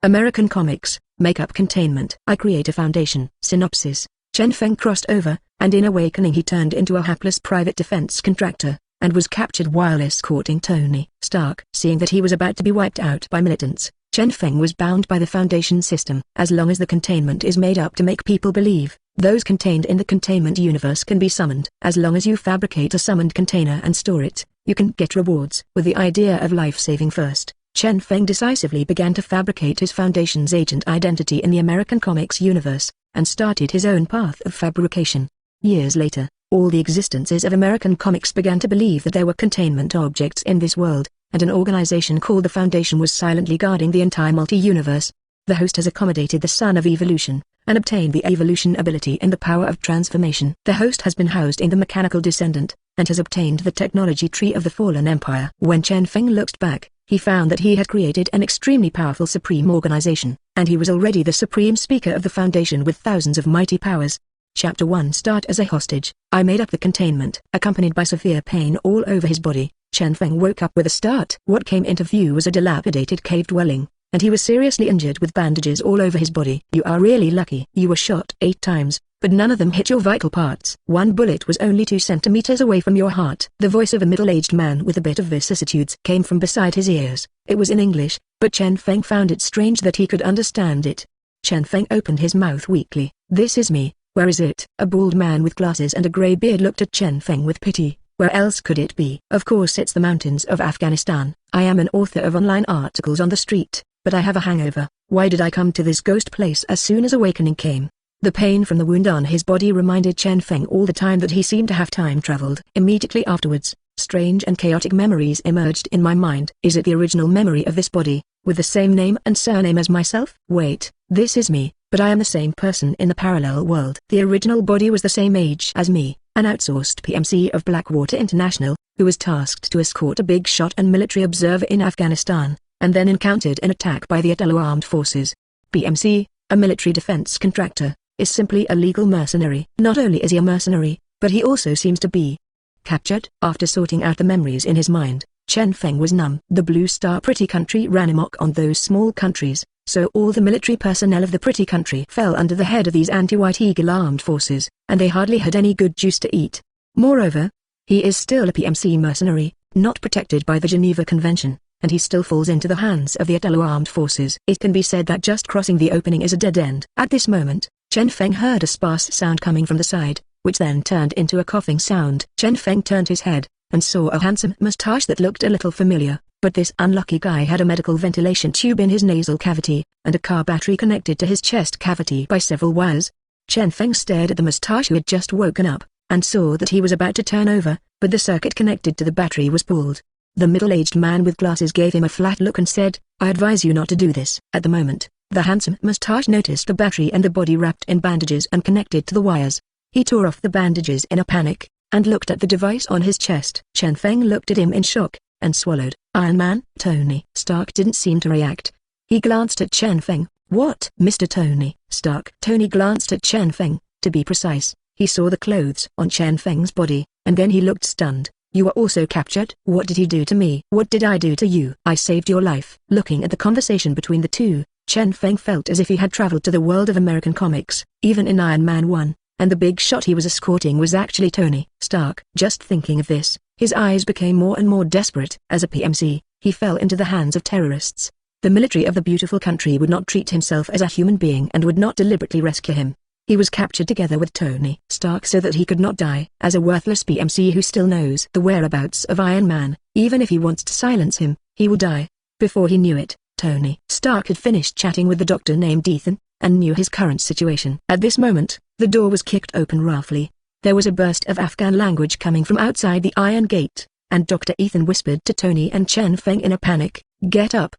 American Comics, make up Containment. I create a foundation. Synopsis. Chen Feng crossed over, and in awakening he turned into a hapless private defense contractor, and was captured while escorting Tony Stark. Seeing that he was about to be wiped out by militants, Chen Feng was bound by the Foundation system. As long as the containment is made up to make people believe, those contained in the containment universe can be summoned. As long as you fabricate a summoned container and store it, you can get rewards. With the idea of life-saving first, Chen Feng decisively began to fabricate his Foundation's agent identity in the American Comics universe, and started his own path of fabrication. Years later, all the existences of American Comics began to believe that there were containment objects in this world, and an organization called the Foundation was silently guarding the entire multi-universe. The host has accommodated the son of evolution, and obtained the evolution ability and the power of transformation. The host has been housed in the mechanical Decedent, and has obtained the technology tree of the fallen empire. When Chen Feng looked back, he found that he had created an extremely powerful supreme organization, and he was already the supreme speaker of the Foundation with thousands of mighty powers. Chapter 1. Start as a hostage. I made up the containment. Accompanied by severe pain all over his body, Chen Feng woke up with a start. What came into view was a dilapidated cave dwelling, and he was seriously injured with bandages all over his body. You are really lucky. You were shot 8 times, but none of them hit your vital parts. One bullet was only 2 centimeters away from your heart. The voice of a middle-aged man with a bit of vicissitudes came from beside his ears. It was in English, but Chen Feng found it strange that he could understand it. Chen Feng opened his mouth weakly. This is me. Where is it? A bald man with glasses and a grey beard looked at Chen Feng with pity. Where else could it be? Of course it's the mountains of Afghanistan. I am an author of online articles on the street, but I have a hangover. Why did I come to this ghost place as soon as awakening came? The pain from the wound on his body reminded Chen Feng all the time that he seemed to have time traveled. Immediately afterwards, strange and chaotic memories emerged in my mind. Is it the original memory of this body, with the same name and surname as myself? Wait, this is me, but I am the same person in the parallel world. The original body was the same age as me, an outsourced PMC of Blackwater International, who was tasked to escort a big shot and military observer in Afghanistan, and then encountered an attack by the Atala armed forces. PMC, a military defense contractor, is simply a legal mercenary. Not only is he a mercenary, but he also seems to be captured. After sorting out the memories in his mind, Chen Feng was numb. The Blue Star Pretty Country ran amok on those small countries, so all the military personnel of the Pretty Country fell under the head of these anti-White Eagle armed forces, and they hardly had any good juice to eat. Moreover, he is still a PMC mercenary, not protected by the Geneva Convention, and he still falls into the hands of the Atala armed forces. It can be said that just crossing the opening is a dead end. At this moment, Chen Feng heard a sparse sound coming from the side, which then turned into a coughing sound. Chen Feng turned his head, and saw a handsome mustache that looked a little familiar, but this unlucky guy had a medical ventilation tube in his nasal cavity, and a car battery connected to his chest cavity by several wires. Chen Feng stared at the mustache who had just woken up, and saw that he was about to turn over, but the circuit connected to the battery was pulled. The middle-aged man with glasses gave him a flat look and said, I advise you not to do this. At the moment, the handsome mustache noticed the battery and the body wrapped in bandages and connected to the wires. He tore off the bandages in a panic, and looked at the device on his chest. Chen Feng looked at him in shock, and swallowed. Iron Man? Tony Stark didn't seem to react. He glanced at Chen Feng. What? Mr. Tony Stark? Tony glanced at Chen Feng. To be precise, he saw the clothes on Chen Feng's body, and then he looked stunned. You were also captured? What did he do to me? What did I do to you? I saved your life. Looking at the conversation between the two, Chen Feng felt as if he had traveled to the world of American comics. Even in Iron Man 1, and the big shot he was escorting was actually Tony Stark. Just thinking of this, his eyes became more and more desperate. As a PMC, he fell into the hands of terrorists. The military of the beautiful country would not treat himself as a human being and would not deliberately rescue him. He was captured together with Tony Stark so that he could not die. As a worthless PMC who still knows the whereabouts of Iron Man, even if he wants to silence him, he will die. Before he knew it, Tony Stark had finished chatting with the doctor named Ethan, and knew his current situation. At this moment, the door was kicked open roughly. There was a burst of Afghan language coming from outside the iron gate, and Dr. Ethan whispered to Tony and Chen Feng in a panic, get up,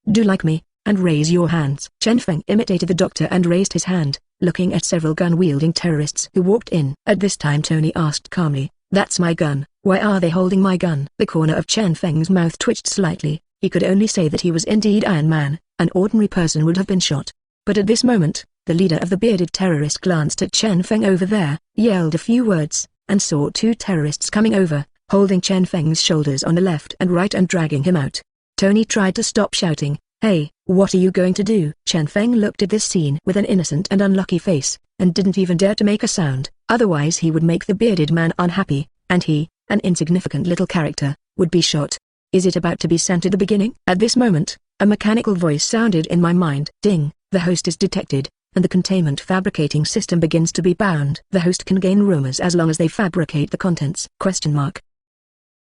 do like me, and raise your hands. Chen Feng imitated the doctor and raised his hand, looking at several gun-wielding terrorists who walked in. At this time Tony asked calmly, that's my gun, why are they holding my gun? The corner of Chen Feng's mouth twitched slightly. He could only say that he was indeed Iron Man. An ordinary person would have been shot. But at this moment, the leader of the bearded terrorist glanced at Chen Feng over there, yelled a few words, and saw 2 terrorists coming over, holding Chen Feng's shoulders on the left and right and dragging him out. Tony tried to stop shouting, Hey, what are you going to do? Chen Feng looked at this scene with an innocent and unlucky face, and didn't even dare to make a sound, otherwise he would make the bearded man unhappy, and he, an insignificant little character, would be shot. Is it about to be sent at the beginning? At this moment, a mechanical voice sounded in my mind. Ding, the host is detected, and the containment fabricating system begins to be bound. The host can gain rumors as long as they fabricate the contents.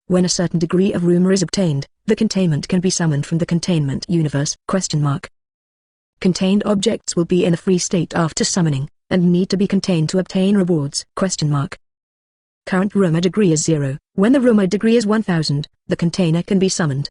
When a certain degree of rumor is obtained, the containment can be summoned from the containment universe. Contained objects will be in a free state after summoning, and need to be contained to obtain rewards. Current rumor degree is 0. When the rumor degree is 1000, the container can be summoned.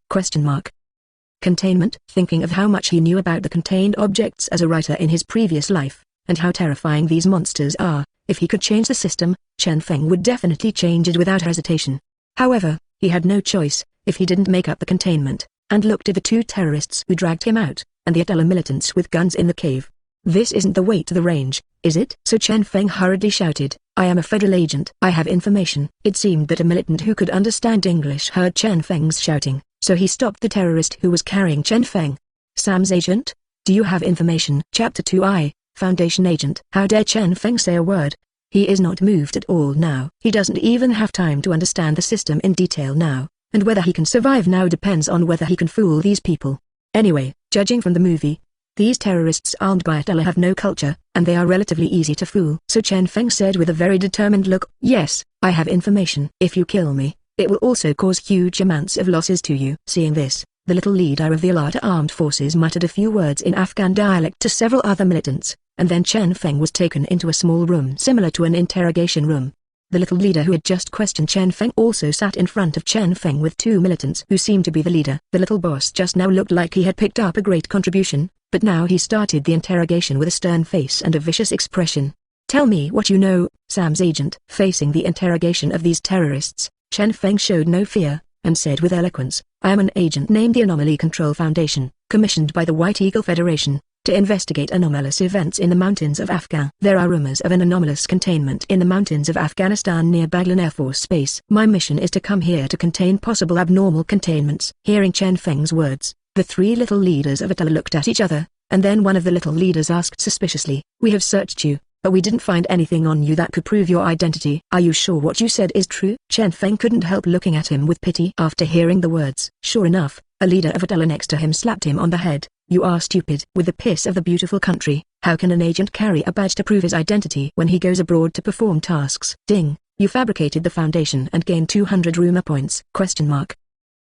Containment. Thinking of how much he knew about the contained objects as a writer in his previous life, and how terrifying these monsters are, if he could change the system, Chen Feng would definitely change it without hesitation. However, he had no choice, if he didn't make up the containment, and looked at the 2 terrorists who dragged him out, and the Atala militants with guns in the cave. This isn't the way to the range, is it? So Chen Feng hurriedly shouted, I am a federal agent. I have information. It seemed that a militant who could understand English heard Chen Feng's shouting, so he stopped the terrorist who was carrying Chen Feng. Sam's agent? Do you have information? Chapter 2 Foundation agent. How dare Chen Feng say a word? He is not moved at all now. He doesn't even have time to understand the system in detail now, and whether he can survive now depends on whether he can fool these people. Anyway, judging from the movie, these terrorists armed by Atala have no culture, and they are relatively easy to fool. So Chen Feng said with a very determined look, yes, I have information. If you kill me, it will also cause huge amounts of losses to you. Seeing this, the little leader of the Alata armed forces muttered a few words in Afghan dialect to several other militants, and then Chen Feng was taken into a small room similar to an interrogation room. The little leader who had just questioned Chen Feng also sat in front of Chen Feng with 2 militants who seemed to be the leader. The little boss just now looked like he had picked up a great contribution, but now he started the interrogation with a stern face and a vicious expression. Tell me what you know, Sam's agent. Facing the interrogation of these terrorists, Chen Feng showed no fear, and said with eloquence, I am an agent named the Anomaly Control Foundation, commissioned by the White Eagle Federation, to investigate anomalous events in the mountains of Afghan. There are rumors of an anomalous containment in the mountains of Afghanistan near Baghlan Air Force Base. My mission is to come here to contain possible abnormal containments. Hearing Chen Feng's words, the 3 little leaders of Atala looked at each other, and then one of the little leaders asked suspiciously, we have searched you, but we didn't find anything on you that could prove your identity. Are you sure what you said is true? Chen Feng couldn't help looking at him with pity. After hearing the words, sure enough, a leader of Atala next to him slapped him on the head. You are stupid. With the piss of the beautiful country, how can an agent carry a badge to prove his identity when he goes abroad to perform tasks? Ding, you fabricated the foundation and gained 200 rumor points.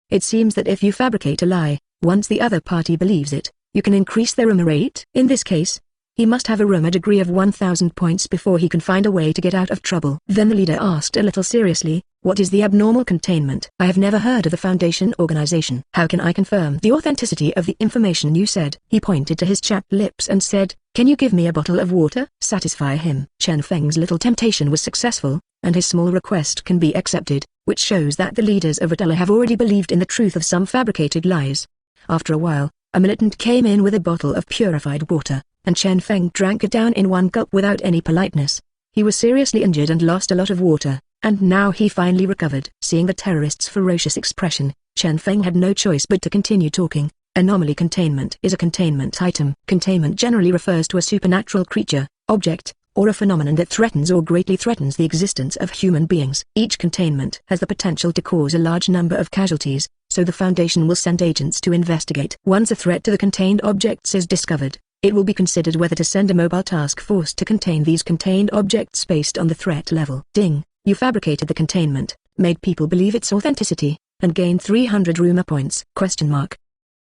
It seems that if you fabricate a lie, once the other party believes it, you can increase their rumor rate. In this case, he must have a rumor degree of 1000 points before he can find a way to get out of trouble. Then the leader asked a little seriously, what is the abnormal containment? I have never heard of the Foundation organization. How can I confirm the authenticity of the information you said? He pointed to his chapped lips and said, can you give me a bottle of water? Satisfy him. Chen Feng's little temptation was successful, and his small request can be accepted, which shows that the leaders of Atala have already believed in the truth of some fabricated lies. After a while, a militant came in with a bottle of purified water, and Chen Feng drank it down in one gulp without any politeness. He was seriously injured and lost a lot of water, and now he finally recovered. Seeing the terrorist's ferocious expression, Chen Feng had no choice but to continue talking. Anomaly containment is a containment item. Containment generally refers to a supernatural creature, object, or a phenomenon that threatens or greatly threatens the existence of human beings. Each containment has the potential to cause a large number of casualties, so the Foundation will send agents to investigate. Once a threat to the contained objects is discovered, it will be considered whether to send a mobile task force to contain these contained objects based on the threat level. Ding, you fabricated the containment, made people believe its authenticity, and gained 300 rumor points.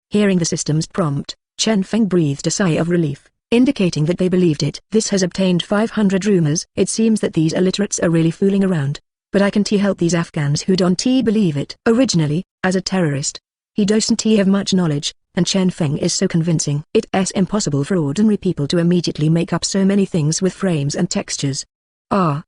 Hearing the system's prompt, Chen Feng breathed a sigh of relief, indicating that they believed it. This has obtained 500 rumors. It seems that these illiterates are really fooling around, but I can help these Afghans who don't believe it. Originally, as a terrorist, he doesn't have much knowledge, and Chen Feng is so convincing. It's impossible for ordinary people to immediately make up so many things with frames and textures.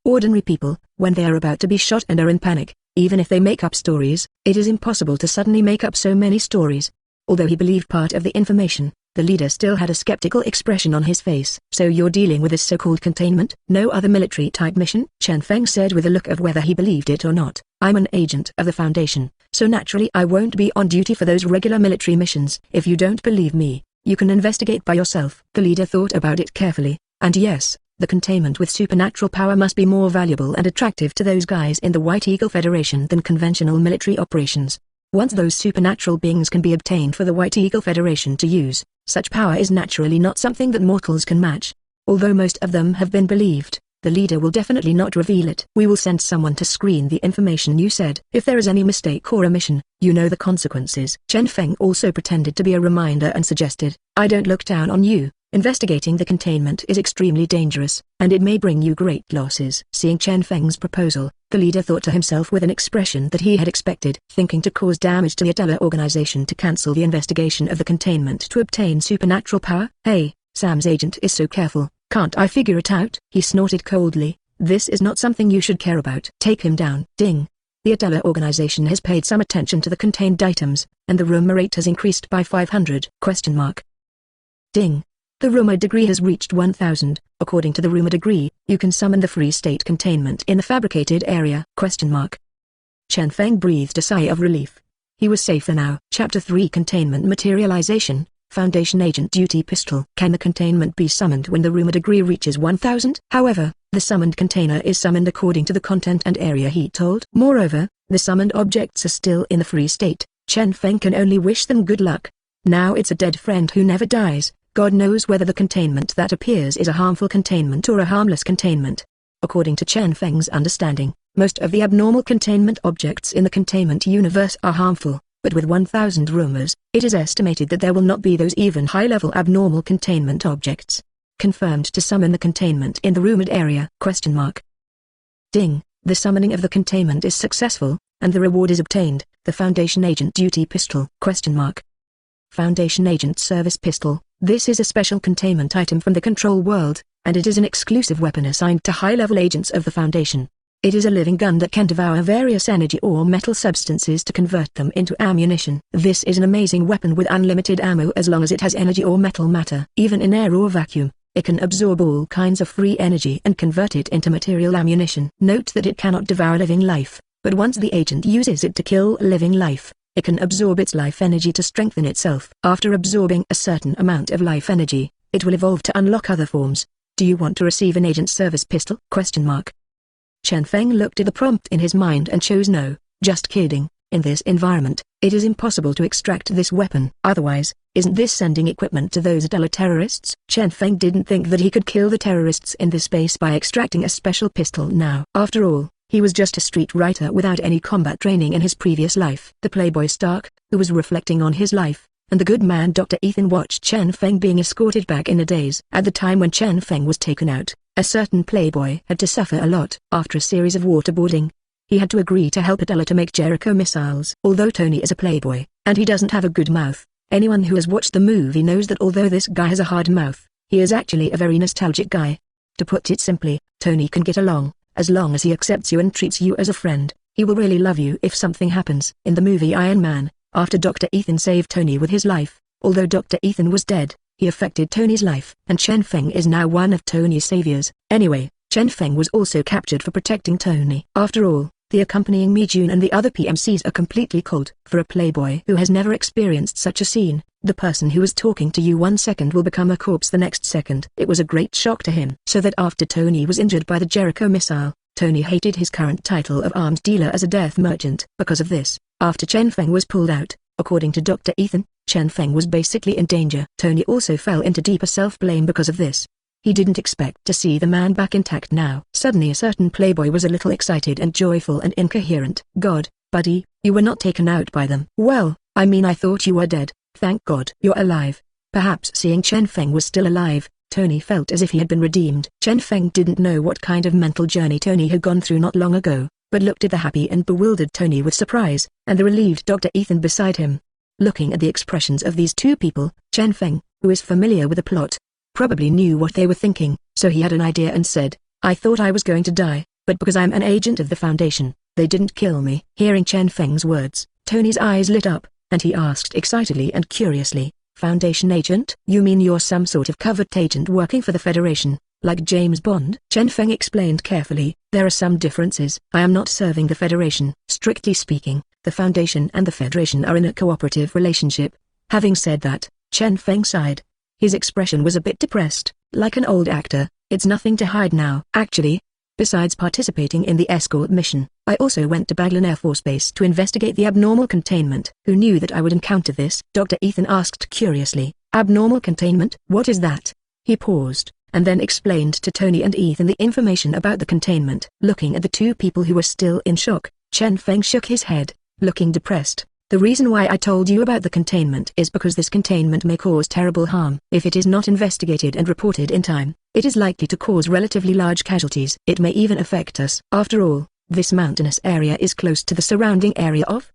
Ordinary people, when they are about to be shot and are in panic, even if they make up stories, it is impossible to suddenly make up so many stories. Although he believed part of the information, The leader still had a skeptical expression on his face. So you're dealing with this so-called containment? No other military-type mission? Chen Feng said with a look of whether he believed it or not. I'm an agent of the Foundation, so naturally I won't be on duty for those regular military missions. If you don't believe me, you can investigate by yourself. The leader thought about it carefully, and yes, the containment with supernatural power must be more valuable and attractive to those guys in the White Eagle Federation than conventional military operations. Once those supernatural beings can be obtained for the White Eagle Federation to use, such power is naturally not something that mortals can match. Although most of them have been believed, the leader will definitely not reveal it. We will send someone to screen the information you said. If there is any mistake or omission, you know the consequences. Chen Feng also pretended to be a reminder and suggested, I don't look down on you. Investigating the containment is extremely dangerous, and it may bring you great losses. Seeing Chen Feng's proposal, the leader thought to himself with an expression that he had expected, thinking to cause damage to the Atala organization to cancel the investigation of the containment to obtain supernatural power. Hey, Sam's agent is so careful, can't I figure it out? He snorted coldly, this is not something you should care about. Take him down. Ding. The Atala organization has paid some attention to the contained items, and the rumor rate has increased by 500. Ding. The rumor degree has reached 1000. According to the rumor degree, you can summon the free state containment in the fabricated area. Chen Feng breathed a sigh of relief. He was safer now. Chapter 3 Containment Materialization, Foundation Agent Duty Pistol. Can the containment be summoned when the rumor degree reaches 1000? However, the summoned container is summoned according to the content and area he told. Moreover, the summoned objects are still in the free state. Chen Feng can only wish them good luck. Now it's a dead friend who never dies. God knows whether the containment that appears is a harmful containment or a harmless containment. According to Chen Feng's understanding, most of the abnormal containment objects in the containment universe are harmful, but with 1000 rumors, it is estimated that there will not be those even high-level abnormal containment objects. Confirmed to summon the containment in the rumored area. Ding. The summoning of the containment is successful, and the reward is obtained, the Foundation Agent Duty Pistol. Foundation Agent Service Pistol. This is a special containment item from the control world, and it is an exclusive weapon assigned to high-level agents of the Foundation. It is a living gun that can devour various energy or metal substances to convert them into ammunition. This is an amazing weapon with unlimited ammo as long as it has energy or metal matter. Even in air or vacuum, it can absorb all kinds of free energy and convert it into material ammunition. Note that it cannot devour living life, but once the agent uses it to kill living life, it can absorb its life energy to strengthen itself. After absorbing a certain amount of life energy, it will evolve to unlock other forms. Do you want to receive an agent service pistol? Chen Feng looked at the prompt in his mind and chose no. Just kidding. In this environment, it is impossible to extract this weapon. Otherwise, isn't this sending equipment to those Atala terrorists? Chen Feng didn't think that he could kill the terrorists in this space by extracting a special pistol now. After all, he was just a street writer without any combat training in his previous life. The playboy Stark, who was reflecting on his life, and the good man Dr. Ethan watched Chen Feng being escorted back in a daze. At the time when Chen Feng was taken out, a certain playboy had to suffer a lot. After a series of waterboarding, he had to agree to help Atala to make Jericho missiles. Although Tony is a playboy, and he doesn't have a good mouth, anyone who has watched the movie knows that although this guy has a hard mouth, he is actually a very nostalgic guy. To put it simply, Tony can get along. As long as he accepts you and treats you as a friend, he will really love you if something happens. In the movie Iron Man, after Dr. Ethan saved Tony with his life, although Dr. Ethan was dead, he affected Tony's life. And Chen Feng is now one of Tony's saviors. Anyway, Chen Feng was also captured for protecting Tony. After all, the accompanying Mi-jun and the other PMCs are completely cold. For a playboy who has never experienced such a scene, the person who was talking to you 1 second will become a corpse the next second. It was a great shock to him. So that after Tony was injured by the Jericho missile, Tony hated his current title of arms dealer as a death merchant. Because of this, after Chen Feng was pulled out, according to Dr. Ethan, Chen Feng was basically in danger. Tony also fell into deeper self-blame because of this. He didn't expect to see the man back intact now. Suddenly a certain playboy was a little excited and joyful and incoherent. God, buddy, you were not taken out by them. Well, I mean I thought you were dead. Thank God you're alive. Perhaps seeing Chen Feng was still alive, Tony felt as if he had been redeemed. Chen Feng didn't know what kind of mental journey Tony had gone through not long ago, but looked at the happy and bewildered Tony with surprise, and the relieved Dr. Ethan beside him. Looking at the expressions of these two people, Chen Feng, who is familiar with the plot, probably knew what they were thinking, so he had an idea and said, I thought I was going to die, but because I'm an agent of the Foundation, they didn't kill me. Hearing Chen Feng's words, Tony's eyes lit up, and he asked excitedly and curiously, Foundation agent? You mean you're some sort of covert agent working for the Federation, like James Bond? Chen Feng explained carefully, there are some differences. I am not serving the Federation. Strictly speaking, the Foundation and the Federation are in a cooperative relationship. Having said that, Chen Feng sighed. His expression was a bit depressed, like an old actor. It's nothing to hide now. Actually, besides participating in the escort mission, I also went to Baglin Air Force Base to investigate the abnormal containment. Who knew that I would encounter this? Dr. Ethan asked curiously. Abnormal containment? What is that? He paused, and then explained to Tony and Ethan the information about the containment. Looking at the two people who were still in shock, Chen Feng shook his head, looking depressed. The reason why I told you about the containment is because this containment may cause terrible harm. If it is not investigated and reported in time, it is likely to cause relatively large casualties. It may even affect us. After all, this mountainous area is close to the surrounding area of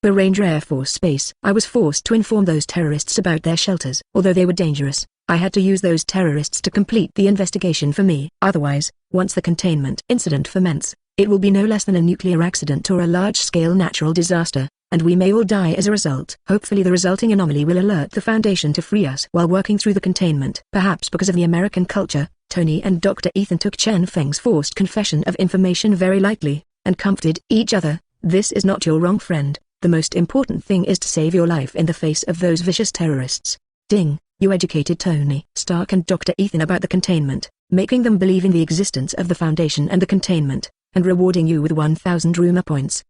Bahrain Air Force Base. I was forced to inform those terrorists about their shelters. Although they were dangerous, I had to use those terrorists to complete the investigation for me. Otherwise, once the containment incident ferments, it will be no less than a nuclear accident or a large-scale natural disaster, and we may all die as a result. Hopefully the resulting anomaly will alert the Foundation to free us while working through the containment. Perhaps because of the American culture, Tony and Dr. Ethan took Chen Feng's forced confession of information very lightly, and comforted each other. This is not your wrong, friend. The most important thing is to save your life in the face of those vicious terrorists. Ding, you educated Tony Stark and Dr. Ethan about the containment, making them believe in the existence of the Foundation and the containment, and rewarding you with 1,000 rumor points.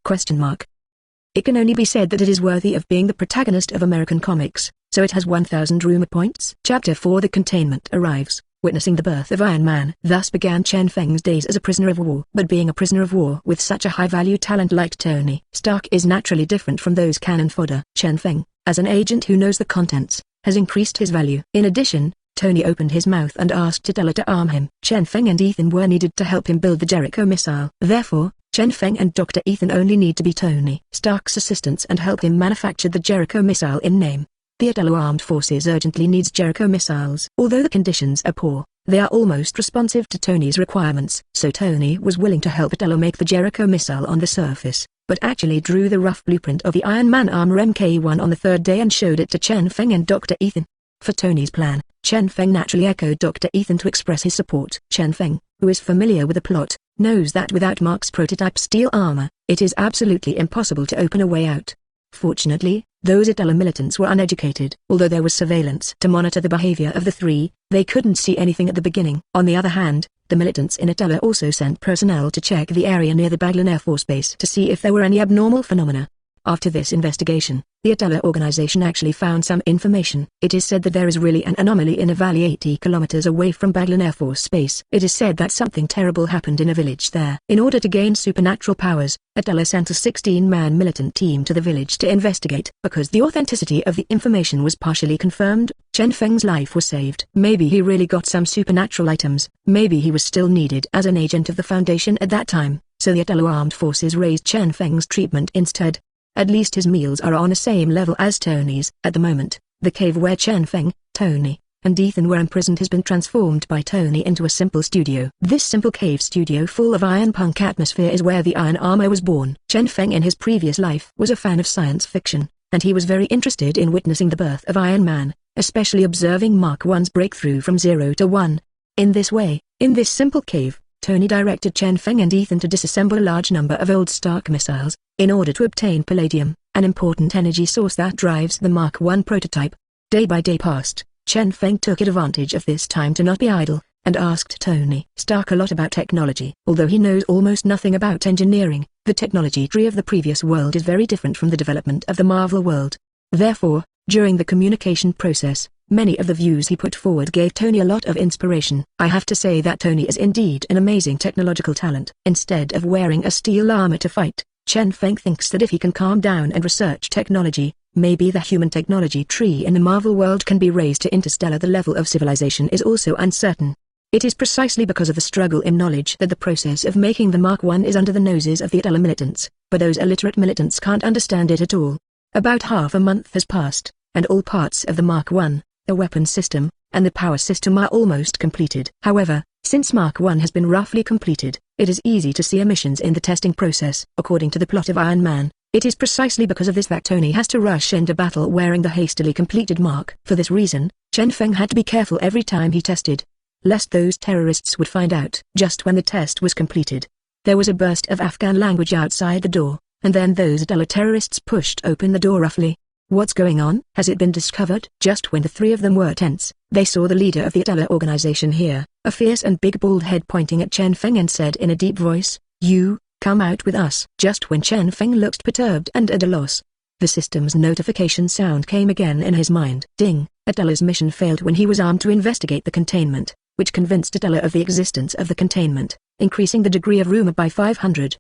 It can only be said that it is worthy of being the protagonist of American comics, so it has 1,000 rumor points. Chapter 4. The containment arrives, witnessing the birth of Iron Man. Thus began Chen Feng's days as a prisoner of war. But being a prisoner of war with such a high-value talent like Tony Stark is naturally different from those cannon fodder. Chen Feng, as an agent who knows the contents, has increased his value. In addition, Tony opened his mouth and asked Atala to arm him. Chen Feng and Ethan were needed to help him build the Jericho missile. Therefore, Chen Feng and Dr. Ethan only need to be Tony Stark's assistants and help him manufacture the Jericho missile in name. The Atala Armed Forces urgently needs Jericho missiles. Although the conditions are poor, they are almost responsive to Tony's requirements. So Tony was willing to help Atala make the Jericho missile on the surface, but actually drew the rough blueprint of the Iron Man armor Mk1 on the third day and showed it to Chen Feng and Dr. Ethan. For Tony's plan, Chen Feng naturally echoed Dr. Ethan to express his support. Chen Feng, who is familiar with the plot, knows that without Mark's prototype steel armor, it is absolutely impossible to open a way out. Fortunately, those Atala militants were uneducated. Although there was surveillance to monitor the behavior of the three, they couldn't see anything at the beginning. On the other hand, the militants in Atala also sent personnel to check the area near the Baglin Air Force Base to see if there were any abnormal phenomena. After this investigation, the Atala organization actually found some information. It is said that there is really an anomaly in a valley 80 kilometers away from Baglin Air Force Base. It is said that something terrible happened in a village there. In order to gain supernatural powers, Atala sent a 16-man militant team to the village to investigate. Because the authenticity of the information was partially confirmed, Chen Feng's life was saved. Maybe he really got some supernatural items. Maybe he was still needed as an agent of the Foundation at that time, so the Atala Armed Forces raised Chen Feng's treatment instead. At least his meals are on the same level as Tony's. At the moment, the cave where Chen Feng, Tony, and Ethan were imprisoned has been transformed by Tony into a simple studio. This simple cave studio full of iron punk atmosphere is where the iron armor was born. Chen Feng in his previous life was a fan of science fiction, and he was very interested in witnessing the birth of Iron Man, especially observing Mark I's breakthrough from 0 to 1. In this way, in this simple cave, Tony directed Chen Feng and Ethan to disassemble a large number of old Stark missiles, in order to obtain palladium, an important energy source that drives the Mark I prototype. Day by day passed, Chen Feng took advantage of this time to not be idle, and asked Tony Stark a lot about technology. Although he knows almost nothing about engineering, the technology tree of the previous world is very different from the development of the Marvel world. Therefore, during the communication process, many of the views he put forward gave Tony a lot of inspiration. I have to say that Tony is indeed an amazing technological talent. Instead of wearing a steel armor to fight, Chen Feng thinks that if he can calm down and research technology, maybe the human technology tree in the Marvel world can be raised to interstellar. The level of civilization is also uncertain. It is precisely because of the struggle in knowledge that the process of making the Mark I is under the noses of the Atala militants, but those illiterate militants can't understand it at all. About half a month has passed, and all parts of the Mark I, the weapon system, and the power system are almost completed. However, since Mark I has been roughly completed, it is easy to see omissions in the testing process. According to the plot of Iron Man, It is precisely because of this that Tony has to rush into battle wearing the hastily completed mark. For this reason, Chen Feng had to be careful every time he tested, lest those terrorists would find out. Just when the test was completed, there was a burst of Afghan language outside the door, and then those Atala terrorists pushed open the door roughly. What's going on? Has it been discovered? Just when the three of them were tense, they saw the leader of the Atala organization here, a fierce and big bald head pointing at Chen Feng, and said in a deep voice, "You, come out with us." Just when Chen Feng looked perturbed and at a loss, the system's notification sound came again in his mind. Ding! Atala's mission failed when he was armed to investigate the containment, which convinced Atala of the existence of the containment, increasing the degree of rumor by 500.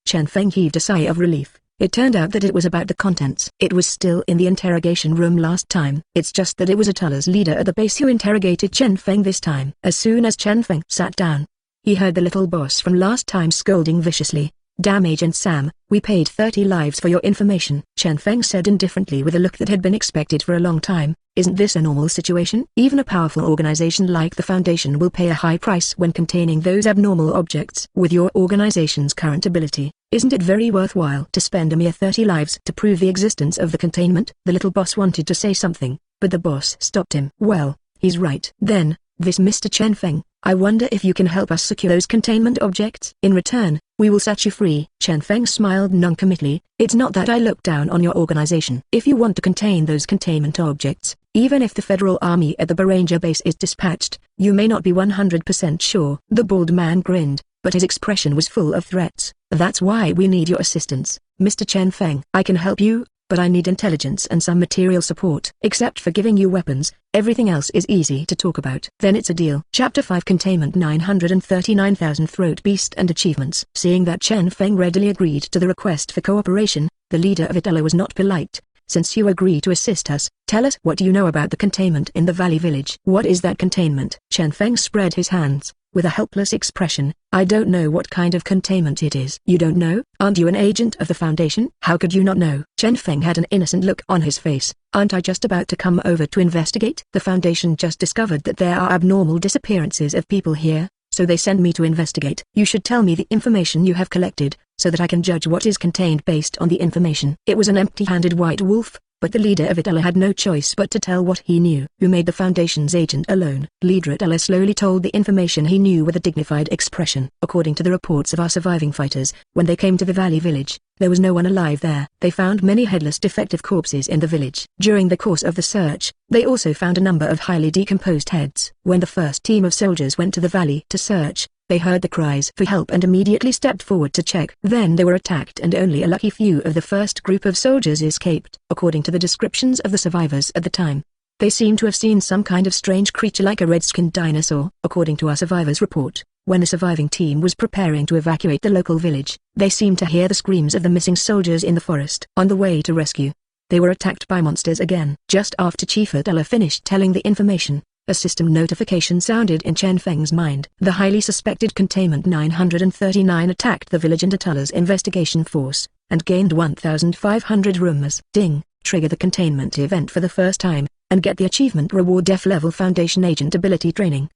Chen Feng heaved a sigh of relief. It turned out that it was about the contents. It was still in the interrogation room last time. It's just that it was Atala's leader at the base who interrogated Chen Feng this time. As soon as Chen Feng sat down, he heard the little boss from last time scolding viciously, "Damn Agent Sam, we paid 30 lives for your information." Chen Feng said indifferently with a look that had been expected for a long time, "Isn't this a normal situation? Even a powerful organization like the Foundation will pay a high price when containing those abnormal objects. With your organization's current ability, isn't it very worthwhile to spend a mere 30 lives to prove the existence of the containment?" The little boss wanted to say something, but the boss stopped him. "Well, he's right. Then, this Mr. Chen Feng, I wonder if you can help us secure those containment objects. In return, we will set you free." Chen Feng smiled noncommittally. "It's not that I look down on your organization. If you want to contain those containment objects, even if the Federal Army at the Baranger base is dispatched, you may not be 100% sure." The bald man grinned, but his expression was full of threats. "That's why we need your assistance, Mr. Chen Feng. I can help you, but I need intelligence and some material support. Except for giving you weapons, everything else is easy to talk about." "Then it's a deal." Chapter 5 Containment 939,000 Throat Beast and Achievements. Seeing that Chen Feng readily agreed to the request for cooperation, the leader of Atala was not polite. "Since you agree to assist us, tell us what you know about the containment in the Valley Village." "What is that containment?" Chen Feng spread his hands, with a helpless expression. "I don't know what kind of containment it is." "You don't know? Aren't you an agent of the Foundation? How could you not know?" Chen Feng had an innocent look on his face. "Aren't I just about to come over to investigate? The Foundation just discovered that there are abnormal disappearances of people here, so they send me to investigate." "You should tell me the information you have collected, so that I can judge what is contained based on the information." It was an empty-handed white wolf, but the leader of Atala had no choice but to tell what he knew. "Who made the Foundation's agent alone?" Leader Atala slowly told the information he knew with a dignified expression. "According to the reports of our surviving fighters, when they came to the Valley Village, there was no one alive there. They found many headless defective corpses in the village. During the course of the search, they also found a number of highly decomposed heads. When the first team of soldiers went to the valley to search, they heard the cries for help and immediately stepped forward to check. Then they were attacked and only a lucky few of the first group of soldiers escaped." According to the descriptions of the survivors at the time, they seem to have seen some kind of strange creature like a red-skinned dinosaur. According to our survivors' report, when the surviving team was preparing to evacuate the local village, they seemed to hear the screams of the missing soldiers in the forest. On the way to rescue, they were attacked by monsters again. Just after Chief Atala finished telling the information, a system notification sounded in Chen Feng's mind. The highly suspected Containment 939 attacked the village and Atala's investigation force, and gained 1,500 rumors. Ding! Trigger the containment event for the first time, and get the achievement reward F-level Foundation Agent Ability Training.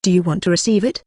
Do you want to receive it?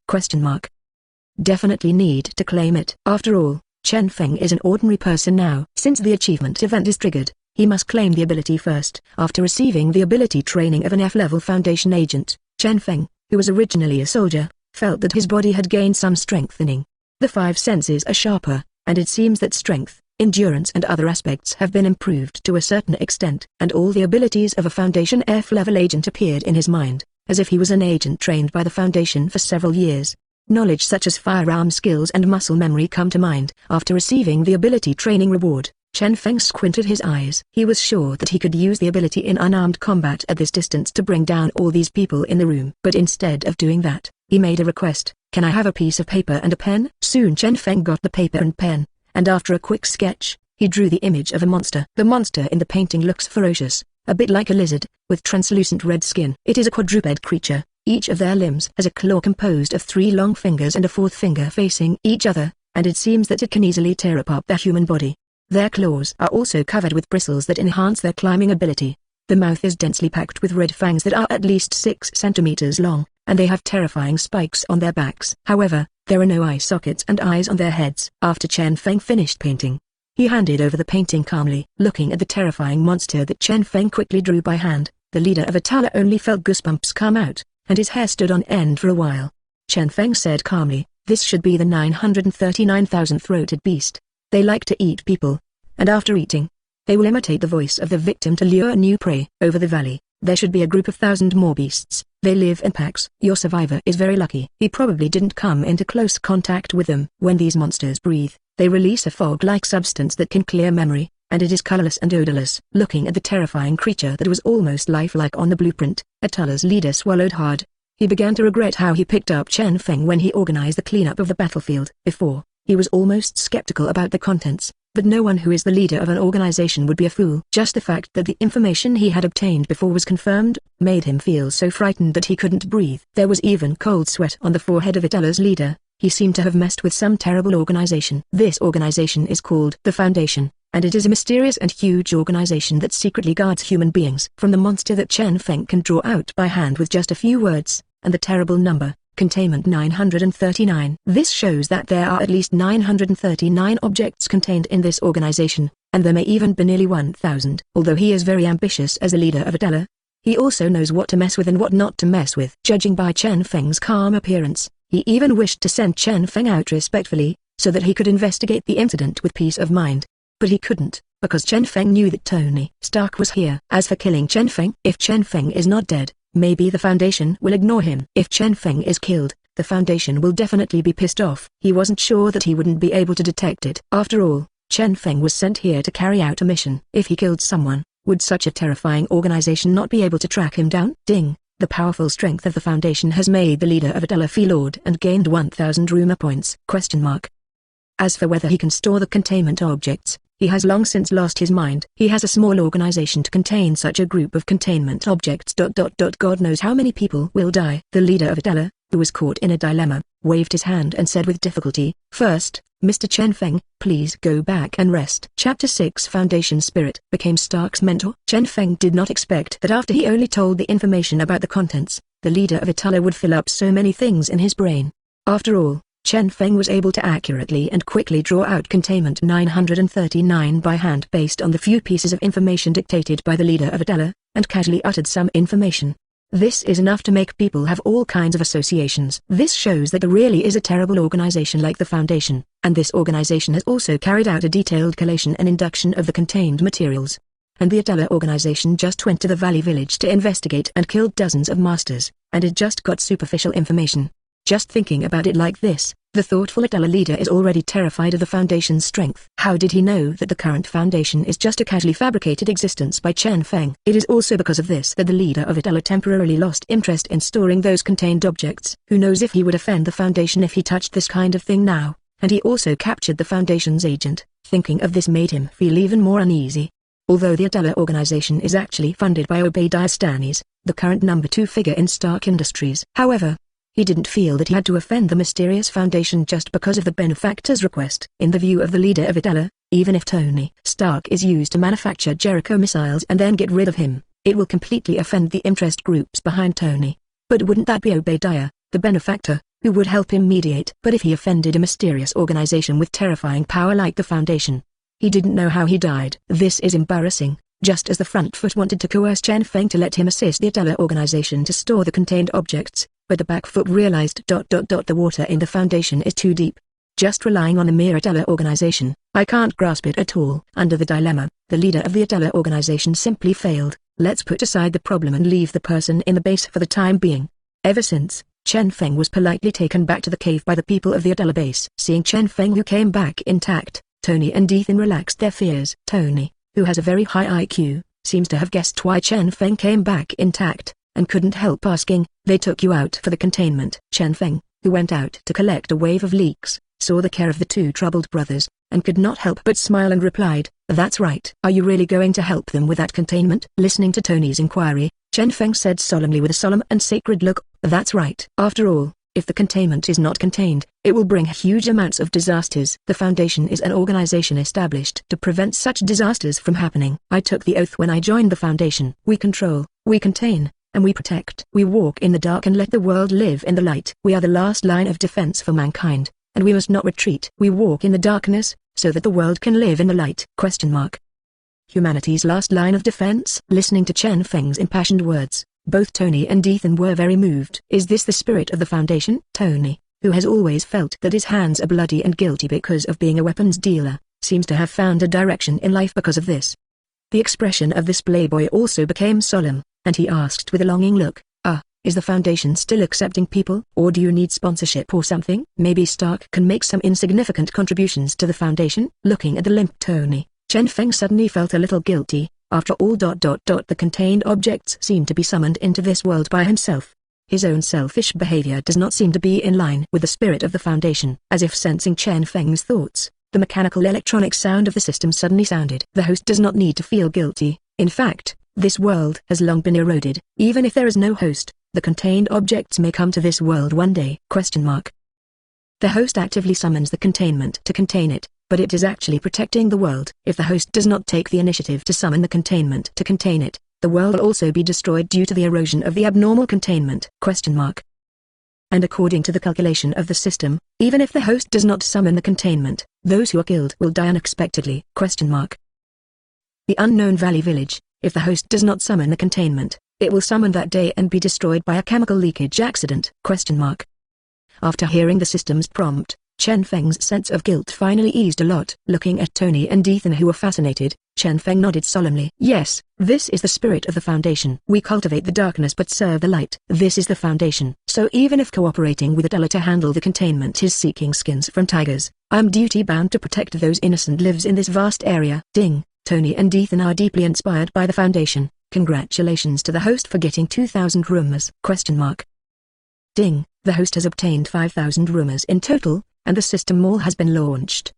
Definitely need to claim it. After all, Chen Feng is an ordinary person now. Since the achievement event is triggered, he must claim the ability first. After receiving the ability training of an F-level Foundation agent, Chen Feng, who was originally a soldier, felt that his body had gained some strengthening. The 5 senses are sharper, and it seems that strength, endurance and other aspects have been improved to a certain extent. And all the abilities of a Foundation F-level agent appeared in his mind, as if he was an agent trained by the Foundation for several years. Knowledge such as firearm skills and muscle memory come to mind. After receiving the ability training reward, Chen Feng squinted his eyes. He was sure that he could use the ability in unarmed combat at this distance to bring down all these people in the room. But instead of doing that, he made a request. "Can I have a piece of paper and a pen?" Soon Chen Feng got the paper and pen, and after a quick sketch, he drew the image of a monster. The monster in the painting looks ferocious, a bit like a lizard, with translucent red skin. It is a quadruped creature. Each of their limbs has a claw composed of 3 long fingers and a 4th finger facing each other, and it seems that it can easily tear apart the human body. Their claws are also covered with bristles that enhance their climbing ability. The mouth is densely packed with red fangs that are at least 6 centimeters long, and they have terrifying spikes on their backs. However, there are no eye sockets and eyes on their heads. After Chen Feng finished painting, he handed over the painting calmly. Looking at the terrifying monster that Chen Feng quickly drew by hand, the leader of Atala only felt goosebumps come out, and his hair stood on end for a while. Chen Feng said calmly, "This should be the 939,000-throated beast. They like to eat people, and after eating, they will imitate the voice of the victim to lure new prey. Over the valley, there should be a group of 1,000 more beasts. They live in packs. Your survivor is very lucky. He probably didn't come into close contact with them." When these monsters breathe, they release a fog-like substance that can clear memory, and it is colorless and odorless. Looking at the terrifying creature that was almost lifelike on the blueprint, Atala's leader swallowed hard. He began to regret how he picked up Chen Feng when he organized the cleanup of the battlefield. Before, he was almost skeptical about the contents, but no one who is the leader of an organization would be a fool. Just the fact that the information he had obtained before was confirmed, made him feel so frightened that he couldn't breathe. There was even cold sweat on the forehead of Atala's leader. He seemed to have messed with some terrible organization. This organization is called the Foundation, and it is a mysterious and huge organization that secretly guards human beings from the monster that Chen Feng can draw out by hand with just a few words, and the terrible number, Containment 939. This shows that there are at least 939 objects contained in this organization, and there may even be nearly 1,000. Although he is very ambitious as a leader of Atala, he also knows what to mess with and what not to mess with. Judging by Chen Feng's calm appearance, he even wished to send Chen Feng out respectfully, so that he could investigate the incident with peace of mind. But he couldn't, because Chen Feng knew that Tony Stark was here. As for killing Chen Feng, if Chen Feng is not dead, maybe the Foundation will ignore him. If Chen Feng is killed, the Foundation will definitely be pissed off. He wasn't sure that he wouldn't be able to detect it. After all, Chen Feng was sent here to carry out a mission. If he killed someone, would such a terrifying organization not be able to track him down? Ding! The powerful strength of the Foundation has made the leader of Atala feel awed and gained 1,000 rumor points. As for whether he can store the containment objects, he has long since lost his mind. He has a small organization to contain such a group of containment objects. God knows how many people will die. The leader of Atala, who was caught in a dilemma, waved his hand and said with difficulty, "First, Mr. Chen Feng, please go back and rest." Chapter 6 Foundation Spirit became Stark's mentor. Chen Feng did not expect that after he only told the information about the contents, the leader of Atala would fill up so many things in his brain. After all, Chen Feng was able to accurately and quickly draw out Containment 939 by hand based on the few pieces of information dictated by the leader of Atala, and casually uttered some information. This is enough to make people have all kinds of associations. This shows that there really is a terrible organization like the Foundation, and this organization has also carried out a detailed collation and induction of the contained materials. And the Atala organization just went to the valley village to investigate and killed dozens of masters, and it just got superficial information. Just thinking about it like this, the thoughtful Atala leader is already terrified of the Foundation's strength. How did he know that the current Foundation is just a casually fabricated existence by Chen Feng? It is also because of this that the leader of Atala temporarily lost interest in storing those contained objects. Who knows if he would offend the Foundation if he touched this kind of thing now? And he also captured the Foundation's agent. Thinking of this made him feel even more uneasy. Although the Atala organization is actually funded by Obadiah Stannis, the current number 2 figure in Stark Industries. However, he didn't feel that he had to offend the mysterious Foundation just because of the benefactor's request. In the view of the leader of Atala, even if Tony Stark is used to manufacture Jericho missiles and then get rid of him, it will completely offend the interest groups behind Tony. But wouldn't that be Obadiah, the benefactor, who would help him mediate? But if he offended a mysterious organization with terrifying power like the Foundation, he didn't know how he died. This is embarrassing. Just as the front foot wanted to coerce Chen Feng to let him assist the Atala organization to store the contained objects, but the back foot realized the water in the Foundation is too deep. Just relying on the mere Atala organization, I can't grasp it at all. Under the dilemma, the leader of the Atala organization simply failed. Let's put aside the problem and leave the person in the base for the time being. Ever since, Chen Feng was politely taken back to the cave by the people of the Atala base. Seeing Chen Feng who came back intact, Tony and Ethan relaxed their fears. Tony, who has a very high IQ, seems to have guessed why Chen Feng came back intact, and couldn't help asking, "They took you out for the containment?" Chen Feng, who went out to collect a wave of leaks, saw the care of the two troubled brothers, and could not help but smile and replied, "That's right." "Are you really going to help them with that containment?" Listening to Tony's inquiry, Chen Feng said solemnly with a solemn and sacred look, "That's right. After all, if the containment is not contained, it will bring huge amounts of disasters. The Foundation is an organization established to prevent such disasters from happening. I took the oath when I joined the Foundation. We control, we contain, and we protect. We walk in the dark and let the world live in the light. We are the last line of defense for mankind, and we must not retreat. We walk in the darkness, so that the world can live in the light. Humanity's last line of defense? Listening to Chen Feng's impassioned words, both Tony and Ethan were very moved. Is this the spirit of the Foundation? Tony, who has always felt that his hands are bloody and guilty because of being a weapons dealer, seems to have found a direction in life because of this. The expression of this playboy also became solemn, and he asked with a longing look, is the Foundation still accepting people, or do you need sponsorship or something? Maybe Stark can make some insignificant contributions to the Foundation? Looking at the limp Tony, Chen Feng suddenly felt a little guilty. After all, the contained objects seem to be summoned into this world by himself. His own selfish behavior does not seem to be in line with the spirit of the Foundation. As if sensing Chen Feng's thoughts, the mechanical electronic sound of the system suddenly sounded. The host does not need to feel guilty. In fact, this world has long been eroded. Even if there is no host, the contained objects may come to this world one day. The host actively summons the containment to contain it, but it is actually protecting the world. If the host does not take the initiative to summon the containment to contain it, the world will also be destroyed due to the erosion of the abnormal containment. And according to the calculation of the system, even if the host does not summon the containment, those who are killed will die unexpectedly. The Unknown Valley Village, if the host does not summon the containment, it will summon that day and be destroyed by a chemical leakage accident. After hearing the system's prompt, Chen Feng's sense of guilt finally eased a lot. Looking at Tony and Ethan, who were fascinated, Chen Feng nodded solemnly. Yes, this is the spirit of the Foundation. We cultivate the darkness but serve the light. This is the Foundation. So even if cooperating with Atala to handle the containment is seeking skins from tigers, I am duty-bound to protect those innocent lives in this vast area. Ding, Tony and Ethan are deeply inspired by the Foundation. Congratulations to the host for getting 2,000 rumors. Ding, the host has obtained 5,000 rumors in total, and the system mall has been launched.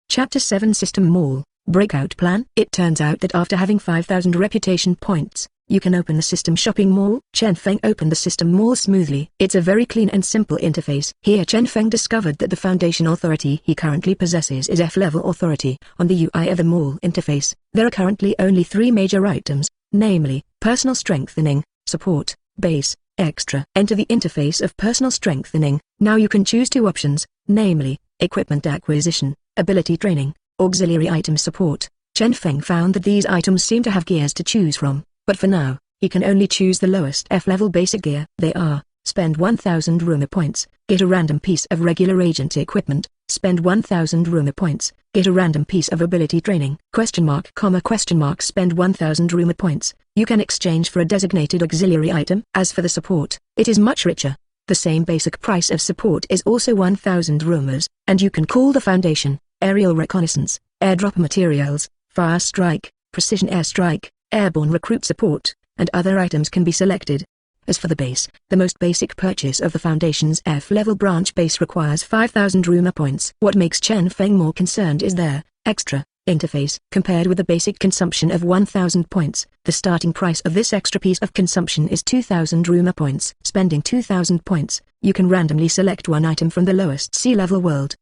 Chapter 7 System Mall, Breakout Plan. It turns out that after having 5,000 reputation points, you can open the system shopping mall. Chen Feng opened the system mall smoothly. It's a very clean and simple interface. Here Chen Feng discovered that the Foundation authority he currently possesses is F-level authority. On the UI of the mall interface, there are currently only 3 major items, namely, personal strengthening, support, base, extra. Enter the interface of personal strengthening. Now you can choose 2 options, namely, equipment acquisition, ability training, auxiliary item support. Chen Feng found that these items seem to have gears to choose from, but for now, he can only choose the lowest F-level basic gear. They are, spend 1,000 rumor points, get a random piece of regular agent equipment, spend 1,000 rumor points, get a random piece of ability training, spend 1,000 rumor points, you can exchange for a designated auxiliary item. As for the support, it is much richer. The same basic price of support is also 1,000 rumors, and you can call the Foundation, aerial reconnaissance, airdrop materials, fire strike, precision airstrike, airborne recruit support, and other items can be selected. As for the base, the most basic purchase of the Foundation's F-level branch base requires 5,000 rumor points. What makes Chen Feng more concerned is their extra interface. Compared with the basic consumption of 1,000 points, the starting price of this extra piece of consumption is 2,000 rumor points. Spending 2,000 points, you can randomly select one item from the lowest sea-level world.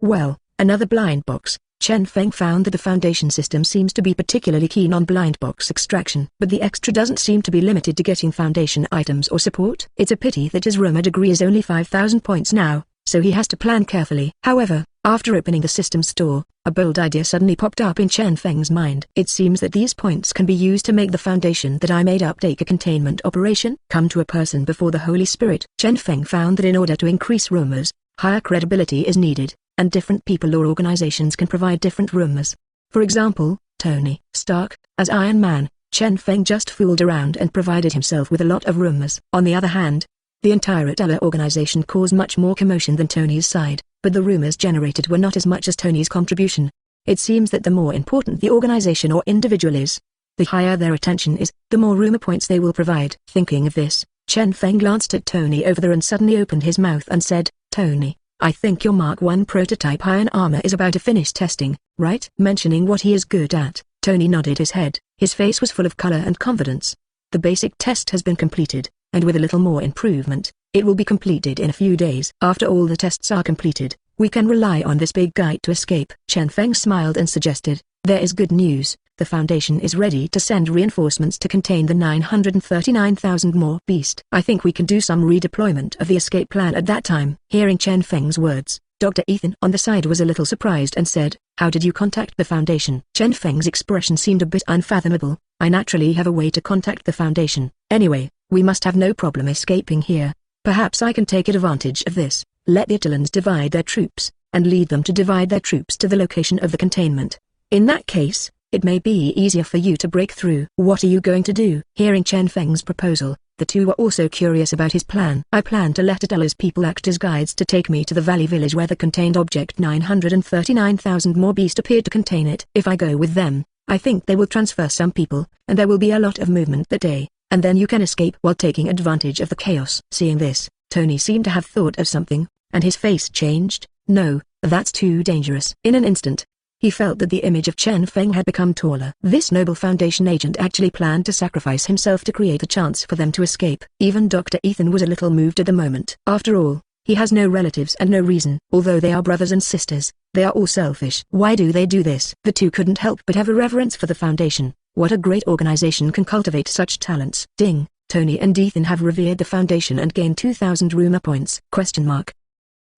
Well, another blind box. Chen Feng found that the Foundation system seems to be particularly keen on blind box extraction, but the extra doesn't seem to be limited to getting Foundation items or support. It's a pity that his rumor degree is only 5,000 points now, so he has to plan carefully. However, after opening the system store, a bold idea suddenly popped up in Chen Feng's mind. It seems that these points can be used to make the Foundation that I made up take a containment operation. Come to a person before the Holy Spirit. Chen Feng found that in order to increase rumors, higher credibility is needed, and different people or organizations can provide different rumors. For example, Tony Stark, as Iron Man, Chen Feng just fooled around and provided himself with a lot of rumors. On the other hand, the entire Atala organization caused much more commotion than Tony's side, but the rumors generated were not as much as Tony's contribution. It seems that the more important the organization or individual is, the higher their attention is, the more rumor points they will provide. Thinking of this, Chen Feng glanced at Tony over there and suddenly opened his mouth and said, "Tony, I think your Mark I prototype iron armor is about to finish testing, right?" Mentioning what he is good at, Tony nodded his head. His face was full of color and confidence. The basic test has been completed, and with a little more improvement, it will be completed in a few days. After all the tests are completed, we can rely on this big guy to escape. Chen Feng smiled and suggested, "There is good news. The Foundation is ready to send reinforcements to contain the 939,000 more beast. I think we can do some redeployment of the escape plan at that time. Hearing Chen Feng's words, Dr. Ethan on the side was a little surprised and said, "How did you contact the Foundation?" Chen Feng's expression seemed a bit unfathomable. "I naturally have a way to contact the Foundation. Anyway, we must have no problem escaping here. Perhaps I can take advantage of this. Let the Atalans divide their troops, and lead them to divide their troops to the location of the containment. In that case, it may be easier for you to break through." "What are you going to do?" Hearing Chen Feng's proposal, the two were also curious about his plan. "I plan to let Atala's people act as guides to take me to the valley village where the contained object 939,000 more beast appeared to contain it. If I go with them, I think they will transfer some people, and there will be a lot of movement that day, and then you can escape while taking advantage of the chaos." Seeing this, Tony seemed to have thought of something, and his face changed. "No, that's too dangerous." In an instant, he felt that the image of Chen Feng had become taller. This noble Foundation agent actually planned to sacrifice himself to create a chance for them to escape. Even Dr. Ethan was a little moved at the moment. After all, he has no relatives and no reason. Although they are brothers and sisters, they are all selfish. Why do they do this? The two couldn't help but have a reverence for the Foundation. What a great organization can cultivate such talents. Ding, Tony and Ethan have revered the Foundation and gained 2,000 rumor points.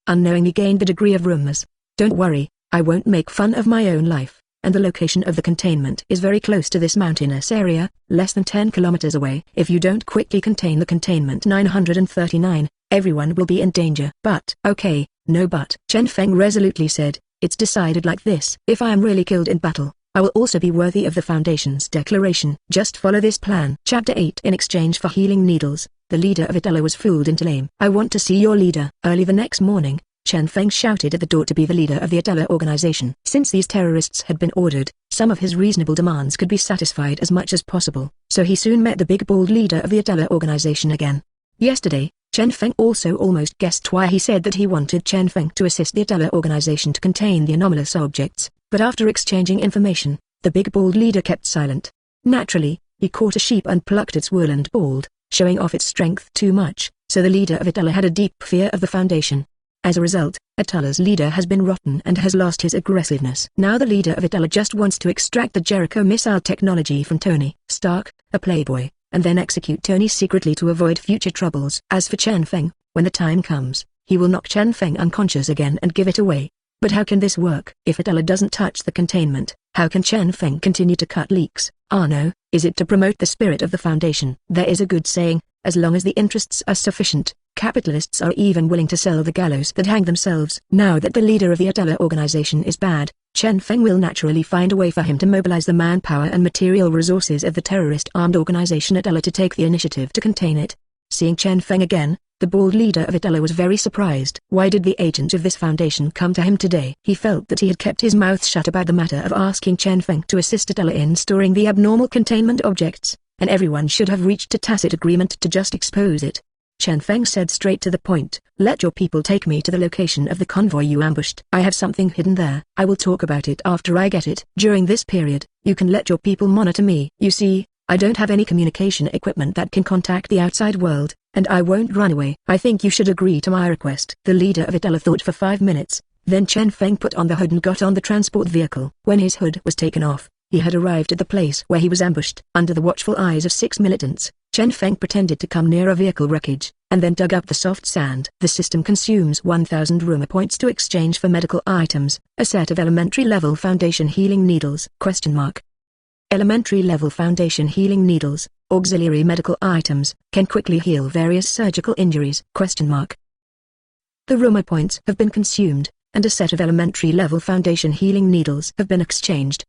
Unknowingly gained the degree of rumors. Don't worry, I won't make fun of my own life, and the location of the containment is very close to this mountainous area, less than 10 kilometers away. If you don't quickly contain the containment 939, everyone will be in danger. But, okay, no but. Chen Feng resolutely said, "It's decided like this. If I am really killed in battle, I will also be worthy of the Foundation's declaration. Just follow this plan." Chapter 8. In exchange for healing needles, the leader of Atala was fooled into clame. "I want to see your leader." Early the next morning, Chen Feng shouted at the door to be the leader of the Atala organization. Since these terrorists had been ordered, some of his reasonable demands could be satisfied as much as possible, so he soon met the big bald leader of the Atala organization again. Yesterday, Chen Feng also almost guessed why he said that he wanted Chen Feng to assist the Atala organization to contain the anomalous objects, but after exchanging information, the big bald leader kept silent. Naturally, he caught a sheep and plucked its wool and bald, showing off its strength too much, so the leader of Atala had a deep fear of the Foundation. As a result, Atala's leader has been rotten and has lost his aggressiveness. Now the leader of Atala just wants to extract the Jericho missile technology from Tony Stark, a playboy, and then execute Tony secretly to avoid future troubles. As for Chen Feng, when the time comes, he will knock Chen Feng unconscious again and give it away. But how can this work? If Atala doesn't touch the containment, how can Chen Feng continue to cut leaks? No, is it to promote the spirit of the Foundation? There is a good saying, as long as the interests are sufficient, capitalists are even willing to sell the gallows that hang themselves. Now that the leader of the Atala organization is bad, Chen Feng will naturally find a way for him to mobilize the manpower and material resources of the terrorist-armed organization Atala to take the initiative to contain it. Seeing Chen Feng again, the bald leader of Atala was very surprised. Why did the agent of this foundation come to him today? He felt that he had kept his mouth shut about the matter of asking Chen Feng to assist Atala in storing the abnormal containment objects, and everyone should have reached a tacit agreement to just expose it. Chen Feng said straight to the point, "Let your people take me to the location of the convoy you ambushed. I have something hidden there. I will talk about it after I get it. During this period, you can let your people monitor me. You see, I don't have any communication equipment that can contact the outside world, and I won't run away. I think you should agree to my request." The leader of Atala thought for 5 minutes, then Chen Feng put on the hood and got on the transport vehicle. When his hood was taken off, he had arrived at the place where he was ambushed. Under the watchful eyes of 6 militants, Chen Feng pretended to come near a vehicle wreckage, and then dug up the soft sand. The system consumes 1,000 rumor points to exchange for medical items, a set of elementary level foundation healing needles. Elementary level foundation healing needles, auxiliary medical items, can quickly heal various surgical injuries. The rumor points have been consumed, and a set of elementary level foundation healing needles have been exchanged.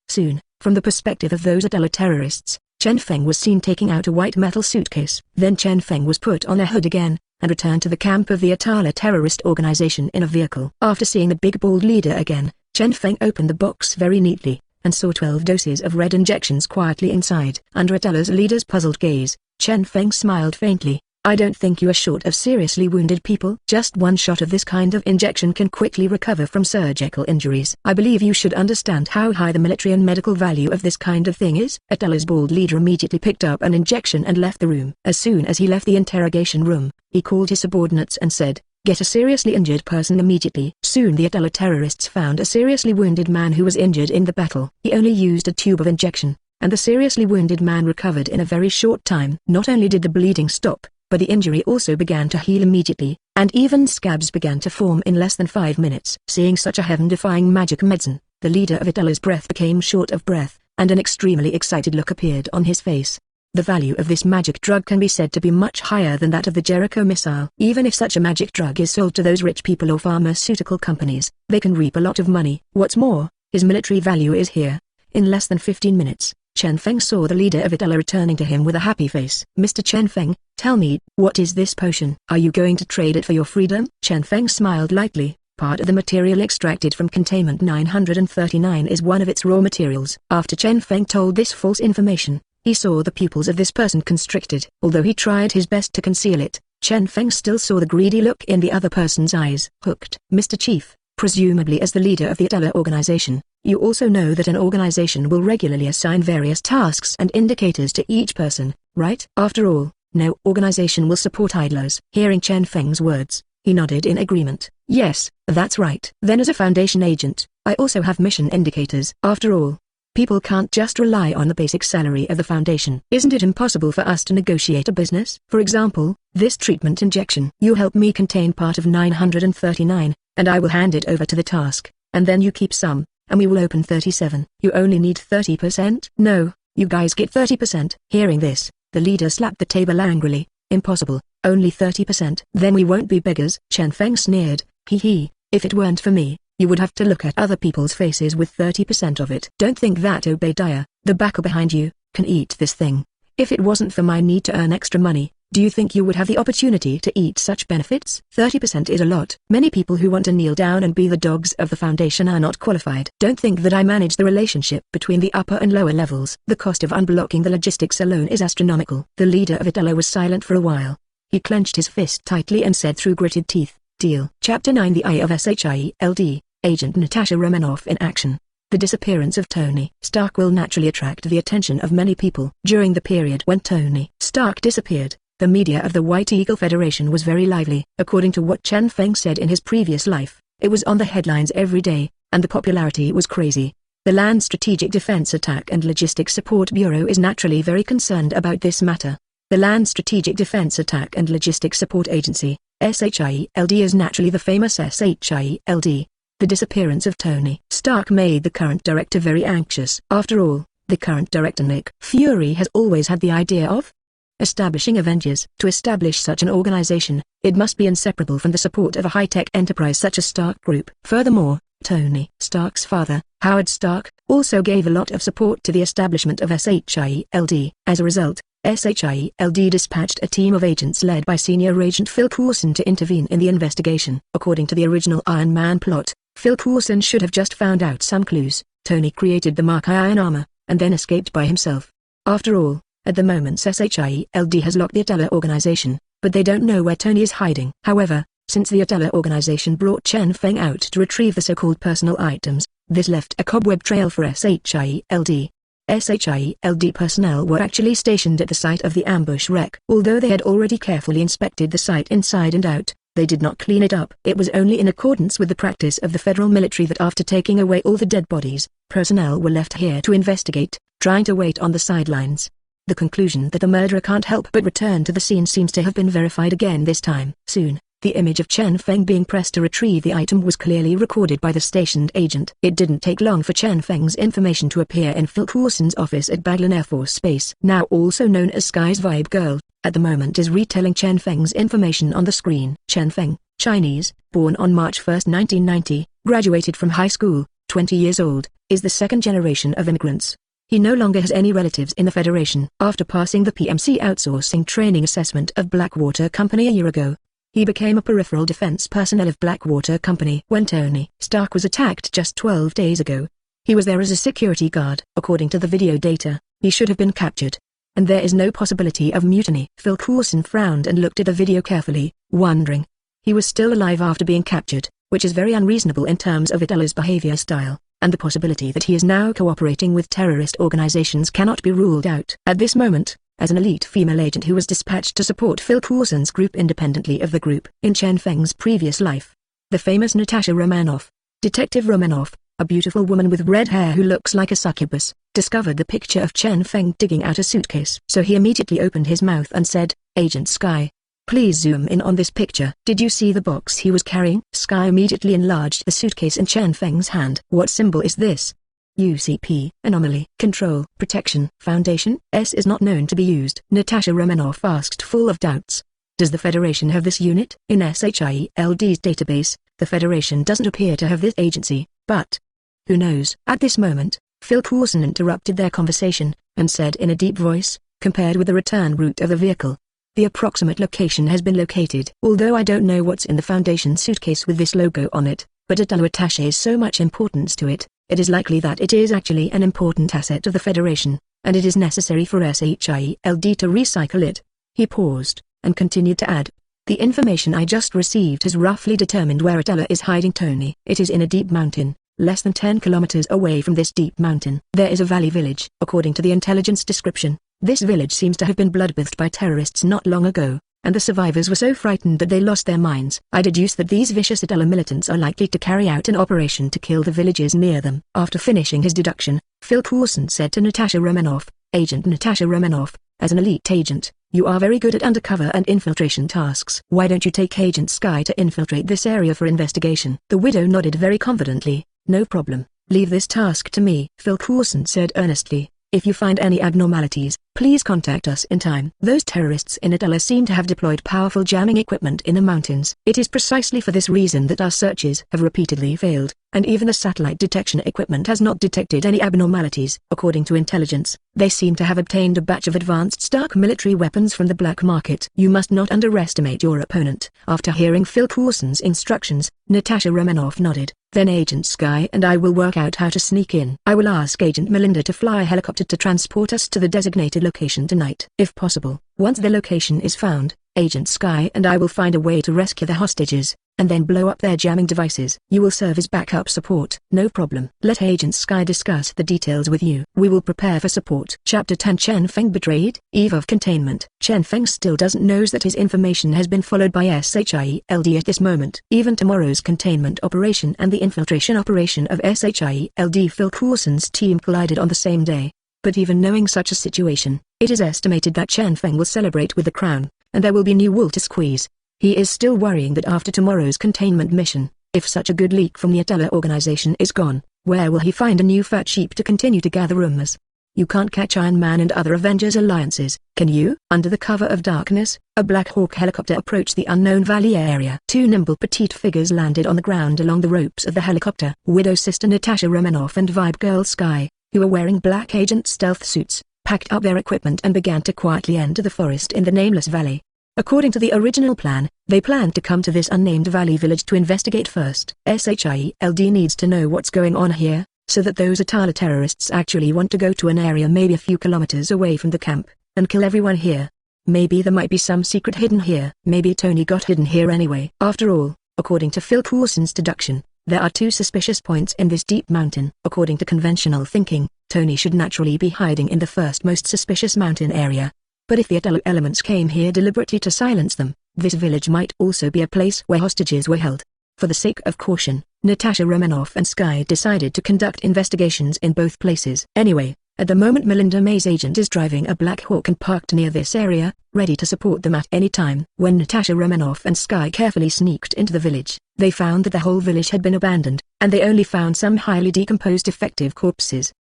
Soon, from the perspective of those Atala terrorists, Chen Feng was seen taking out a white metal suitcase. Then Chen Feng was put on a hood again, and returned to the camp of the Atala terrorist organization in a vehicle. After seeing the big bald leader again, Chen Feng opened the box very neatly, and saw 12 doses of red injections quietly inside. Under Atala's leader's puzzled gaze, Chen Feng smiled faintly. "I don't think you are short of seriously wounded people. Just one shot of this kind of injection can quickly recover from surgical injuries. I believe you should understand how high the military and medical value of this kind of thing is." Atala's bald leader immediately picked up an injection and left the room. As soon as he left the interrogation room, he called his subordinates and said, Get a seriously injured person immediately. Soon the Atala terrorists found a seriously wounded man who was injured in the battle. He only used a tube of injection, and the seriously wounded man recovered in a very short time. Not only did the bleeding stop, but the injury also began to heal immediately, and even scabs began to form in less than 5 minutes. Seeing such a heaven-defying magic medicine, the leader of Atala's breath became short of breath, and an extremely excited look appeared on his face. The value of this magic drug can be said to be much higher than that of the Jericho missile. Even if such a magic drug is sold to those rich people or pharmaceutical companies, they can reap a lot of money. What's more, his military value is here. In less than 15 minutes, Chen Feng saw the leader of Atala returning to him with a happy face. Mr. Chen Feng, tell me, what is this potion? Are you going to trade it for your freedom? Chen Feng smiled lightly. Part of the material extracted from Containment 939 is one of its raw materials. After Chen Feng told this false information, he saw the pupils of this person constricted. Although he tried his best to conceal it, Chen Feng still saw the greedy look in the other person's eyes. Hooked. Mr. Chief, presumably as the leader of the Atala organization, you also know that an organization will regularly assign various tasks and indicators to each person, right? After all, no organization will support idlers. Hearing Chen Feng's words, he nodded in agreement. Yes, that's right. Then as a Foundation agent, I also have mission indicators. After all, people can't just rely on the basic salary of the Foundation. Isn't it impossible for us to negotiate a business? For example, this treatment injection. You help me contain part of 939, and I will hand it over to the task, and then you keep some, and we will open 37. You only need 30%? No, you guys get 30%. Hearing this, the leader slapped the table angrily. Impossible, only 30%. Then we won't be beggars. Chen Feng sneered. Hee, if it weren't for me, you would have to look at other people's faces with 30% of it. Don't think that Obadiah, the backer behind you, can eat this thing. If it wasn't for my need to earn extra money, do you think you would have the opportunity to eat such benefits? 30% is a lot. Many people who want to kneel down and be the dogs of the Foundation are not qualified. Don't think that I manage the relationship between the upper and lower levels. The cost of unblocking the logistics alone is astronomical. The leader of Atala was silent for a while. He clenched his fist tightly and said through gritted teeth, "Deal." Chapter 9 The Eye of S.H.I.E.L.D. Agent Natasha Romanoff in action. The disappearance of Tony Stark will naturally attract the attention of many people. During the period when Tony Stark disappeared, the media of the White Eagle Federation was very lively. According to what Chen Feng said in his previous life, it was on the headlines every day, and the popularity was crazy. The Land Strategic Defense Attack and Logistics Support Bureau is naturally very concerned about this matter. The Land Strategic Defense Attack and Logistics Support Agency, S.H.I.E.L.D. is naturally the famous S.H.I.E.L.D. The disappearance of Tony Stark made the current director very anxious. After all, the current director Nick Fury has always had the idea of establishing Avengers. To establish such an organization, it must be inseparable from the support of a high-tech enterprise such as Stark Group. Furthermore, Tony Stark's father, Howard Stark, also gave a lot of support to the establishment of S.H.I.E.L.D. As a result, S.H.I.E.L.D. dispatched a team of agents led by Senior Agent Phil Coulson to intervene in the investigation. According to the original Iron Man plot, Phil Coulson should have just found out some clues. Tony created the Mark I iron armor, and then escaped by himself. After all, at the moment S.H.I.E.L.D. has locked the Atala organization, but they don't know where Tony is hiding. However, since the Atala organization brought Chen Feng out to retrieve the so-called personal items, this left a cobweb trail for S.H.I.E.L.D. S.H.I.E.L.D. personnel were actually stationed at the site of the ambush wreck. Although they had already carefully inspected the site inside and out, they did not clean it up. It was only in accordance with the practice of the federal military that after taking away all the dead bodies, personnel were left here to investigate, trying to wait on the sidelines. The conclusion that the murderer can't help but return to the scene seems to have been verified again this time. Soon, the image of Chen Feng being pressed to retrieve the item was clearly recorded by the stationed agent. It didn't take long for Chen Feng's information to appear in Phil Coulson's office at Baglin Air Force Base. Now also known as Sky's Vibe Girl, at the moment is retelling Chen Feng's information on the screen. Chen Feng, Chinese, born on March 1, 1990, graduated from high school, 20 years old, is the second generation of immigrants. He no longer has any relatives in the Federation. After passing the PMC outsourcing training assessment of Blackwater Company a year ago, he became a peripheral defense personnel of Blackwater Company. When Tony Stark was attacked just 12 days ago, he was there as a security guard. According to the video data, he should have been captured, and there is no possibility of mutiny. Phil Coulson frowned and looked at the video carefully, wondering. He was still alive after being captured, which is very unreasonable in terms of Atala's behavior style, and the possibility that he is now cooperating with terrorist organizations cannot be ruled out. At this moment, as an elite female agent who was dispatched to support Phil Coulson's group independently of the group in Chen Feng's previous life. The famous Natasha Romanoff. Detective Romanoff, a beautiful woman with red hair who looks like a succubus, discovered the picture of Chen Feng digging out a suitcase. So he immediately opened his mouth and said, "Agent S.H.I.E.L.D. Please zoom in on this picture. Did you see the box he was carrying?" S.H.I.E.L.D. immediately enlarged the suitcase in Chen Feng's hand. "What symbol is this?" UCP. Anomaly. Control. Protection. Foundation. S is not known to be used. Natasha Romanoff asked, full of doubts. Does the Federation have this unit? In S.H.I.E.L.D's database, the Federation doesn't appear to have this agency, but who knows? At this moment, Phil Coulson interrupted their conversation, and said in a deep voice, "Compared with the return route of the vehicle, the approximate location has been located. Although I don't know what's in the Foundation suitcase with this logo on it, but Atala attaches so much importance to it, it is likely that it is actually an important asset of the Federation, and it is necessary for S.H.I.E.L.D. to recycle it." He paused, and continued to add, "The information I just received has roughly determined where Atala is hiding Tony. It is in a deep mountain, less than 10 kilometers away from this deep mountain. There is a valley village. According to the intelligence description, this village seems to have been bloodbathed by terrorists not long ago, and the survivors were so frightened that they lost their minds. I deduce that these vicious Atala militants are likely to carry out an operation to kill the villages near them." After finishing his deduction, Phil Coulson said to Natasha Romanoff, "Agent Natasha Romanoff, as an elite agent, you are very good at undercover and infiltration tasks. Why don't you take Agent S.H.I.E.L.D. to infiltrate this area for investigation?" The widow nodded very confidently. "No problem. Leave this task to me." Phil Coulson said earnestly, "If you find any abnormalities, please contact us in time." Those terrorists in Atala seem to have deployed powerful jamming equipment in the mountains. It is precisely for this reason that our searches have repeatedly failed, and even the satellite detection equipment has not detected any abnormalities. According to intelligence, they seem to have obtained a batch of advanced Stark military weapons from the black market. You must not underestimate your opponent. After hearing Phil Coulson's instructions, Natasha Romanoff nodded. "Then Agent S.H.I.E.L.D. and I will work out how to sneak in. I will ask Agent Melinda to fly a helicopter to transport us to the designated location tonight. If possible, once the location is found, Agent S.H.I.E.L.D. and I will find a way to rescue the hostages, and then blow up their jamming devices. You will serve as backup support." "No problem. Let Agent S.H.I.E.L.D. discuss the details with you. We will prepare for support." Chapter 10. Chen Feng betrayed. Eve of Containment. Chen Feng still doesn't know that his information has been followed by S.H.I.E.L.D. at this moment. Even tomorrow's containment operation and the infiltration operation of S.H.I.E.L.D. Phil Coulson's team collided on the same day. But even knowing such a situation, it is estimated that Chen Feng will celebrate with the crown, and there will be new wool to squeeze. He is still worrying that after tomorrow's containment mission, if such a good leak from the Atala organization is gone, where will he find a new fat sheep to continue to gather rumors? You can't catch Iron Man and other Avengers alliances, can you? Under the cover of darkness, a Black Hawk helicopter approached the unknown valley area. Two nimble petite figures landed on the ground along the ropes of the helicopter. Widow sister Natasha Romanoff and Vibe Girl S.H.I.E.L.D., who were wearing black agent stealth suits, packed up their equipment and began to quietly enter the forest in the nameless valley. According to the original plan, they planned to come to this unnamed valley village to investigate first. S.H.I.E.L.D. needs to know what's going on here, so that those Atala terrorists actually want to go to an area maybe a few kilometers away from the camp, and kill everyone here. Maybe there might be some secret hidden here. Maybe Tony got hidden here anyway. After all, according to Phil Coulson's deduction, there are two suspicious points in this deep mountain. According to conventional thinking, Tony should naturally be hiding in the first most suspicious mountain area. But if the Atala elements came here deliberately to silence them, this village might also be a place where hostages were held. For the sake of caution, Natasha Romanoff and S.H.I.E.L.D. decided to conduct investigations in both places. Anyway, at the moment Melinda May's agent is driving a Black Hawk and parked near this area, ready to support them at any time. When Natasha Romanoff and S.H.I.E.L.D. carefully sneaked into the village, they found that the whole village had been abandoned, and they only found some highly decomposed defective corpses.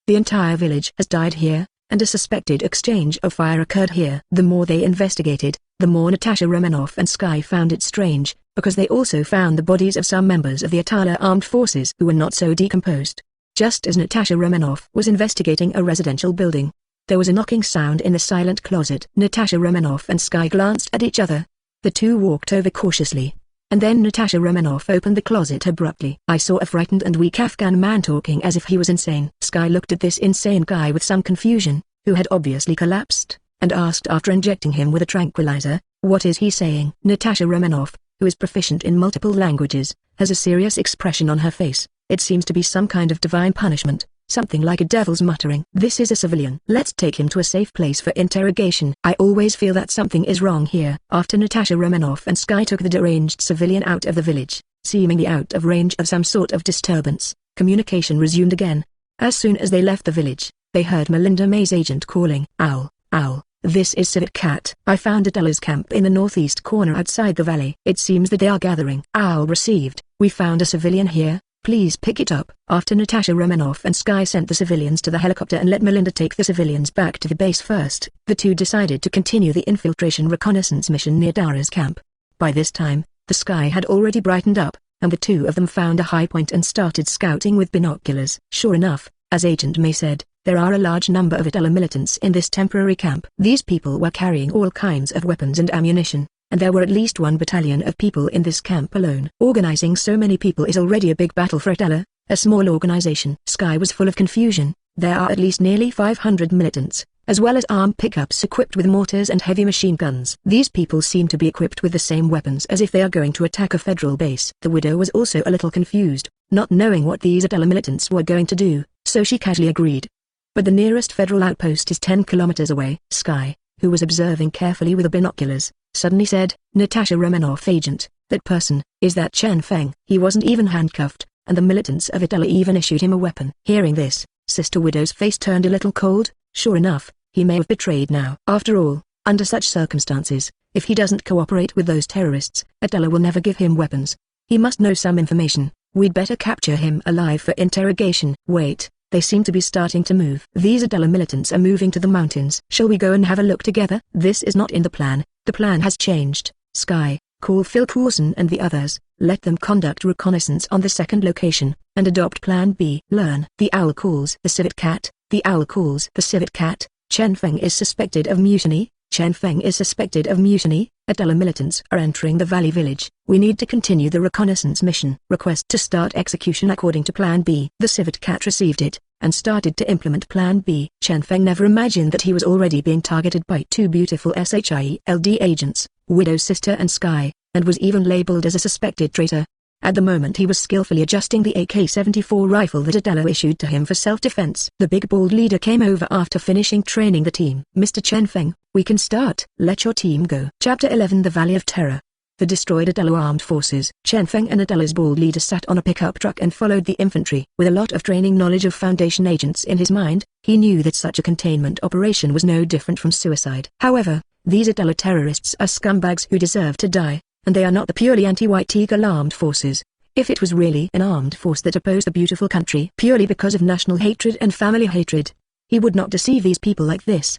The entire village has died here, and a suspected exchange of fire occurred here. The more they investigated, the more Natasha Romanoff and S.H.I.E.L.D. found it strange, because they also found the bodies of some members of the Atala armed forces who were not so decomposed. Just as Natasha Romanoff was investigating a residential building, there was a knocking sound in the silent closet. Natasha Romanoff and S.H.I.E.L.D. glanced at each other. The two walked over cautiously. And then Natasha Romanoff opened the closet abruptly. "I saw a frightened and weak Afghan man talking as if he was insane." S.H.I.E.L.D. looked at this insane guy with some confusion, who had obviously collapsed, and asked after injecting him with a tranquilizer, "What is he saying?" Natasha Romanoff, who is proficient in multiple languages, has a serious expression on her face. It seems to be some kind of divine punishment. something like a devil's muttering. "This is a civilian. Let's take him to a safe place for interrogation. I always feel that something is wrong here." After Natasha, Romanoff and S.H.I.E.L.D took the deranged civilian out of the village, seemingly out of range of some sort of disturbance, communication resumed again. As soon as they left the village, they heard Melinda May's agent calling, "Owl, Owl, this is Civet Cat. I found Atala's camp in the northeast corner outside the valley. It seems that they are gathering." Owl received, "We found a civilian here. Please pick it up." After Natasha, Romanoff and S.H.I.E.L.D sent the civilians to the helicopter and let Melinda take the civilians back to the base first, the two decided to continue the infiltration reconnaissance mission near Dara's camp. By this time, the sky had already brightened up, and the two of them found a high point and started scouting with binoculars. Sure enough, as Agent May said, there are a large number of Atala militants in this temporary camp. These people were carrying all kinds of weapons and ammunition, and there were at least 1 battalion of people in this camp alone. Organizing so many people is already a big battle for Atala, a small organization. Sky was full of confusion. There are at least nearly 500 militants, as well as armed pickups equipped with mortars and heavy machine guns. These people seem to be equipped with the same weapons as if they are going to attack a federal base. The widow was also a little confused, not knowing what these Atala militants were going to do, so she casually agreed. But the nearest federal outpost is 10 kilometers away. Sky, who was observing carefully with the binoculars, suddenly said, "Natasha, Romanoff agent, that person, is that Feng? He wasn't even handcuffed, and the militants of Atala even issued him a weapon." Hearing this, Sister Widow's face turned a little cold. Sure enough, he may have betrayed now. After all, under such circumstances, if he doesn't cooperate with those terrorists, Atala will never give him weapons. He must know some information. We'd better capture him alive for interrogation. Wait, they seem to be starting to move. These Atala militants are moving to the mountains. Shall we go and have a look together? This is not in the plan. The plan has changed. Sky, call Phil Coulson and the others, let them conduct reconnaissance on the second location, and adopt Plan B. Learn. The owl calls the civet cat. The owl calls the civet cat. Feng is suspected of mutiny. Feng is suspected of mutiny. Atala militants are entering the valley village. We need to continue the reconnaissance mission. Request to start execution according to Plan B. The civet cat received it, and started to implement Plan B. Feng never imagined that he was already being targeted by 2 beautiful S.H.I.E.L.D agents, Widow's sister and Sky, and was even labeled as a suspected traitor. At the moment he was skillfully adjusting the AK-74 rifle that Atala issued to him for self-defense. The big bald leader came over after finishing training the team. "Mr. Feng, we can start. Let your team go." Chapter 11 The Valley of Terror. The destroyed Atala armed forces. Feng and Atala's bald leader sat on a pickup truck and followed the infantry. With a lot of training knowledge of Foundation agents in his mind, he knew that such a containment operation was no different from suicide. However, these Atala terrorists are scumbags who deserve to die, and they are not the purely anti-White Eagle armed forces. If it was really an armed force that opposed the beautiful country purely because of national hatred and family hatred, he would not deceive these people like this.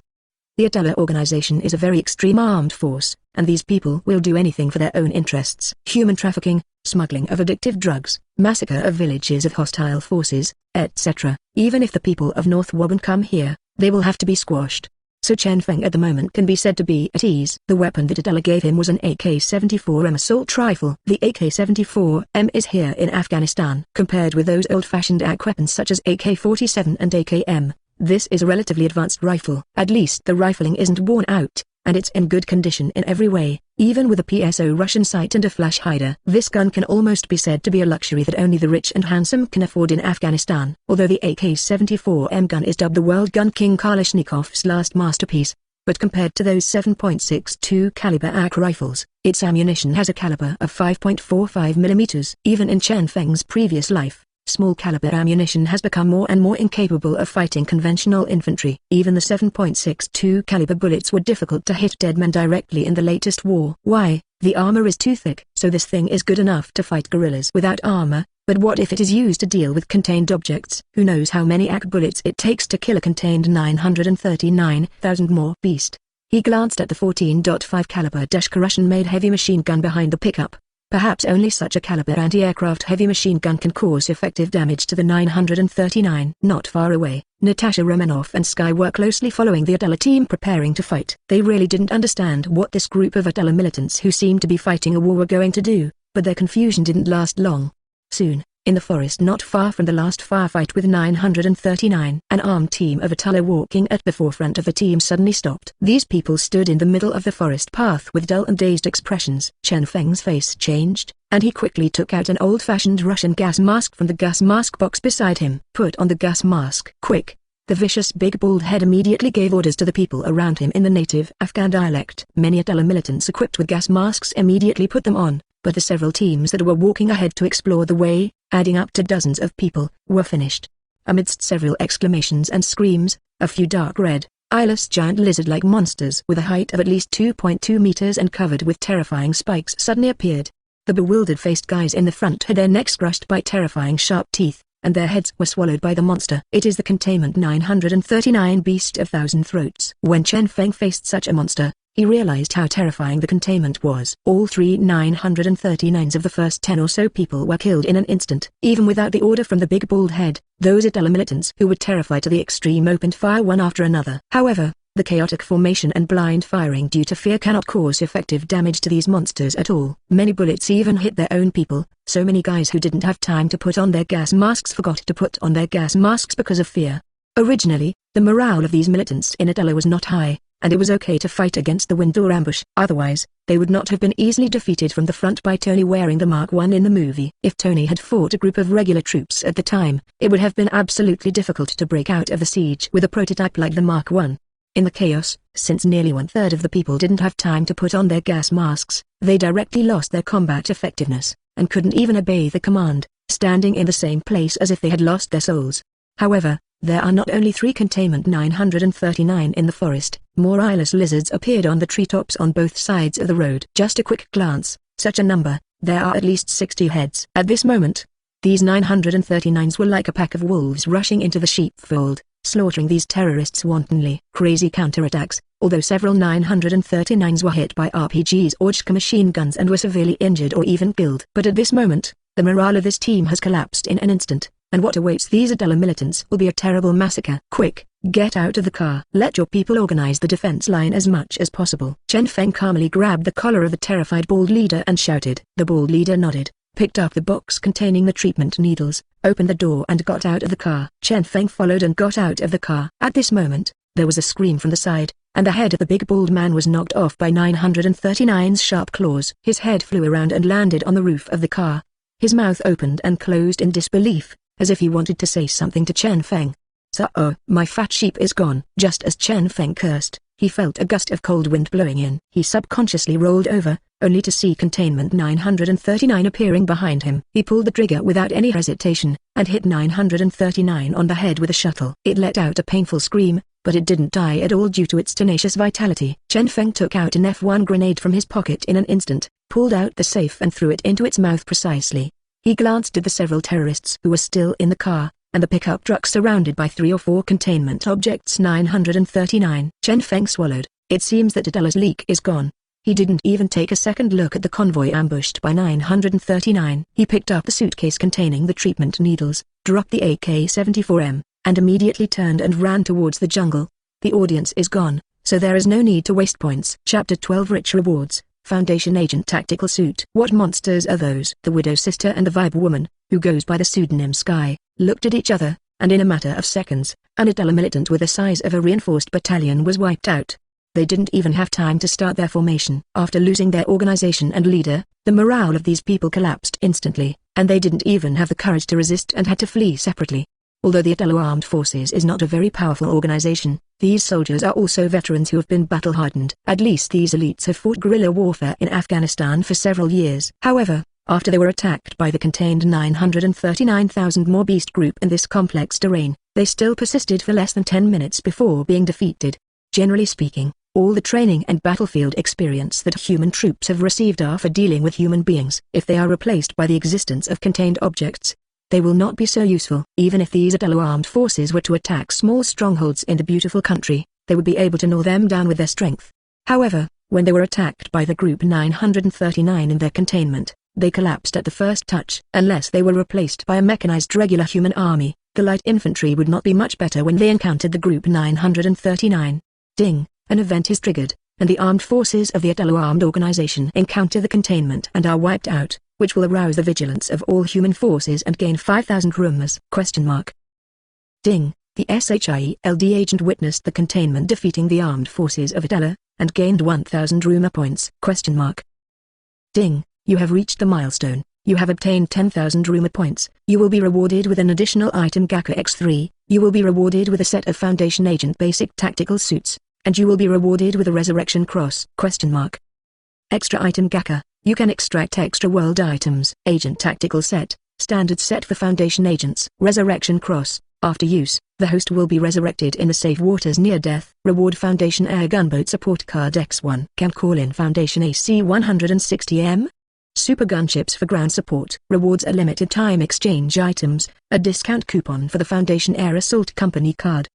The Atala organization is a very extreme armed force, and these people will do anything for their own interests. Human trafficking, smuggling of addictive drugs, massacre of villages of hostile forces, etc. Even if the people of North Woburn come here, they will have to be squashed. So Feng at the moment can be said to be at ease. The weapon that Atala gave him was an AK-74M assault rifle. The AK-74M is here in Afghanistan. Compared with those old-fashioned AK weapons such as AK-47 and AKM, this is a relatively advanced rifle. At least the rifling isn't worn out, and it's in good condition in every way, even with a PSO Russian sight and a flash hider. This gun can almost be said to be a luxury that only the rich and handsome can afford in Afghanistan. Although the AK-74M gun is dubbed the World Gun King Kalashnikov's last masterpiece, but compared to those 7.62 caliber AK rifles, its ammunition has a caliber of 5.45 mm. Even in Feng's previous life, small caliber ammunition has become more and more incapable of fighting conventional infantry. Even the 7.62 caliber bullets were difficult to hit dead men directly in the latest war. Why? The armor is too thick. So this thing is good enough to fight guerrillas without armor, but what if it is used to deal with contained objects? Who knows how many AK bullets it takes to kill a contained 939,000 more beast. He glanced at the 14.5 caliber Russian-made heavy machine gun behind the pickup. Perhaps only such a caliber anti-aircraft heavy machine gun can cause effective damage to the 939. Not far away, Natasha, Romanoff and Sky were closely following the Atala team preparing to fight. They really didn't understand what this group of Atala militants who seemed to be fighting a war were going to do, but their confusion didn't last long. Soon, In the forest not far from the last firefight with 939, an armed team of Atala walking at the forefront of the team suddenly stopped. These people stood in the middle of the forest path with dull and dazed expressions. Chen Feng's face changed, and he quickly took out an old-fashioned Russian gas mask from the gas mask box beside him. Put on the gas mask. Quick! The vicious big bald head immediately gave orders to the people around him in the native Afghan dialect. Many Atala militants equipped with gas masks immediately put them on, but the several teams that were walking ahead to explore the way, adding up to dozens of people, were finished. Amidst several exclamations and screams, a few dark red, eyeless giant lizard-like monsters with a height of at least 2.2 meters and covered with terrifying spikes suddenly appeared. The bewildered-faced guys in the front had their necks crushed by terrifying sharp teeth, and their heads were swallowed by the monster. It is the Containment 939 Beast of Thousand Throats. When Chen Feng faced such a monster, he realized how terrifying the containment was. All three 939s of the first 10 or so people were killed in an instant. Even without the order from the big bald head, those Atala militants who were terrified to the extreme opened fire one after another. However, the chaotic formation and blind firing due to fear cannot cause effective damage to these monsters at all. Many bullets even hit their own people. So many guys who didn't have time to put on their gas masks forgot to put on their gas masks because of fear. Originally, the morale of these militants in Atala was not high, and it was okay to fight against the wind or ambush. Otherwise, they would not have been easily defeated from the front by Tony wearing the Mark I in the movie. If Tony had fought a group of regular troops at the time, it would have been absolutely difficult to break out of the siege with a prototype like the Mark I. In the chaos, since nearly one-third of the people didn't have time to put on their gas masks, they directly lost their combat effectiveness, and couldn't even obey the command, standing in the same place as if they had lost their souls. However, there are not only 3 Containment 939 in the forest, more eyeless lizards appeared on the treetops on both sides of the road. Just a quick glance, such a number, there are at least 60 heads. At this moment, these 939s were like a pack of wolves rushing into the sheepfold, slaughtering these terrorists wantonly. Crazy counterattacks, although several 939s were hit by RPGs or JK machine guns and were severely injured or even killed. But at this moment, the morale of this team has collapsed in an instant, and what awaits these Atala militants will be a terrible massacre. Quick, get out of the car. Let your people organize the defense line as much as possible. Chen Feng calmly grabbed the collar of the terrified bald leader and shouted. The bald leader nodded, picked up the box containing the treatment needles, opened the door and got out of the car. Chen Feng followed and got out of the car. At this moment, there was a scream from the side, and the head of the big bald man was knocked off by 939's sharp claws. His head flew around and landed on the roof of the car. His mouth opened and closed in disbelief, as if he wanted to say something to Chen Feng. So, my fat sheep is gone. Just as Chen Feng cursed, he felt a gust of cold wind blowing in. He subconsciously rolled over, only to see Containment 939 appearing behind him. He pulled the trigger without any hesitation, and hit 939 on the head with a shuttle. It let out a painful scream, but it didn't die at all due to its tenacious vitality. Chen Feng took out an F1 grenade from his pocket in an instant, pulled out the safe and threw it into its mouth precisely. He glanced at the several terrorists who were still in the car, and the pickup truck surrounded by 3 or 4 containment objects. 939. Chen Feng swallowed. It seems that Atala's leak is gone. He didn't even take a second look at the convoy ambushed by 939. He picked up the suitcase containing the treatment needles, dropped the AK-74M, and immediately turned and ran towards the jungle. The audience is gone, so there is no need to waste points. Chapter 12 Rich Rewards, Foundation Agent Tactical Suit. What monsters are those? The Widow Sister and the Vibe Woman, who goes by the pseudonym Sky, looked at each other, and in a matter of seconds, an Atala militant with the size of a reinforced battalion was wiped out. They didn't even have time to start their formation. After losing their organization and leader, the morale of these people collapsed instantly, and they didn't even have the courage to resist and had to flee separately. Although the Atala Armed Forces is not a very powerful organization, these soldiers are also veterans who have been battle-hardened. At least these elites have fought guerrilla warfare in Afghanistan for several years. However, after they were attacked by the contained 939,000 more beast group in this complex terrain, they still persisted for less than 10 minutes before being defeated. Generally speaking, all the training and battlefield experience that human troops have received are for dealing with human beings. If they are replaced by the existence of contained objects, they will not be so useful. Even if these Atala armed forces were to attack small strongholds in the beautiful country, they would be able to gnaw them down with their strength. However, when they were attacked by the group 939 in their containment, they collapsed at the first touch. Unless they were replaced by a mechanized regular human army, the light infantry would not be much better when they encountered the group 939. Ding, an event is triggered, and the armed forces of the Atala armed organization encounter the containment and are wiped out. which will arouse the vigilance of all human forces and gain 5,000 rumors. Ding. The S.H.I.E.L.D. agent witnessed the containment defeating the armed forces of Atala, and gained 1,000 rumor points. Ding. You have reached the milestone. You have obtained 10,000 rumor points. You will be rewarded with an additional item Gaka X3. You will be rewarded with a set of Foundation Agent basic tactical suits, and you will be rewarded with a Resurrection Cross. Extra item Gaka. You can extract extra world items. Agent tactical set. Standard set for Foundation Agents. Resurrection Cross. After use, the host will be resurrected in the safe waters near death. Reward Foundation Air Gunboat Support Card X1. Can call in Foundation AC 160M. Super Gunships for ground support. Rewards a limited time exchange items, a discount coupon for the Foundation Air Assault Company card.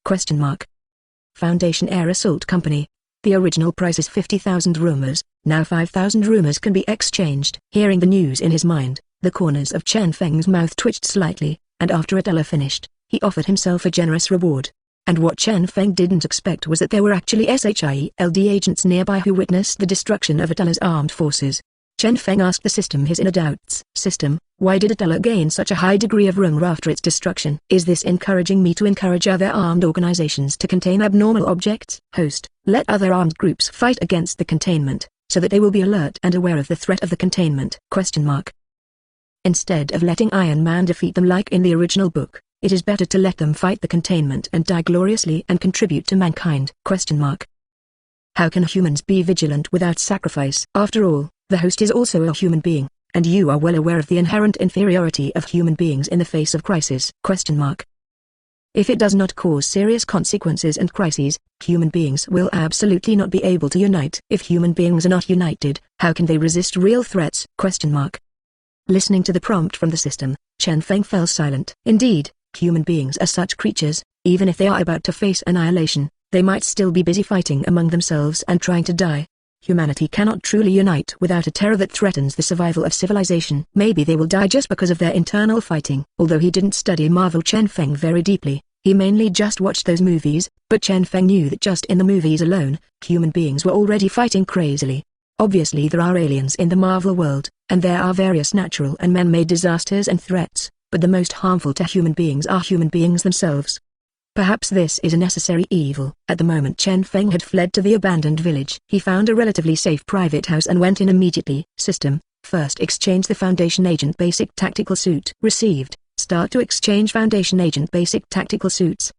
Foundation Air Assault Company. The original price is 50,000 rumors, now 5,000 rumors can be exchanged. Hearing the news in his mind, the corners of Chen Feng's mouth twitched slightly, and after Atala finished, he offered himself a generous reward. And what Chen Feng didn't expect was that there were actually S.H.I.E.L.D. agents nearby who witnessed the destruction of Atala's armed forces. Chen Feng asked the system his inner doubts. System, why did Atala gain such a high degree of rumor after its destruction? Is this encouraging me to encourage other armed organizations to contain abnormal objects? Host, let other armed groups fight against the containment, so that they will be alert and aware of the threat of the containment? Instead of letting Iron Man defeat them like in the original book, it is better to let them fight the containment and die gloriously and contribute to mankind? How can humans be vigilant without sacrifice? After all, the host is also a human being, and you are well aware of the inherent inferiority of human beings in the face of crisis? If it does not cause serious consequences and crises, human beings will absolutely not be able to unite. If human beings are not united, how can they resist real threats? Listening to the prompt from the system, Chen Feng fell silent. Indeed, human beings are such creatures, even if they are about to face annihilation, they might still be busy fighting among themselves and trying to die. Humanity cannot truly unite without a terror that threatens the survival of civilization. Maybe they will die just because of their internal fighting. Although he didn't study Marvel Chen Feng very deeply, he mainly just watched those movies, but Chen Feng knew that just in the movies alone, human beings were already fighting crazily. Obviously there are aliens in the Marvel world, and there are various natural and man-made disasters and threats, but the most harmful to human beings are human beings themselves. Perhaps this is a necessary evil. At the moment Chen Feng had fled to the abandoned village. He found a relatively safe private house and went in immediately. System, first exchange the Foundation Agent Basic Tactical Suit. Received, start to exchange Foundation Agent Basic Tactical Suits?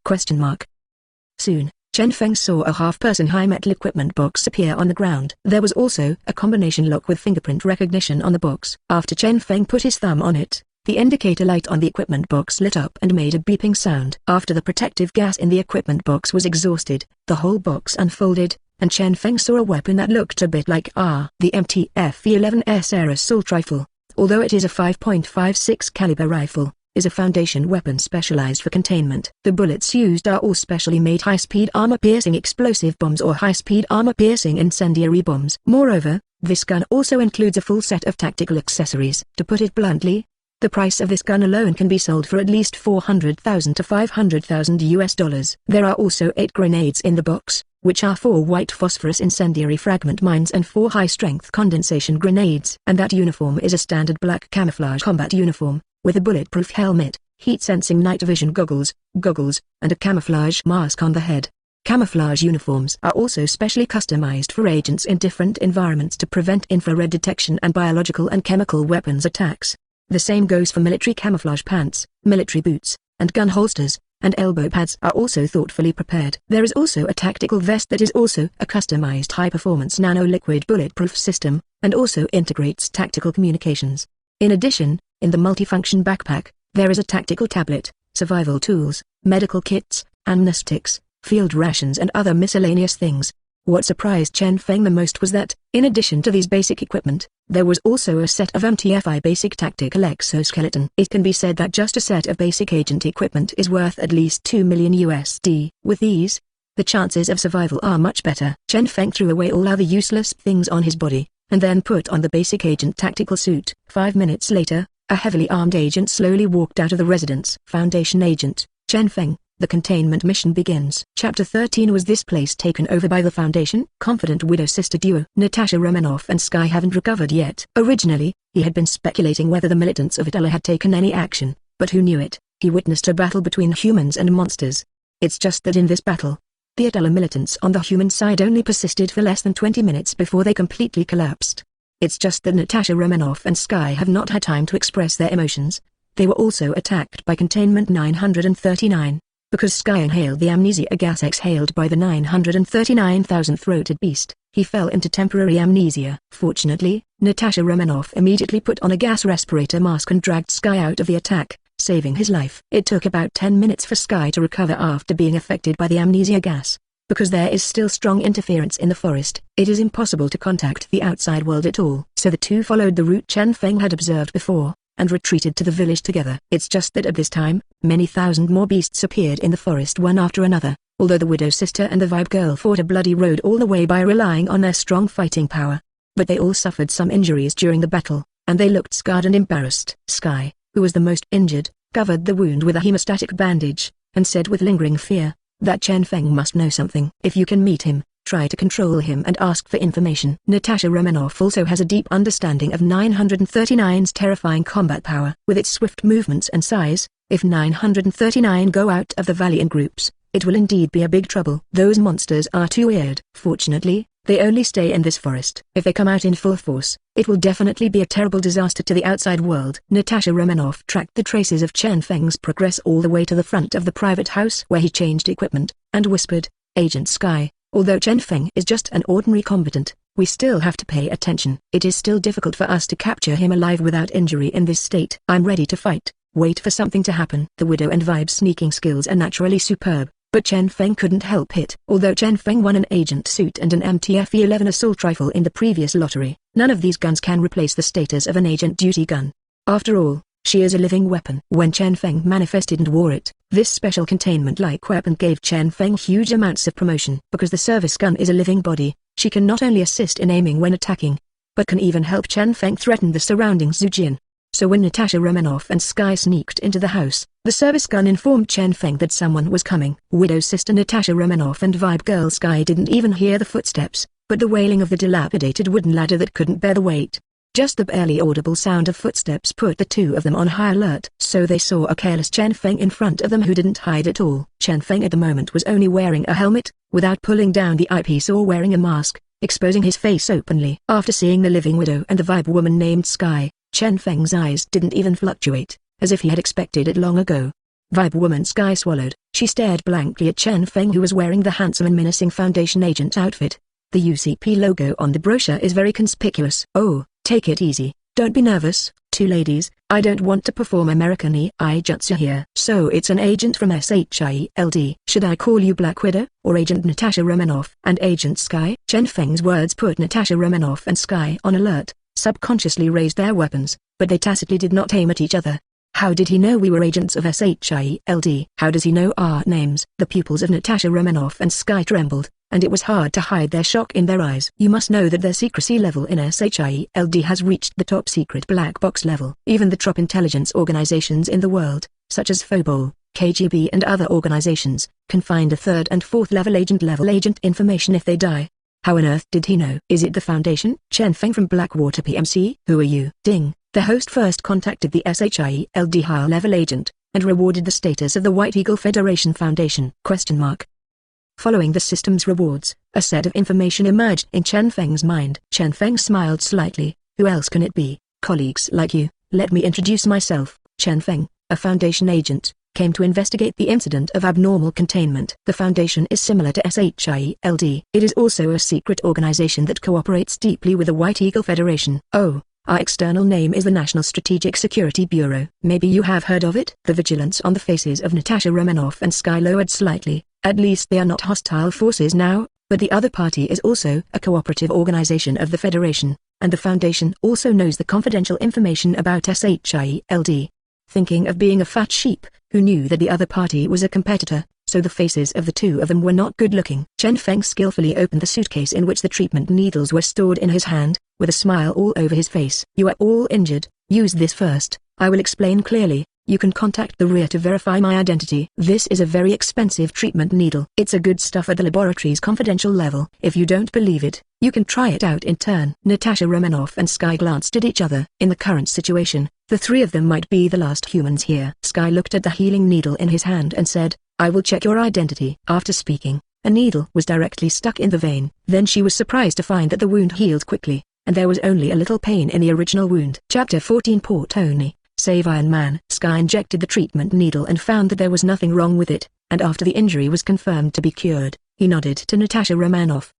Soon, Chen Feng saw a half-person high metal equipment box appear on the ground. There was also a combination lock with fingerprint recognition on the box. After Chen Feng put his thumb on it, the indicator light on the equipment box lit up and made a beeping sound. After the protective gas in the equipment box was exhausted, the whole box unfolded, and Chen Feng saw a weapon that looked a bit like the MTF-11S Air Assault Rifle. Although it is a 5.56 caliber rifle, is a Foundation weapon specialized for containment. The bullets used are all specially made high-speed armor-piercing explosive bombs or high-speed armor-piercing incendiary bombs. Moreover, this gun also includes a full set of tactical accessories. To put it bluntly, the price of this gun alone can be sold for at least $400,000 to $500,000. There are also 8 grenades in the box, which are 4 white phosphorus incendiary fragment mines and 4 high-strength condensation grenades. And that uniform is a standard black camouflage combat uniform, with a bulletproof helmet, heat-sensing night vision goggles, and a camouflage mask on the head. Camouflage uniforms are also specially customized for agents in different environments to prevent infrared detection and biological and chemical weapons attacks. The same goes for military camouflage pants, military boots, and gun holsters, and elbow pads are also thoughtfully prepared. There is also a tactical vest that is also a customized high-performance nano-liquid bulletproof system, and also integrates tactical communications. In addition, in the multifunction backpack, there is a tactical tablet, survival tools, medical kits, amnestics, field rations and other miscellaneous things. What surprised Chen Feng the most was that, in addition to these basic equipment, there was also a set of MTFI basic tactical exoskeleton. It can be said that just a set of basic agent equipment is worth at least $2 million USD. With these, the chances of survival are much better. Chen Feng threw away all other useless things on his body, and then put on the basic agent tactical suit. 5 minutes later, a heavily armed agent slowly walked out of the residence. Foundation Agent, Chen Feng, The containment mission begins. Chapter 13. Was this place taken over by the Foundation? Confident widow-sister duo. Natasha Romanoff and S.H.I.E.L.D haven't recovered yet. Originally, he had been speculating whether the militants of Atala had taken any action, but who knew it? He witnessed a battle between humans and monsters. It's just that in this battle, the Atala militants on the human side only persisted for less than 20 minutes before they completely collapsed. It's just that Natasha Romanoff and S.H.I.E.L.D have not had time to express their emotions. They were also attacked by Containment 939. Because S.H.I.E.L.D inhaled the amnesia gas exhaled by the 939,000-throated beast, he fell into temporary amnesia. Fortunately, Natasha Romanoff immediately put on a gas respirator mask and dragged S.H.I.E.L.D out of the attack, saving his life. It took about 10 minutes for S.H.I.E.L.D to recover after being affected by the amnesia gas. Because there is still strong interference in the forest, it is impossible to contact the outside world at all. So the two followed the route Feng had observed before, and retreated to the village together. It's just that at this time, many thousand more beasts appeared in the forest one after another. Although the widow sister and the vibe girl fought a bloody road all the way by relying on their strong fighting power. But they all suffered some injuries during the battle, and they looked scarred and embarrassed. S.H.I.E.L.D, who was the most injured, covered the wound with a hemostatic bandage, and said with lingering fear, that Feng must know something. If you can meet him, try to control him and ask for information. Natasha Romanoff also has a deep understanding of 939's terrifying combat power. With its swift movements and size, if 939 go out of the valley in groups, it will indeed be a big trouble. Those monsters are too weird. Fortunately, they only stay in this forest. If they come out in full force, it will definitely be a terrible disaster to the outside world. Natasha Romanoff tracked the traces of Feng's progress all the way to the front of the private house where he changed equipment, and whispered, "Agent S.H.I.E.L.D, although Feng is just an ordinary combatant, we still have to pay attention. It is still difficult for us to capture him alive without injury in this state. I'm ready to fight. Wait for something to happen." The widow and vibe's sneaking skills are naturally superb, but Feng couldn't help it. Although Feng won an agent suit and an MTF-11 assault rifle in the previous lottery, none of these guns can replace the status of an agent duty gun. After all, she is a living weapon. When Feng manifested and wore it, this special containment-like weapon gave Feng huge amounts of promotion. Because the service gun is a living body, she can not only assist in aiming when attacking, but can even help Feng threaten the surrounding Zhujian. So when Natasha Romanoff and S.H.I.E.L.D sneaked into the house, the service gun informed Feng that someone was coming. Widow's sister Natasha Romanoff and vibe girl S.H.I.E.L.D didn't even hear the footsteps, but the wailing of the dilapidated wooden ladder that couldn't bear the weight. Just the barely audible sound of footsteps put the two of them on high alert. So they saw a careless Feng in front of them who didn't hide at all. Feng at the moment was only wearing a helmet, without pulling down the eyepiece or wearing a mask, exposing his face openly. After seeing the living widow and the vibe woman named S.H.I.E.L.D, Feng's eyes didn't even fluctuate, as if he had expected it long ago. Vibe woman S.H.I.E.L.D swallowed. She stared blankly at Feng who was wearing the handsome and menacing Foundation agent outfit. The UCP logo on the brochure is very conspicuous. "Oh, take it easy, don't be nervous, two ladies, I don't want to perform American Ijutsu here." "So it's an agent from S.H.I.E.L.D. Should I call you Black Widow, or Agent Natasha Romanoff and Agent S.H.I.E.L.D? Feng's words put Natasha Romanoff and S.H.I.E.L.D on alert, subconsciously raised their weapons, but they tacitly did not aim at each other. How did he know we were agents of S.H.I.E.L.D? How does he know our names? The pupils of Natasha Romanoff and S.H.I.E.L.D trembled, and it was hard to hide their shock in their eyes. You must know that their secrecy level in S.H.I.E.L.D has reached the top secret black box level. Even the top intelligence organizations in the world, such as Phobol, KGB and other organizations, can find a third and fourth level agent information if they die. How on earth did he know? Is it the Foundation? Feng from Blackwater PMC? Who are you? Ding. The host first contacted the S.H.I.E.L.D high-level agent, and rewarded the status of the White Eagle Federation Foundation? Following the system's rewards, a set of information emerged in Feng's mind. Feng smiled slightly. "Who else can it be? Colleagues like you. Let me introduce myself. Feng, a Foundation agent, came to investigate the incident of abnormal containment. The Foundation is similar to S.H.I.E.L.D. It is also a secret organization that cooperates deeply with the White Eagle Federation. Oh, our external name is the National Strategic Security Bureau. Maybe you have heard of it?" The vigilance on the faces of Natasha Romanoff and S.H.I.E.L.D lowered slightly. At least they are not hostile forces now, but the other party is also a cooperative organization of the Federation, and the Foundation also knows the confidential information about S.H.I.E.L.D. Thinking of being a fat sheep, who knew that the other party was a competitor, so the faces of the two of them were not good looking. Feng skillfully opened the suitcase in which the treatment needles were stored in his hand, with a smile all over his face. "You are all injured, use this first, I will explain clearly. You can contact the rear to verify my identity. This is a very expensive treatment needle. It's a good stuff at the laboratory's confidential level. If you don't believe it, you can try it out in turn." Natasha, Romanoff and S.H.I.E.L.D. glanced at each other. In the current situation, the three of them might be the last humans here. S.H.I.E.L.D. looked at the healing needle in his hand and said, "I will check your identity." After speaking, a needle was directly stuck in the vein. Then she was surprised to find that the wound healed quickly, and there was only a little pain in the original wound. Chapter 14. Poor Tony. Save Iron Man. S.H.I.E.L.D. injected the treatment needle and found that there was nothing wrong with it, and after the injury was confirmed to be cured, he nodded to Natasha Romanoff.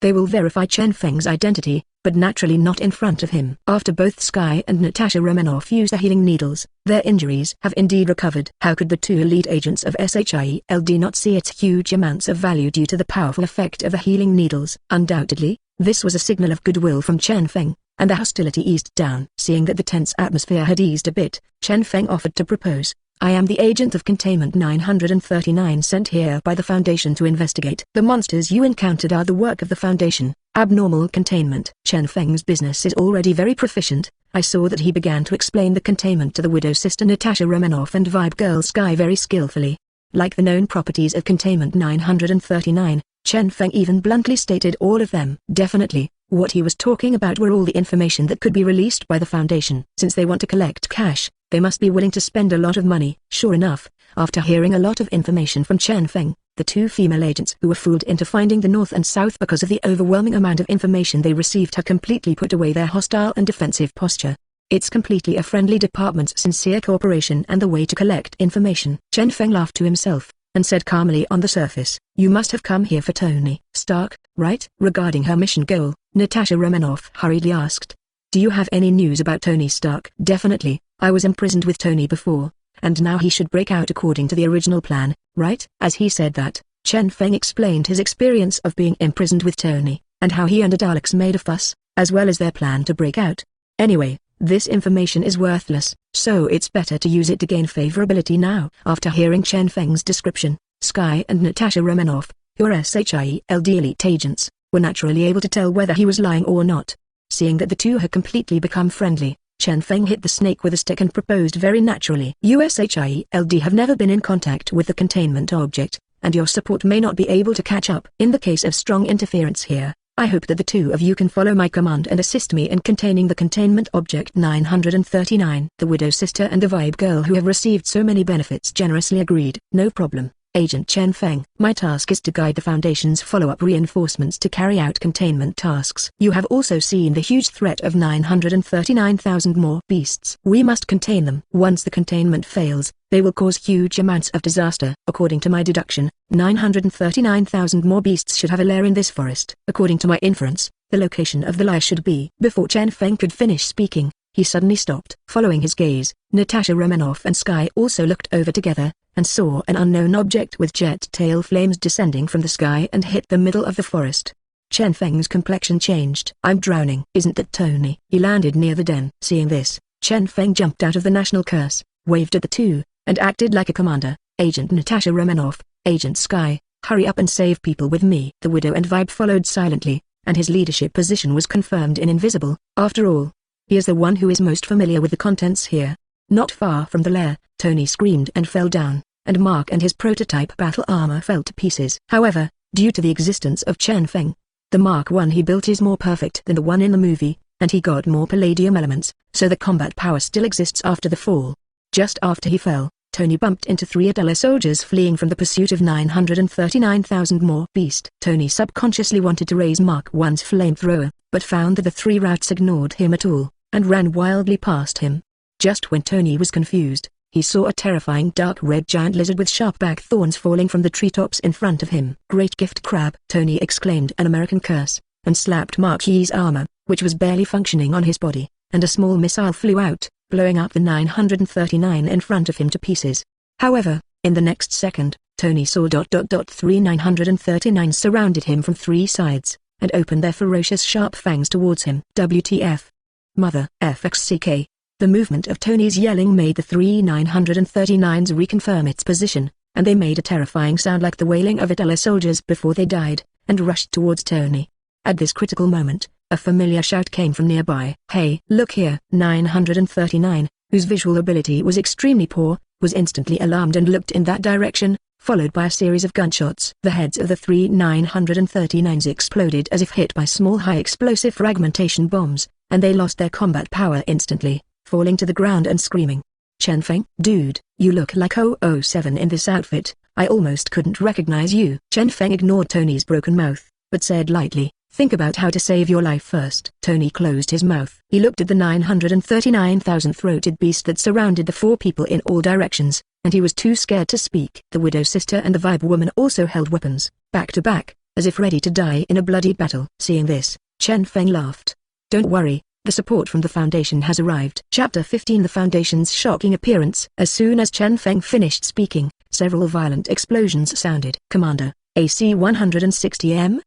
They will verify Chen Feng's identity, but naturally not in front of him. After both S.H.I.E.L.D. and Natasha Romanoff used the healing needles, their injuries have indeed recovered. How could the two elite agents of S.H.I.E.L.D. not see its huge amounts of value due to the powerful effect of the healing needles? Undoubtedly, this was a signal of goodwill from Chen Feng, and the hostility eased down. Seeing that the tense atmosphere had eased a bit, Chen Feng offered to propose. "I am the agent of Containment 939 sent here by the Foundation to investigate. The monsters you encountered are the work of the Foundation. Abnormal containment." Chen Feng's business is already very proficient. I saw that he began to explain the containment to the widow sister Natasha Romanoff and Vibe Girl S.H.I.E.L.D. very skillfully. Like the known properties of Containment 939, Chen Feng even bluntly stated all of them. Definitely, what he was talking about were all the information that could be released by the Foundation. Since they want to collect cash, they must be willing to spend a lot of money. Sure enough, after hearing a lot of information from Chen Feng, the two female agents who were fooled into finding the North and South because of the overwhelming amount of information they received have completely put away their hostile and defensive posture. It's completely a friendly department's sincere cooperation and the way to collect information. Chen Feng laughed to himself, and said calmly on the surface, "You must have come here for Tony Stark, right?" Regarding her mission goal, Natasha Romanoff hurriedly asked, "Do you have any news about Tony Stark?" "Definitely, I was imprisoned with Tony before, and now he should break out according to the original plan, right?" As he said that, Chen Feng explained his experience of being imprisoned with Tony, and how he and Daleks made a fuss, as well as their plan to break out. Anyway, this information is worthless, so it's better to use it to gain favorability now. After hearing Chen Feng's description, S.H.I.E.L.D. and Natasha Romanoff, who are S.H.I.E.L.D. elite agents, were naturally able to tell whether he was lying or not. Seeing that the two had completely become friendly, Chen Feng hit the snake with a stick and proposed very naturally. "You S.H.I.E.L.D. have never been in contact with the containment object, and your support may not be able to catch up. In the case of strong interference here, I hope that the two of you can follow my command and assist me in containing the containment object 939. The widow sister and the Vibe Girl who have received so many benefits generously agreed. "No problem, Agent Chen Feng. My task is to guide the Foundation's follow-up reinforcements to carry out containment tasks. You have also seen the huge threat of 939,000 more beasts. We must contain them. Once the containment fails, they will cause huge amounts of disaster. According to my deduction, 939,000 more beasts should have a lair in this forest. According to my inference, the location of the lair should be..." Before Chen Feng could finish speaking, he suddenly stopped. Following his gaze, Natasha Romanoff and S.H.I.E.L.D. also looked over together, and saw an unknown object with jet tail flames descending from the sky and hit the middle of the forest. Chen Feng's complexion changed. "I'm drowning. Isn't that Tony?" He landed near the den. Seeing this, Chen Feng jumped out of the national curse, waved at the two, and acted like a commander. "Agent Natasha Romanoff, Agent S.H.I.E.L.D., hurry up and save people with me." The widow and Vibe followed silently, and his leadership position was confirmed in Invisible. After all, he is the one who is most familiar with the contents here. Not far from the lair, Tony screamed and fell down, and Mark and his prototype battle armor fell to pieces. However, due to the existence of Chen Feng, the Mark I he built is more perfect than the one in the movie, and he got more palladium elements, so the combat power still exists after the fall. Just after he fell, Tony bumped into 3 Atala soldiers fleeing from the pursuit of 939,000 more beast. Tony subconsciously wanted to raise Mark I's flamethrower, but found that the 3 routes ignored him at all, and ran wildly past him. Just when Tony was confused, he saw a terrifying dark red giant lizard with sharp back thorns falling from the treetops in front of him. "Great gift crab!" Tony exclaimed an American curse, and slapped Mark I's armor, which was barely functioning on his body, and a small missile flew out, blowing up the 939 in front of him to pieces. However, in the next second, Tony saw 3 939 surrounded him from 3 sides, and opened their ferocious sharp fangs towards him. WTF. Mother FXCK. The movement of Tony's yelling made the 3 939s reconfirm its position, and they made a terrifying sound like the wailing of Atala soldiers before they died, and rushed towards Tony. At this critical moment, a familiar shout came from nearby. "Hey, look here!" 939, whose visual ability was extremely poor, was instantly alarmed and looked in that direction, followed by a series of gunshots. The heads of the three 939s exploded as if hit by small high-explosive fragmentation bombs, and they lost their combat power instantly, falling to the ground and screaming. Chen Feng, dude, you look like 007 in this outfit, I almost couldn't recognize you. Chen Feng ignored Tony's broken mouth, but said lightly, think about how to save your life first. Tony closed his mouth. He looked at the 939,000-throated beast that surrounded the four people in all directions, and he was too scared to speak. The widow sister and the vibe woman also held weapons, back to back, as if ready to die in a bloody battle. Seeing this, Chen Feng laughed. Don't worry, the support from the Foundation has arrived. Chapter 15. The Foundation's shocking appearance. As soon as Chen Feng finished speaking, several violent explosions sounded. Commander, AC-160M?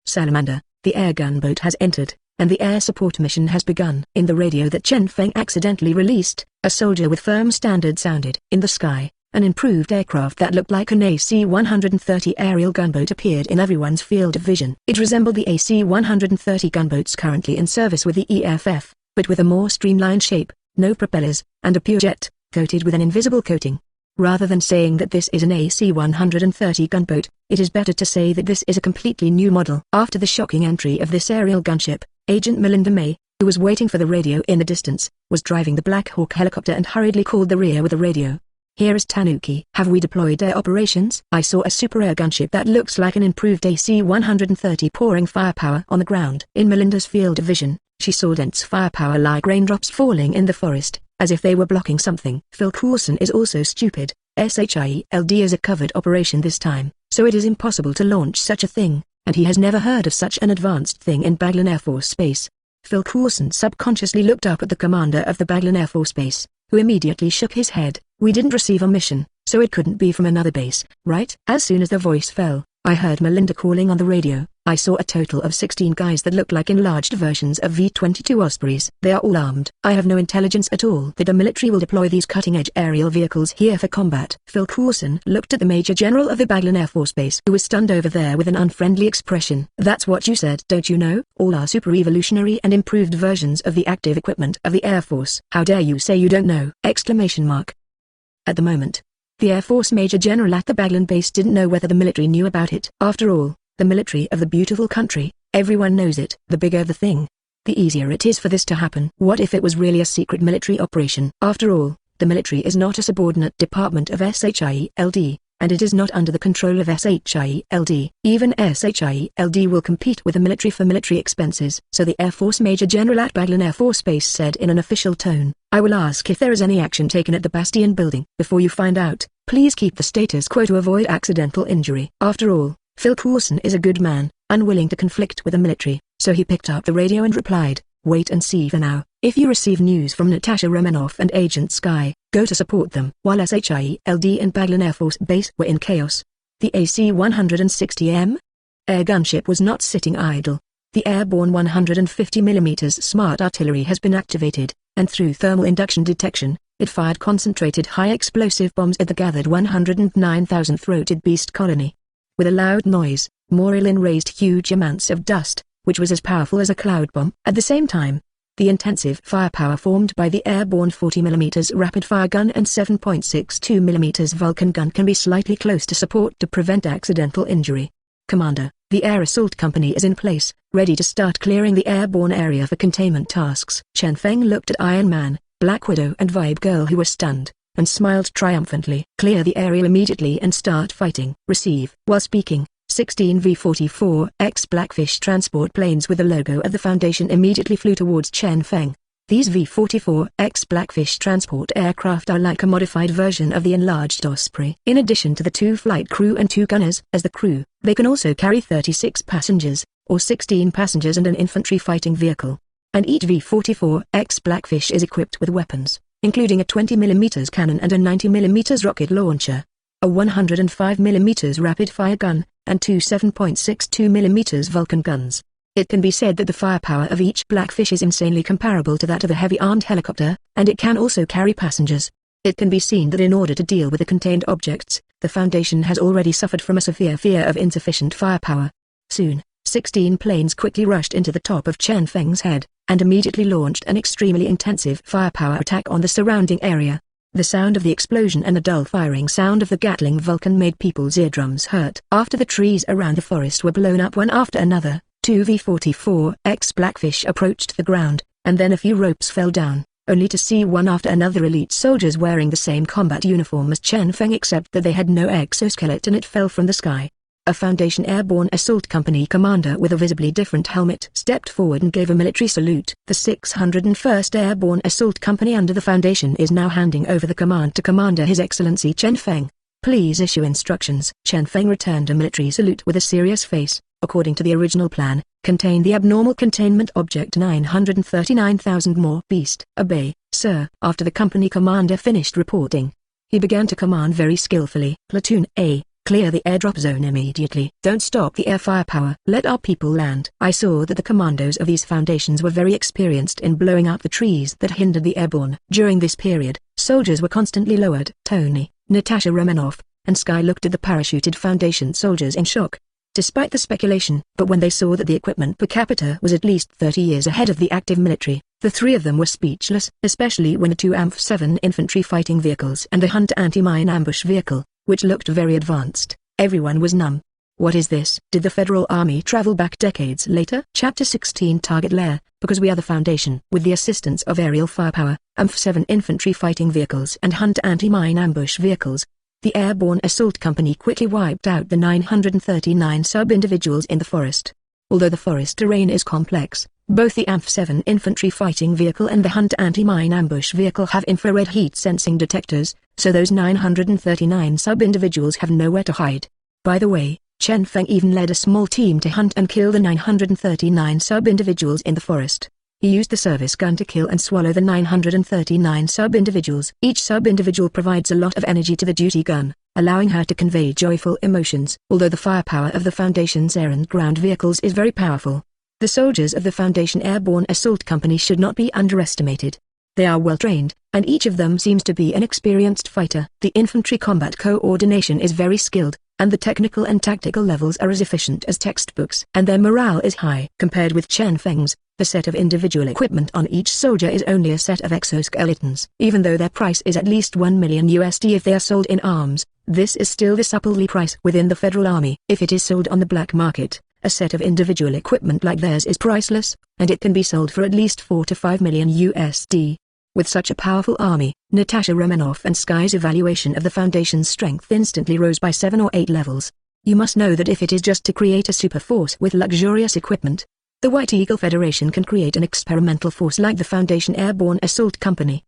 Salamander, the air gunboat has entered, and the air support mission has begun. In the radio that Chen Feng accidentally released, a soldier with firm standard sounded. In the sky, an improved aircraft that looked like an AC-130 aerial gunboat appeared in everyone's field of vision. It resembled the AC-130 gunboats currently in service with the EFF, but with a more streamlined shape, no propellers, and a pure jet, coated with an invisible coating. Rather than saying that this is an AC-130 gunboat, it is better to say that this is a completely new model. After the shocking entry of this aerial gunship, Agent Melinda May, who was waiting for the radio in the distance, was driving the Black Hawk helicopter and hurriedly called the rear with the radio. Here is Tanuki. Have we deployed air operations? I saw a super air gunship that looks like an improved AC-130 pouring firepower on the ground. In Melinda's field of vision, she saw dense firepower like raindrops falling in the forest, as if they were blocking something. Phil Coulson is also stupid. S.H.I.E.L.D is a covered operation this time, so it is impossible to launch such a thing, and he has never heard of such an advanced thing in Baglin Air Force Base. Phil Coulson subconsciously looked up at the commander of the Baglin Air Force Base, who immediately shook his head. We didn't receive a mission, so it couldn't be from another base, right? As soon as the voice fell, I heard Melinda calling on the radio. I saw a total of 16 guys that looked like enlarged versions of V-22 Ospreys. They are all armed. I have no intelligence at all that the military will deploy these cutting-edge aerial vehicles here for combat. Phil Coulson looked at the Major General of the Baglin Air Force Base, who was stunned over there with an unfriendly expression. That's what you said, don't you know? All are super-evolutionary and improved versions of the active equipment of the Air Force. How dare you say you don't know? Exclamation mark. At the moment, the Air Force Major General at the Baglin base didn't know whether the military knew about it. After all, the military of the beautiful country, everyone knows it. The bigger the thing, the easier it is for this to happen. What if it was really a secret military operation? After all, the military is not a subordinate department of S.H.I.E.L.D, and it is not under the control of S.H.I.E.L.D. Even S.H.I.E.L.D. will compete with the military for military expenses. So the Air Force Major General at Baglin Air Force Base said in an official tone, I will ask if there is any action taken at the Bastion building. Before you find out, please keep the status quo to avoid accidental injury. After all, Phil Coulson is a good man, unwilling to conflict with the military, so he picked up the radio and replied, wait and see for now. If you receive news from Natasha Romanoff and Agent Sky, go to support them. While S.H.I.E.L.D. and Baglin Air Force Base were in chaos, the AC-160M air gunship was not sitting idle. The airborne 150mm smart artillery has been activated, and through thermal induction detection, it fired concentrated high-explosive bombs at the gathered 109,000-throated beast colony. With a loud noise, Morillon raised huge amounts of dust, which was as powerful as a cloud bomb. At the same time, the intensive firepower formed by the airborne 40mm rapid-fire gun and 7.62mm Vulcan gun can be slightly close to support to prevent accidental injury. Commander, the air assault company is in place, ready to start clearing the airborne area for containment tasks. Chen Feng looked at Iron Man, Black Widow and Vibe Girl, who were stunned, and smiled triumphantly. Clear the area immediately and start fighting. Receive. While speaking, 16 V-44X Blackfish transport planes with the logo of the Foundation immediately flew towards Chen Feng. These V-44X Blackfish transport aircraft are like a modified version of the enlarged Osprey. In addition to the 2 flight crew and 2 gunners as the crew, they can also carry 36 passengers, or 16 passengers and an infantry fighting vehicle. And each V-44X Blackfish is equipped with weapons, including a 20mm cannon and a 90mm rocket launcher, a 105mm rapid-fire gun, and 2 7.62mm Vulcan guns. It can be said that the firepower of each Blackfish is insanely comparable to that of a heavy-armed helicopter, and it can also carry passengers. It can be seen that in order to deal with the contained objects, the Foundation has already suffered from a severe fear of insufficient firepower. Soon, 16 planes quickly rushed into the top of Chen Feng's head, and immediately launched an extremely intensive firepower attack on the surrounding area. The sound of the explosion and the dull firing sound of the Gatling Vulcan made people's eardrums hurt. After the trees around the forest were blown up one after another, 2 V-44X Blackfish approached the ground, and then a few ropes fell down, only to see one after another elite soldiers wearing the same combat uniform as Chen Feng, except that they had no exoskeleton. It fell from the sky. A Foundation Airborne Assault Company commander with a visibly different helmet stepped forward and gave a military salute. The 601st Airborne Assault Company under the Foundation is now handing over the command to Commander His Excellency Chen Feng. Please issue instructions. Chen Feng returned a military salute with a serious face. According to the original plan, contain the abnormal containment object 939,000 more beast. Obey, sir. After the company commander finished reporting, he began to command very skillfully. Platoon A, clear the airdrop zone immediately. Don't stop the air firepower. Let our people land. I saw that the commandos of these foundations were very experienced in blowing up the trees that hindered the airborne. During this period, soldiers were constantly lowered. Tony, Natasha, Romanoff, and S.H.I.E.L.D looked at the parachuted Foundation soldiers in shock. Despite the speculation, but when they saw that the equipment per capita was at least 30 years ahead of the active military, the three of them were speechless, especially when the 2 AMF-7 infantry fighting vehicles and the Hunter anti-mine ambush vehicle, which looked very advanced. Everyone was numb. What is this? Did the Federal Army travel back decades later? Chapter 16 Target Lair. Because we are the Foundation. With the assistance of aerial firepower, AMF-7 infantry fighting vehicles and Hunter anti-mine ambush vehicles, the Airborne Assault Company quickly wiped out the 939 sub-individuals in the forest. Although the forest terrain is complex, both the AMF-7 infantry fighting vehicle and the Hunter anti-mine ambush vehicle have infrared heat sensing detectors, so those 939 sub-individuals have nowhere to hide. By the way, Chen Feng even led a small team to hunt and kill the 939 sub-individuals in the forest. He used the service gun to kill and swallow the 939 sub-individuals. Each sub-individual provides a lot of energy to the duty gun, allowing her to convey joyful emotions. Although the firepower of the Foundation's air and ground vehicles is very powerful, the soldiers of the Foundation Airborne Assault Company should not be underestimated. They are well trained, and each of them seems to be an experienced fighter. The infantry combat coordination is very skilled, and the technical and tactical levels are as efficient as textbooks. And their morale is high. Compared with Chen Feng's, the set of individual equipment on each soldier is only a set of exoskeletons. Even though their price is at least $1 million if they are sold in arms, this is still the supply price within the Federal Army. If it is sold on the black market, a set of individual equipment like theirs is priceless, and it can be sold for at least $4 to $5 million. With such a powerful army, Natasha Romanoff and S.H.I.E.L.D's evaluation of the Foundation's strength instantly rose by 7 or 8 levels. You must know that if it is just to create a super force with luxurious equipment, the White Eagle Federation can create an experimental force like the Foundation Airborne Assault Company.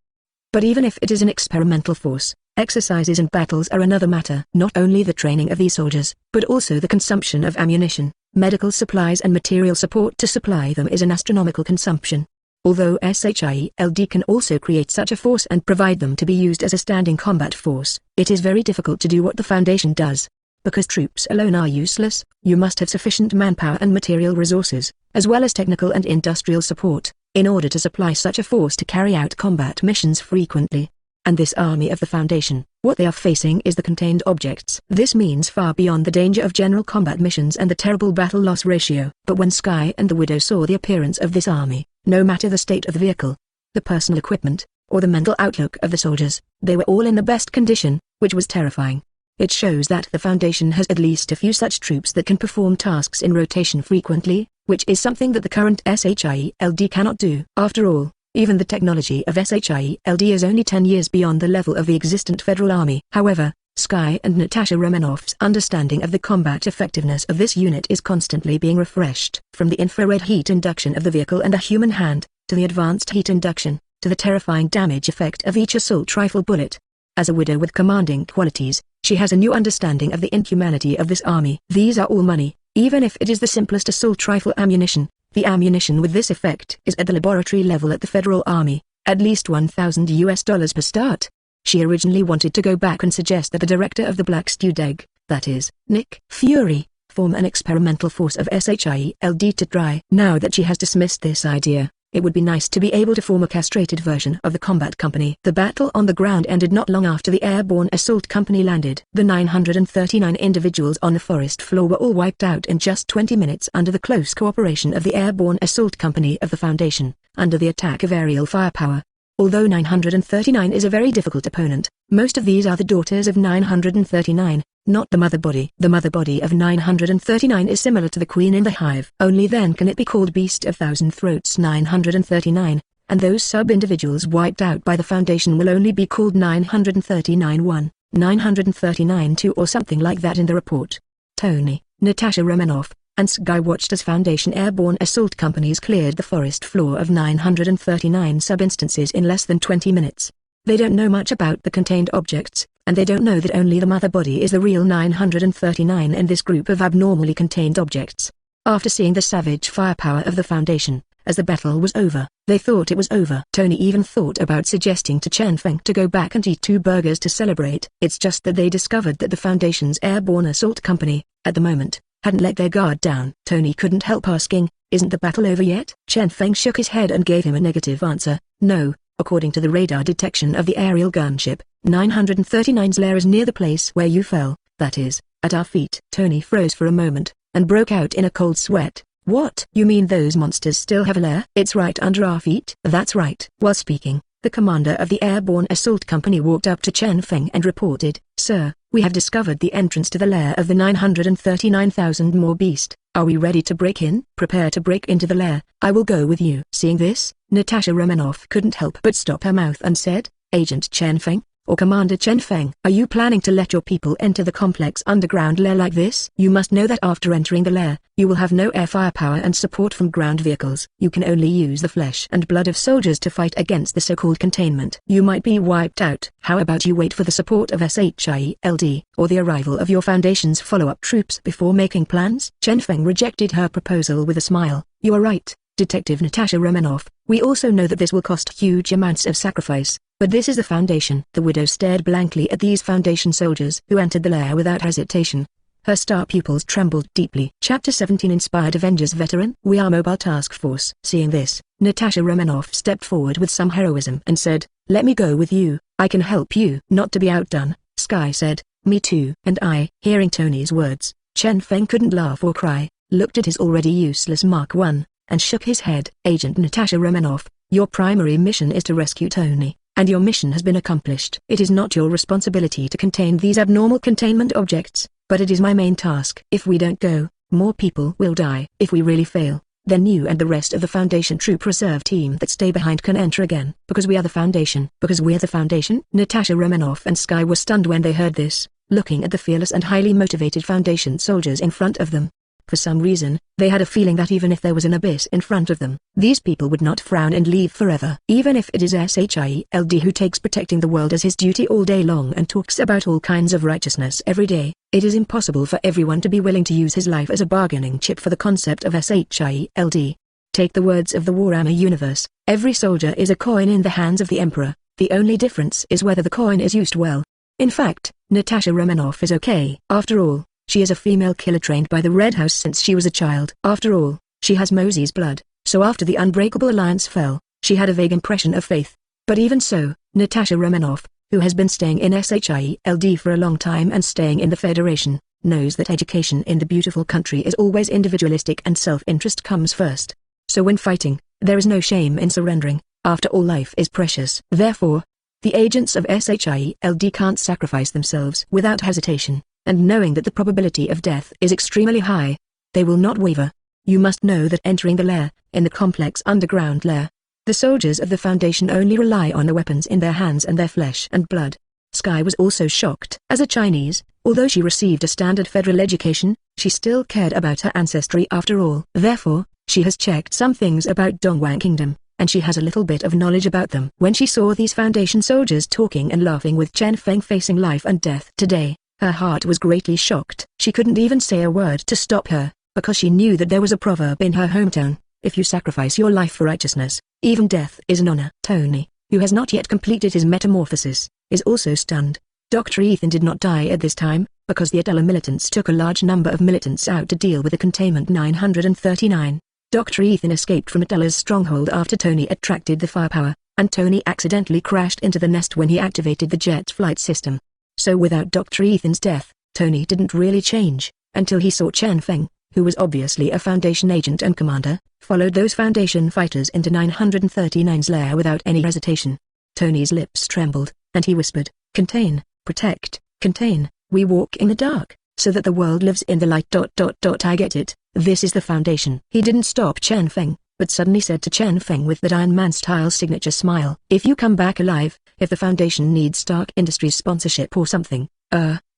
But even if it is an experimental force, exercises and battles are another matter. Not only the training of these soldiers, but also the consumption of ammunition, medical supplies and material support to supply them is an astronomical consumption. Although S.H.I.E.L.D can also create such a force and provide them to be used as a standing combat force, it is very difficult to do what the Foundation does. Because troops alone are useless, you must have sufficient manpower and material resources, as well as technical and industrial support, in order to supply such a force to carry out combat missions frequently. And this army of the Foundation, what they are facing is the contained objects. This means far beyond the danger of general combat missions and the terrible battle loss ratio. But when S.H.I.E.L.D and the Widow saw the appearance of this army, no matter the state of the vehicle, the personal equipment, or the mental outlook of the soldiers, they were all in the best condition, which was terrifying. It shows that the Foundation has at least a few such troops that can perform tasks in rotation frequently, which is something that the current S.H.I.E.L.D cannot do. After all, even the technology of S.H.I.E.L.D is only 10 years beyond the level of the existent Federal Army. However, S.H.I.E.L.D and Natasha Romanoff's understanding of the combat effectiveness of this unit is constantly being refreshed. From the infrared heat induction of the vehicle and a human hand, to the advanced heat induction, to the terrifying damage effect of each assault rifle bullet. As a widow with commanding qualities, she has a new understanding of the inhumanity of this army. These are all money, even if it is the simplest assault rifle ammunition. The ammunition with this effect is at the laboratory level at the Federal Army, at least $1,000 per start. She originally wanted to go back and suggest that the director of the Black Stewed Egg, that is, Nick Fury, form an experimental force of S.H.I.E.L.D to try. Now that she has dismissed this idea, It would be nice to be able to form a castrated version of the combat company. The battle on the ground ended not long after the airborne assault company landed. The 939 individuals on the forest floor were all wiped out in just 20 minutes under the close cooperation of the airborne assault company of the Foundation, under the attack of aerial firepower. Although 939 is a very difficult opponent, most of these are the daughters of 939, not the mother body. The mother body of 939 is similar to the queen in the hive. Only then can it be called Beast of Thousand Throats 939, and those sub-individuals wiped out by the Foundation will only be called 939-1, 939-2 or something like that in the report. Tony, Natasha Romanoff, and S.H.I.E.L.D watched as Foundation airborne assault companies cleared the forest floor of 939 sub-instances in less than 20 minutes. They don't know much about the contained objects, and they don't know that only the mother body is the real 939 in this group of abnormally contained objects. After seeing the savage firepower of the Foundation, as the battle was over, they thought it was over. Tony even thought about suggesting to Chen Feng to go back and eat 2 burgers to celebrate. It's just that they discovered that the Foundation's airborne assault company, at the moment, hadn't let their guard down. Tony couldn't help asking, isn't the battle over yet? Chen Feng shook his head and gave him a negative answer. No, according to the radar detection of the aerial gunship, 939's lair is near the place where you fell, that is, at our feet. Tony froze for a moment, and broke out in a cold sweat. What? You mean those monsters still have a lair? It's right under our feet? That's right. While speaking, the commander of the airborne assault company walked up to Chen Feng and reported, Sir, we have discovered the entrance to the lair of the 939,000 more beast. Are we ready to break in? Prepare to break into the lair. I will go with you. Seeing this, Natasha Romanoff couldn't help but stop her mouth and said, Agent Chen Feng, or Commander Chen Feng, are you planning to let your people enter the complex underground lair like this? You must know that after entering the lair, you will have no air firepower and support from ground vehicles. You can only use the flesh and blood of soldiers to fight against the so-called containment. You might be wiped out. How about you wait for the support of S.H.I.E.L.D, or the arrival of your Foundation's follow-up troops before making plans? Chen Feng rejected her proposal with a smile. You are right, Detective Natasha Romanoff. We also know that this will cost huge amounts of sacrifice. But this is the Foundation. The widow stared blankly at these Foundation soldiers who entered the lair without hesitation. Her star pupils trembled deeply. Chapter 17 Inspired Avengers Veteran. We are Mobile Task Force. Seeing this, Natasha Romanoff stepped forward with some heroism and said, Let me go with you. I can help you. Not to be outdone, S.H.I.E.L.D said, Me too. And I. Hearing Tony's words, Chen Feng couldn't laugh or cry, looked at his already useless Mark I, and shook his head. Agent Natasha Romanoff, your primary mission is to rescue Tony. And your mission has been accomplished. It is not your responsibility to contain these abnormal containment objects, but it is my main task. If we don't go, more people will die. If we really fail, then you and the rest of the Foundation troop reserve team that stay behind can enter again. Because we are the Foundation. Because we're the Foundation? Natasha Romanoff and S.H.I.E.L.D were stunned when they heard this, looking at the fearless and highly motivated Foundation soldiers in front of them. For some reason, they had a feeling that even if there was an abyss in front of them, these people would not frown and leave forever. Even if it is S.H.I.E.L.D who takes protecting the world as his duty all day long and talks about all kinds of righteousness every day, it is impossible for everyone to be willing to use his life as a bargaining chip for the concept of S.H.I.E.L.D. Take the words of the Warhammer universe, every soldier is a coin in the hands of the Emperor, the only difference is whether the coin is used well. In fact, Natasha Romanoff is okay. After all, she is a female killer trained by the Red House since she was a child. After all, she has Mosey's blood, so after the Unbreakable Alliance fell, she had a vague impression of faith. But even so, Natasha Romanoff, who has been staying in S.H.I.E.L.D for a long time and staying in the Federation, knows that education in the beautiful country is always individualistic and self-interest comes first. So when fighting, there is no shame in surrendering. After all, life is precious. Therefore, the agents of S.H.I.E.L.D can't sacrifice themselves without hesitation. And knowing that the probability of death is extremely high, they will not waver. You must know that entering the lair, in the complex underground lair, the soldiers of the Foundation only rely on the weapons in their hands and their flesh and blood. S.H.I.E.L.D was also shocked. As a Chinese, although she received a standard federal education, she still cared about her ancestry after all. Therefore, she has checked some things about Dongguan Kingdom, and she has a little bit of knowledge about them. When she saw these Foundation soldiers talking and laughing with Chen Feng facing life and death today, her heart was greatly shocked. She couldn't even say a word to stop her, because she knew that there was a proverb in her hometown, if you sacrifice your life for righteousness, even death is an honor. Tony, who has not yet completed his metamorphosis, is also stunned. Dr. Ethan did not die at this time, because the Atala militants took a large number of militants out to deal with the Containment 939. Dr. Ethan escaped from Atala's stronghold after Tony attracted the firepower, and Tony accidentally crashed into the nest when he activated the jet flight system. So without Dr. Ethan's death, Tony didn't really change, until he saw Chen Feng, who was obviously a Foundation agent and commander, followed those Foundation fighters into 939's lair without any hesitation. Tony's lips trembled, and he whispered, "Contain, protect, contain, we walk in the dark, so that the world lives in the light. I get it, this is the Foundation." He didn't stop Chen Feng, but suddenly said to Chen Feng with that Iron Man-style signature smile, "If you come back alive, if the Foundation needs Stark Industries sponsorship or something,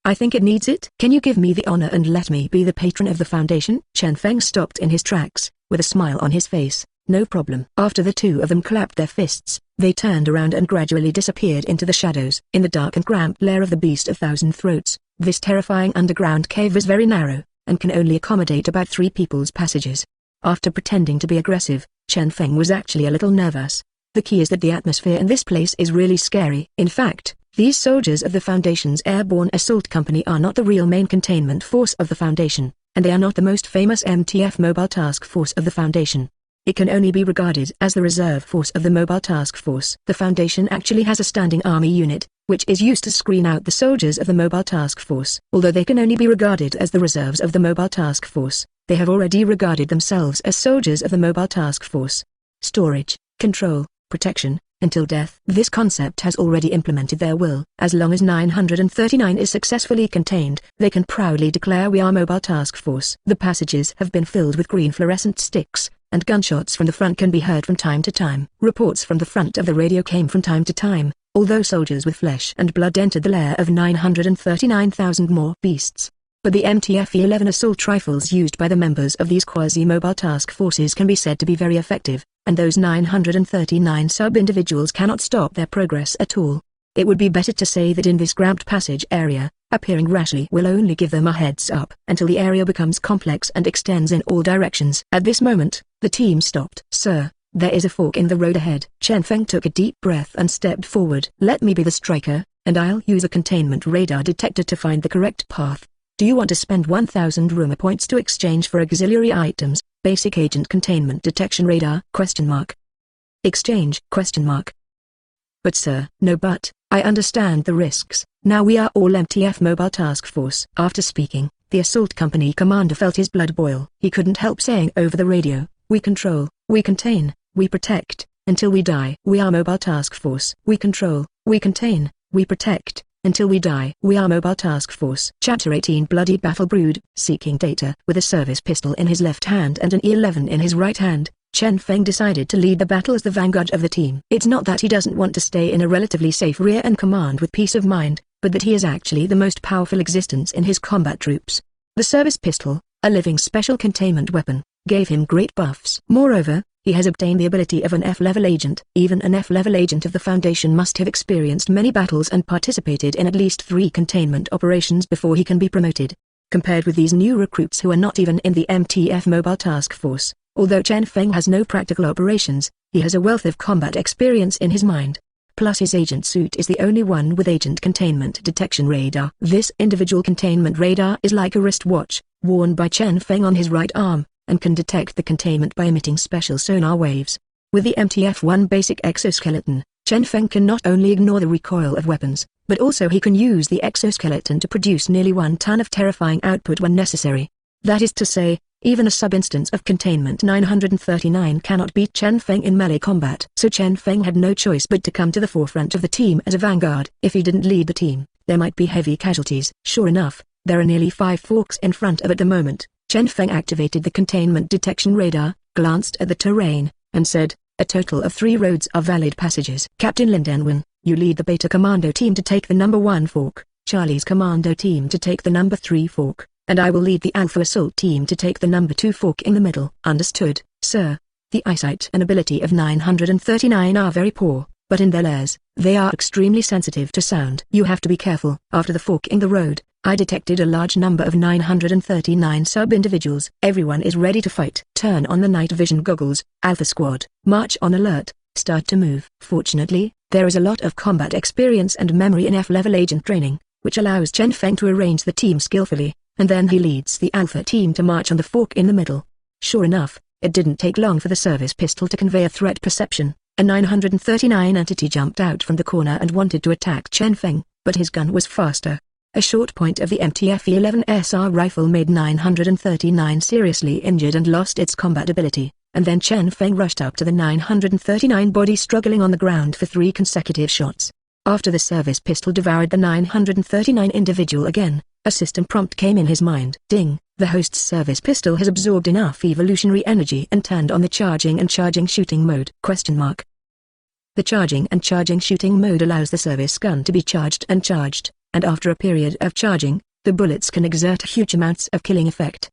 I think it needs it. Can you give me the honor and let me be the patron of the Foundation?" Chen Feng stopped in his tracks, with a smile on his face. "No problem." After the two of them clapped their fists, they turned around and gradually disappeared into the shadows. In the dark and cramped lair of the Beast of Thousand Throats, this terrifying underground cave is very narrow, and can only accommodate about 3 people's passages. After pretending to be aggressive, Chen Feng was actually a little nervous. The key is that the atmosphere in this place is really scary. In fact, these soldiers of the Foundation's Airborne Assault Company are not the real main containment force of the Foundation, and they are not the most famous MTF Mobile Task Force of the Foundation. It can only be regarded as the reserve force of the Mobile Task Force. The Foundation actually has a standing army unit, which is used to screen out the soldiers of the Mobile Task Force. Although they can only be regarded as the reserves of the Mobile Task Force, they have already regarded themselves as soldiers of the Mobile Task Force. Storage, control, protection, until death. This concept has already implemented their will. As long as 939 is successfully contained, they can proudly declare, "We are Mobile Task Force." The passages have been filled with green fluorescent sticks, and gunshots from the front can be heard from time to time. Reports from the front of the radio came from time to time, although soldiers with flesh and blood entered the lair of 939,000 more beasts. But the MTF-11 assault rifles used by the members of these quasi-mobile task forces can be said to be very effective, and those 939 sub-individuals cannot stop their progress at all. It would be better to say that in this cramped passage area, appearing rashly will only give them a heads up until the area becomes complex and extends in all directions. At this moment, the team stopped. "Sir, there is a fork in the road ahead." Chen Feng took a deep breath and stepped forward. "Let me be the striker, and I'll use a containment radar detector to find the correct path. Do you want to spend 1,000 rumor points to exchange for auxiliary items, basic agent containment detection radar? Exchange? But sir. No but, I understand the risks. Now we are all MTF Mobile Task Force. After speaking, the assault company commander felt his blood boil. He couldn't help saying over the radio, "We control, we contain, we protect, until we die. We are Mobile Task Force. We control, we contain, we protect, until we die. We are Mobile Task Force." Chapter 18. Bloody Battle Brood. Seeking data. With a service pistol in his left hand and an E11 in his right hand, Chen Feng decided to lead the battle as the vanguard of the team. It's not that he doesn't want to stay in a relatively safe rear and command with peace of mind, but that he is actually the most powerful existence in his combat troops. The service pistol, a living special containment weapon, gave him great buffs. Moreover, he has obtained the ability of an F-level agent. Even an F-level agent of the Foundation must have experienced many battles and participated in at least 3 containment operations before he can be promoted. Compared with these new recruits who are not even in the MTF Mobile Task Force, although Chen Feng has no practical operations, he has a wealth of combat experience in his mind. Plus his agent suit is the only one with agent containment detection radar. This individual containment radar is like a wristwatch, worn by Chen Feng on his right arm, and can detect the containment by emitting special sonar waves. With the MTF-1 basic exoskeleton, Chen Feng can not only ignore the recoil of weapons, but also he can use the exoskeleton to produce nearly 1 ton of terrifying output when necessary. That is to say, even a sub-instance of Containment 939 cannot beat Chen Feng in melee combat. So Chen Feng had no choice but to come to the forefront of the team as a vanguard. If he didn't lead the team, there might be heavy casualties. Sure enough, there are nearly 5 forks in front of at the moment. Chen Feng activated the containment detection radar, glanced at the terrain, and said, "A total of 3 roads are valid passages. Captain Lindenwen, you lead the Beta Commando team to take the number 1 fork, Charlie's Commando team to take the number 3 fork, and I will lead the Alpha Assault team to take the number 2 fork in the middle." "Understood, sir." The eyesight and ability of 939 are very poor, but in their lairs, they are extremely sensitive to sound. You have to be careful. After the fork in the road, I detected a large number of 939 sub-individuals. Everyone is ready to fight. Turn on the night vision goggles, Alpha Squad. March on alert, start to move. Fortunately, there is a lot of combat experience and memory in F-level agent training, which allows Chen Feng to arrange the team skillfully, and then he leads the Alpha team to march on the fork in the middle. Sure enough, It didn't take long for the service pistol to convey a threat perception. A 939 entity jumped out from the corner and wanted to attack Chen Feng, but his gun was faster. A short point of the MTF-11 SR rifle made 939 seriously injured and lost its combat ability, and then Chen Feng rushed up to the 939 body struggling on the ground for 3 consecutive shots. After the service pistol devoured the 939 individual again, a system prompt came in his mind. Ding, the host's service pistol has absorbed enough evolutionary energy and turned on the charging and charging shooting mode. The charging and charging shooting mode allows the service gun to be charged, and after a period of charging, the bullets can exert huge amounts of killing effect.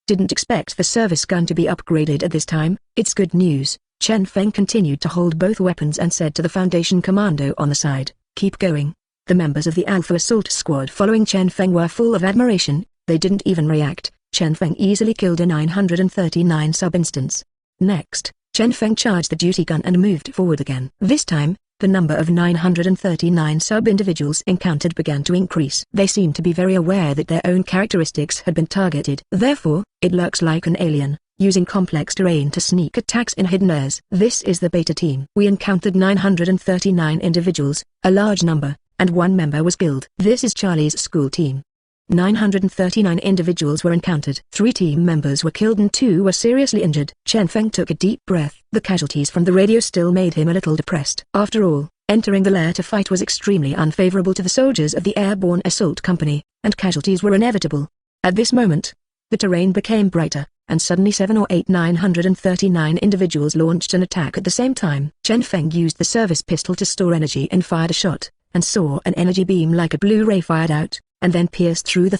Didn't expect the service gun to be upgraded at this time. It's good news. Chen Feng continued to hold both weapons and said to the Foundation commando on the side, "Keep going." The members of the Alpha Assault Squad following Chen Feng were full of admiration. They didn't even react. Chen Feng easily killed a 939 sub-instance. Next, Chen Feng charged the duty gun and moved forward again. This time, the number of 939 sub-individuals encountered began to increase. They seemed to be very aware that their own characteristics had been targeted. Therefore, it lurks like an alien, using complex terrain to sneak attacks in hidden airs. This is the beta team. We encountered 939 individuals, a large number, and 1 member was killed. This is Charlie's school team. 939 individuals were encountered. 3 team members were killed and 2 were seriously injured. Chen Feng took a deep breath. The casualties from the radio still made him a little depressed. After all, entering the lair to fight was extremely unfavorable to the soldiers of the Airborne Assault Company, and casualties were inevitable. At this moment, the terrain became brighter, and suddenly 7 or 8 939 individuals launched an attack at the same time. Chen Feng used the service pistol to store energy and fired a shot, and saw an energy beam like a blue ray fired out, and then pierced through the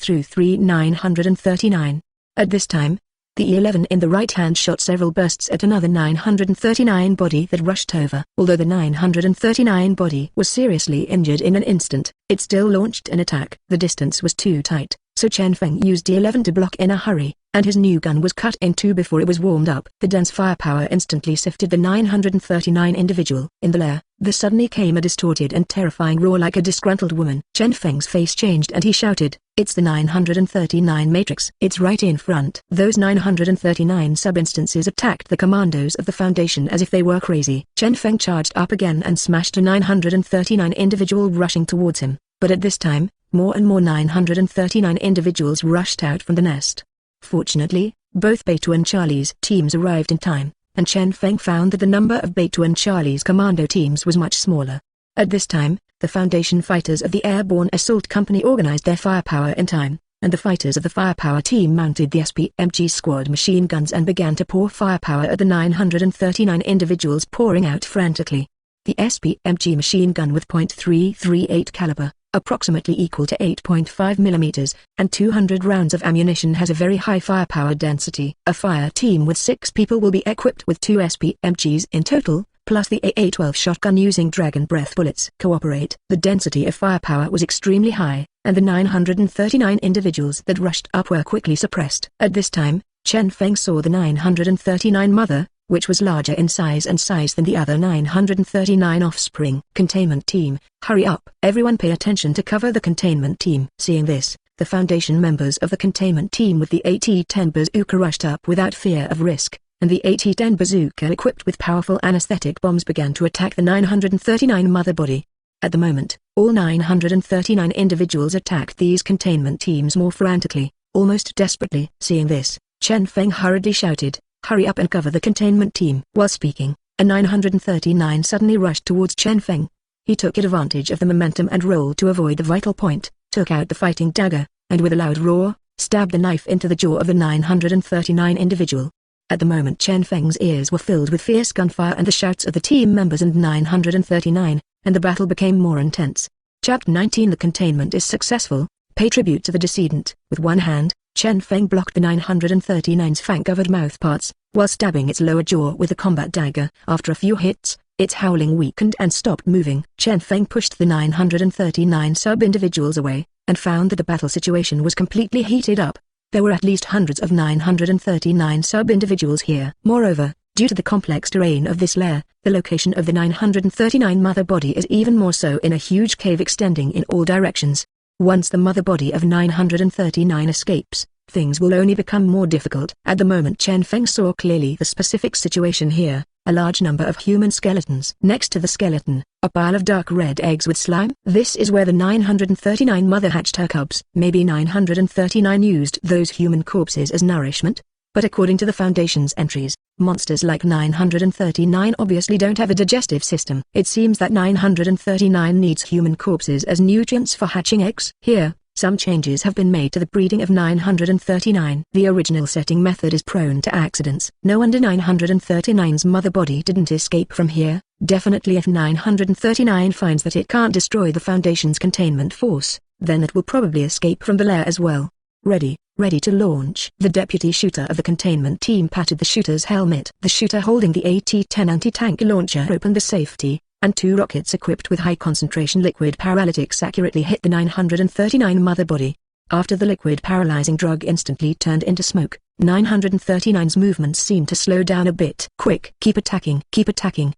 939. At this time, the E11 in the right hand shot several bursts at another 939 body that rushed over. Although the 939 body was seriously injured in an instant, it still launched an attack. The distance was too tight, so Chen Feng used E11 to block in a hurry, and his new gun was cut in 2 before it was warmed up. The dense firepower instantly sifted the 939 individual. In the lair, there suddenly came a distorted and terrifying roar like a disgruntled woman. Chen Feng's face changed and he shouted, "It's the 939 Matrix. It's right in front." Those 939 sub-instances attacked the commandos of the Foundation as if they were crazy. Chen Feng charged up again and smashed a 939 individual rushing towards him, but at this time, more and more 939 individuals rushed out from the nest. Fortunately, both Beitu and Charlie's teams arrived in time, and Chen Feng found that the number of Beitu and Charlie's commando teams was much smaller. At this time, the Foundation fighters of the Airborne Assault Company organized their firepower in time, and the fighters of the firepower team mounted the SPMG squad machine guns and began to pour firepower at the 939 individuals pouring out frantically. The SPMG machine gun with .338 caliber, approximately equal to 8.5 mm, and 200 rounds of ammunition has a very high firepower density. A fire team with 6 people will be equipped with 2 SPMGs in total, plus the AA-12 shotgun using Dragon Breath bullets. Cooperate. The density of firepower was extremely high, and the 939 individuals that rushed up were quickly suppressed. At this time, Chen Feng saw the 939 mother, which was larger in size than the other 939 offspring. Containment team, hurry up. Everyone pay attention to cover the containment team. Seeing this, the Foundation members of the containment team with the AT-10 bazooka rushed up without fear of risk, and the AT-10 bazooka equipped with powerful anesthetic bombs began to attack the 939 mother body. At the moment, all 939 individuals attacked these containment teams more frantically, almost desperately. Seeing this, Chen Feng hurriedly shouted, "Hurry up and cover the containment team." While speaking, a 939 suddenly rushed towards Chen Feng. He took advantage of the momentum and rolled to avoid the vital point, took out the fighting dagger, and with a loud roar, stabbed the knife into the jaw of the 939 individual. At the moment Chen Feng's ears were filled with fierce gunfire and the shouts of the team members and 939, and the battle became more intense. Chapter 19. The containment is successful. Pay tribute to the Decedent. With one hand, Chen Feng blocked the 939's fang-covered mouthparts, while stabbing its lower jaw with a combat dagger. After a few hits, its howling weakened and stopped moving. Chen Feng pushed the 939 sub-individuals away, and found that the battle situation was completely heated up. There were at least hundreds of 939 sub-individuals here. Moreover, due to the complex terrain of this lair, the location of the 939 mother body is even more so in a huge cave extending in all directions. Once the mother body of 939 escapes, things will only become more difficult. At the moment Chen Feng saw clearly the specific situation here, a large number of human skeletons. Next to the skeleton, a pile of dark red eggs with slime. This is where the 939 mother hatched her cubs. Maybe 939 used those human corpses as nourishment? But according to the Foundation's entries, monsters like 939 obviously don't have a digestive system. It seems that 939 needs human corpses as nutrients for hatching eggs. Here, some changes have been made to the breeding of 939. The original setting method is prone to accidents. No wonder 939's mother body didn't escape from here. Definitely if 939 finds that it can't destroy the Foundation's containment force, then it will probably escape from the lair as well. Ready to launch. The deputy shooter of the containment team patted the shooter's helmet. The shooter holding the AT-10 anti-tank launcher opened the safety, and 2 rockets equipped with high-concentration liquid paralytics accurately hit the 939 mother body. After the liquid paralyzing drug instantly turned into smoke, 939's movements seemed to slow down a bit. Quick, keep attacking,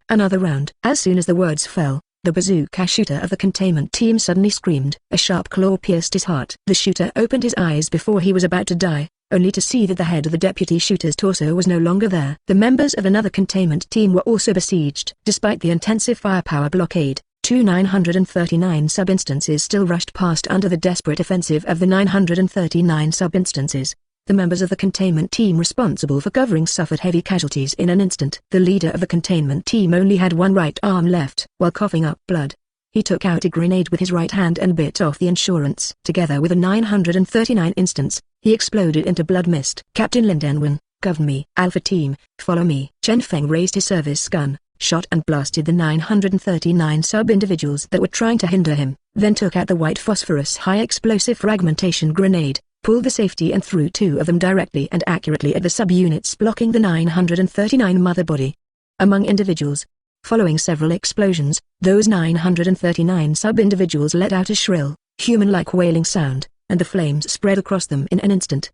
another round. As soon as the words fell, the bazooka shooter of the containment team suddenly screamed. A sharp claw pierced his heart. The shooter opened his eyes before he was about to die, only to see that the head of the deputy shooter's torso was no longer there. The members of another containment team were also besieged. Despite the intensive firepower blockade, 2 939 sub-instances still rushed past under the desperate offensive of the 939 sub-instances. The members of the containment team responsible for covering suffered heavy casualties in an instant. The leader of the containment team only had one right arm left. While coughing up blood, he took out a grenade with his right hand and bit off the insurance. Together with a 939 instance, he exploded into blood mist. Captain Lindenwen, govern me. Alpha team, follow me. Chen Feng raised his service gun, shot and blasted the 939 sub-individuals that were trying to hinder him, then took out the white phosphorus high-explosive fragmentation grenade, pulled the safety and threw 2 of them directly and accurately at the sub-units blocking the 939 mother body. Among individuals, following several explosions, those 939 sub-individuals let out a shrill, human-like wailing sound, and the flames spread across them in an instant.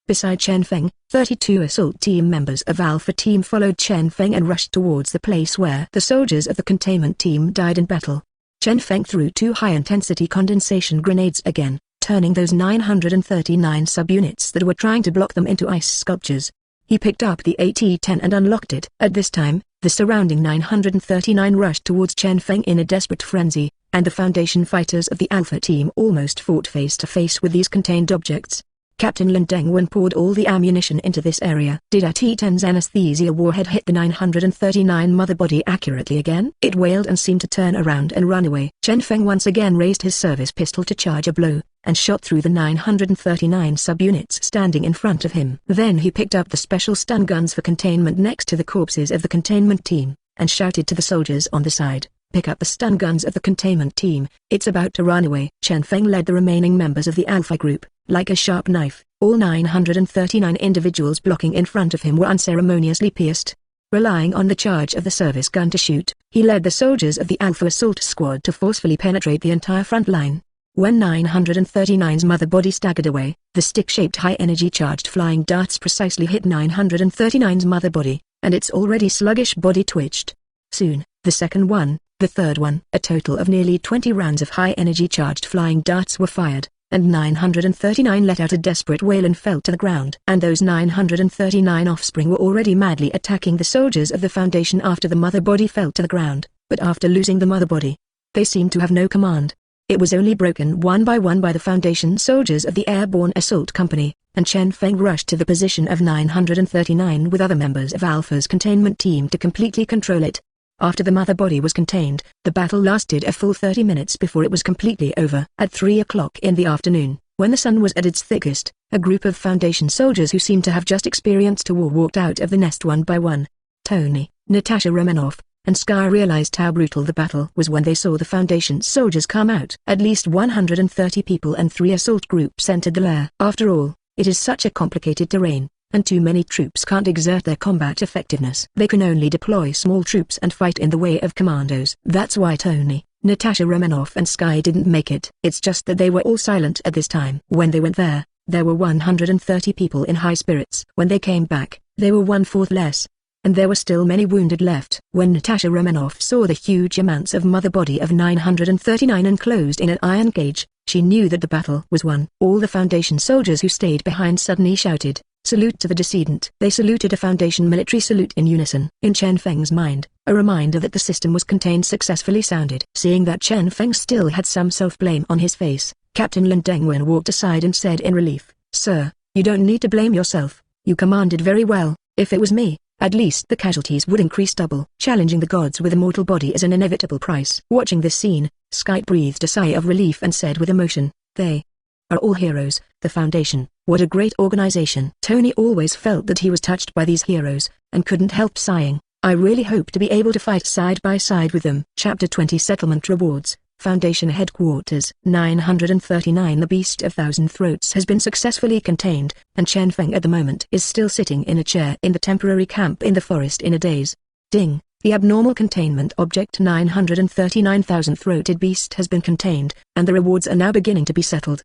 Beside Chen Feng, 32 assault team members of Alpha Team followed Chen Feng and rushed towards the place where the soldiers of the containment team died in battle. Chen Feng threw 2 high-intensity condensation grenades again, turning those 939 subunits that were trying to block them into ice sculptures. He picked up the AT-10 and unlocked it. At this time, the surrounding 939 rushed towards Chen Feng in a desperate frenzy, and the Foundation fighters of the Alpha Team almost fought face to face with these contained objects. Captain Lin Dengwen poured all the ammunition into this area. Did AT-10's anesthesia warhead hit the 939 mother body accurately again? It wailed and seemed to turn around and run away. Chen Feng once again raised his service pistol to charge a blow, and shot through the 939 subunits standing in front of him. Then he picked up the special stun guns for containment next to the corpses of the containment team, and shouted to the soldiers on the side, "Pick up the stun guns of the containment team, it's about to run away." Chen Feng led the remaining members of the Alpha group. Like a sharp knife, all 939 individuals blocking in front of him were unceremoniously pierced. Relying on the charge of the service gun to shoot, he led the soldiers of the Alpha Assault Squad to forcefully penetrate the entire front line. When 939's mother body staggered away, the stick-shaped high-energy charged flying darts precisely hit 939's mother body, and its already sluggish body twitched. Soon, the second one, the third one. A total of nearly 20 rounds of high-energy charged flying darts were fired, and 939 let out a desperate wail and fell to the ground. And those 939 offspring were already madly attacking the soldiers of the Foundation after the mother body fell to the ground, but after losing the mother body, they seemed to have no command. It was only broken one by the Foundation soldiers of the Airborne Assault Company, and Chen Feng rushed to the position of 939 with other members of Alpha's containment team to completely control it. After the mother body was contained, the battle lasted a full 30 minutes before it was completely over. At 3 o'clock in the afternoon, when the sun was at its thickest, a group of Foundation soldiers who seemed to have just experienced a war walked out of the nest one by one. Tony, Natasha, Romanoff, and Sky realized how brutal the battle was when they saw the Foundation soldiers come out. At least 130 people and 3 assault groups entered the lair. After all, it is such a complicated terrain, and too many troops can't exert their combat effectiveness. They can only deploy small troops and fight in the way of commandos. That's why Tony, Natasha, Romanoff and Sky didn't make it. It's just that they were all silent at this time. When they went there were 130 people in high spirits. When they came back, they were 1/4 less. And there were still many wounded left. When Natasha Romanoff saw the huge amounts of mother body of 939 enclosed in an iron cage, She knew that the battle was won. All the Foundation soldiers who stayed behind suddenly shouted, "Salute to the Decedent." They saluted a Foundation military salute in unison. In Chen Feng's mind, a reminder that the system was contained successfully sounded. Seeing that Chen Feng still had some self-blame on his face, Captain Lin Dengwen walked aside and said in relief, "Sir, you don't need to blame yourself. You commanded very well. If it was me, at least the casualties would increase double." Challenging the gods with a mortal body is an inevitable price. Watching this scene, Skype breathed a sigh of relief and said with emotion, "They are all heroes, the Foundation. What a great organization." Tony always felt that he was touched by these heroes, and couldn't help sighing. "I really hope to be able to fight side by side with them." Chapter 20 Settlement Rewards, Foundation Headquarters. 939 The Beast of Thousand Throats has been successfully contained, and Chen Feng at the moment is still sitting in a chair in the temporary camp in the forest in a daze. Ding! The abnormal containment object 939,000 throated beast has been contained, and the rewards are now beginning to be settled.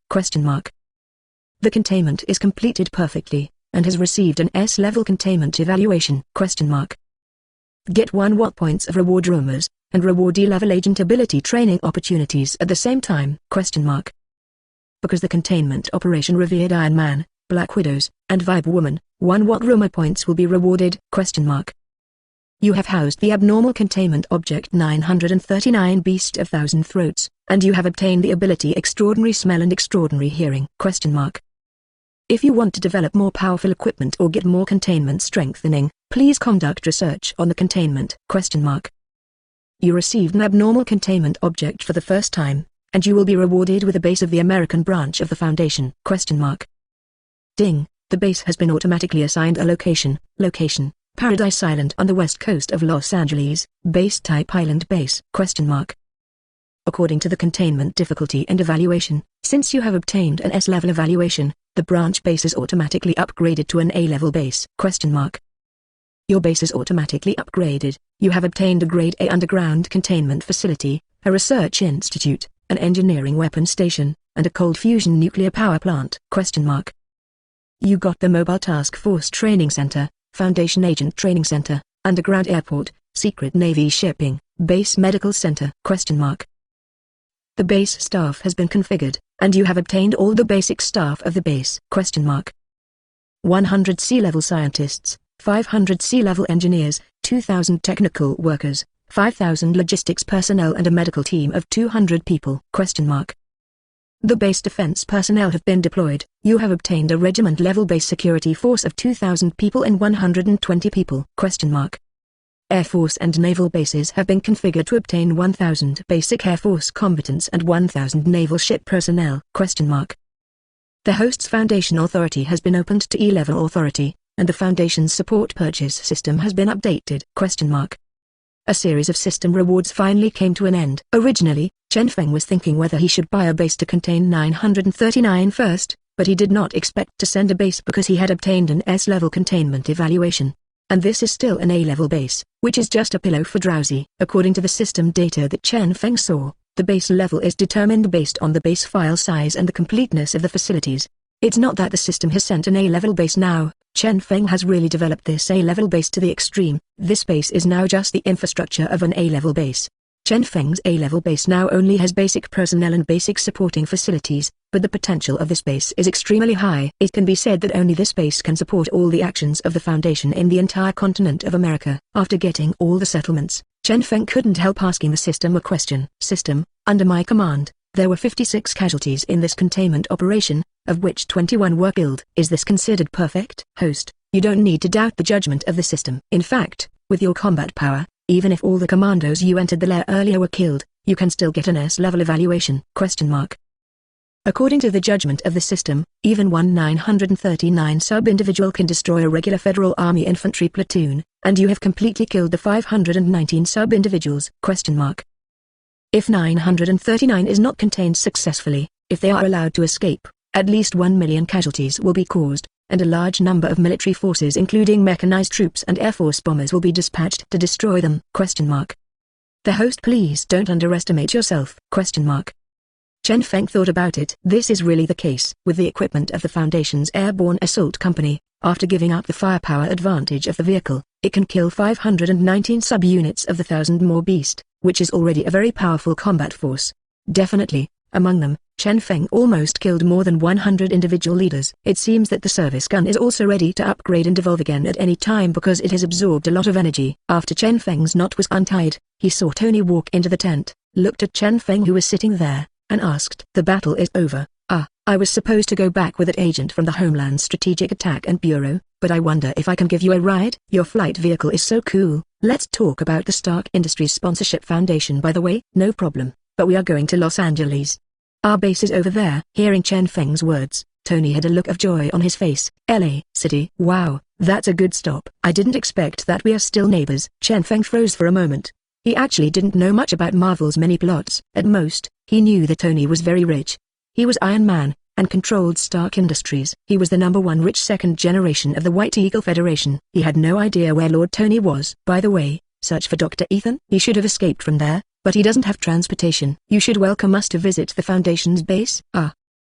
The containment is completed perfectly, and has received an S-level containment evaluation. Get 1 watt points of reward rumors, and reward D-level agent ability training opportunities at the same time. Because the containment operation revered Iron Man, Black Widows, and Vibe Woman, 1 watt rumor points will be rewarded. You have housed the abnormal containment object 939 Beast of Thousand Throats, and you have obtained the ability Extraordinary Smell and Extraordinary Hearing. If you want to develop more powerful equipment or get more containment strengthening, please conduct research on the containment. You received an abnormal containment object for the first time, and you will be rewarded with a base of the American branch of the Foundation. Ding! The base has been automatically assigned a location. Paradise Island on the west coast of Los Angeles. Base type Island Base. According to the containment difficulty and evaluation, since you have obtained an S-level evaluation, the branch base is automatically upgraded to an A-level base. Your base is automatically upgraded. You have obtained a Grade A underground containment facility, a research institute, an engineering weapon station, and a cold fusion nuclear power plant. You got the Mobile Task Force Training Center, Foundation Agent Training Center, Underground Airport, Secret Navy Shipping, Base Medical Center. The base staff has been configured, and you have obtained all the basic staff of the base. 100 sea-level scientists, 500 sea-level engineers, 2,000 technical workers, 5,000 logistics personnel and a medical team of 200 people. The base defense personnel have been deployed. You have obtained a regiment-level base security force of 2,000 people and 120 people. Air Force and naval bases have been configured to obtain 1,000 basic Air Force combatants and 1,000 naval ship personnel. The host's Foundation authority has been opened to E-level authority, and the Foundation's support purchase system has been updated. A series of system rewards finally came to an end. Originally, Chen Feng was thinking whether he should buy a base to contain 939 first, but he did not expect to send a base because he had obtained an S-level containment evaluation. And this is still an A-level base, which is just a pillow for drowsy. According to the system data that Chen Feng saw, the base level is determined based on the base file size and the completeness of the facilities. It's not that the system has sent an A-level base now. Chen Feng has really developed this A-level base to the extreme. This base is now just the infrastructure of an A-level base. Chen Feng's A-level base now only has basic personnel and basic supporting facilities, but the potential of this base is extremely high. It can be said that only this base can support all the actions of the Foundation in the entire continent of America. After getting all the settlements, Chen Feng couldn't help asking the system a question. System, under my command, there were 56 casualties in this containment operation, of which 21 were killed. Is this considered perfect? Host, you don't need to doubt the judgment of the system. In fact, with your combat power, even if all the commandos you entered the lair earlier were killed, you can still get an S-level evaluation. According to the judgment of the system, even one 939 sub-individual can destroy a regular Federal Army infantry platoon, and you have completely killed the 519 sub-individuals. If 939 is not contained successfully, if they are allowed to escape, at least 1 million casualties will be caused, and a large number of military forces including mechanized troops and Air Force bombers will be dispatched to destroy them. The host, please don't underestimate yourself. Chen Feng thought about it. This is really the case. With the equipment of the Foundation's Airborne Assault Company, after giving up the firepower advantage of the vehicle, it can kill 519 sub-units of the 1,000 more beast, which is already a very powerful combat force. Definitely, Among them, Chen Feng almost killed more than 100 individual leaders. It seems that the service gun is also ready to upgrade and evolve again at any time because it has absorbed a lot of energy. After Chen Feng's knot was untied, he saw Tony walk into the tent, looked at Chen Feng who was sitting there, and asked, "The battle is over. I was supposed to go back with that agent from the Homeland Strategic Attack and Bureau, but I wonder if I can give you a ride? Your flight vehicle is so cool." Let's talk about the Stark Industries Sponsorship Foundation by the way. No problem, but we are going to Los Angeles. Our base is over there. Hearing Chen Feng's words, Tony had a look of joy on his face. LA City. Wow, that's a good stop. I didn't expect that. We are still neighbors. Chen Feng froze for a moment. He actually didn't know much about Marvel's many plots. At most, he knew that Tony was very rich. He was Iron Man, and controlled Stark Industries. He was the #1 rich second generation of the White Eagle Federation. He had no idea where Lord Tony was. By the way, search for Dr. Ethan. He should have escaped from there, but he doesn't have transportation. You should welcome us to visit the Foundation's base.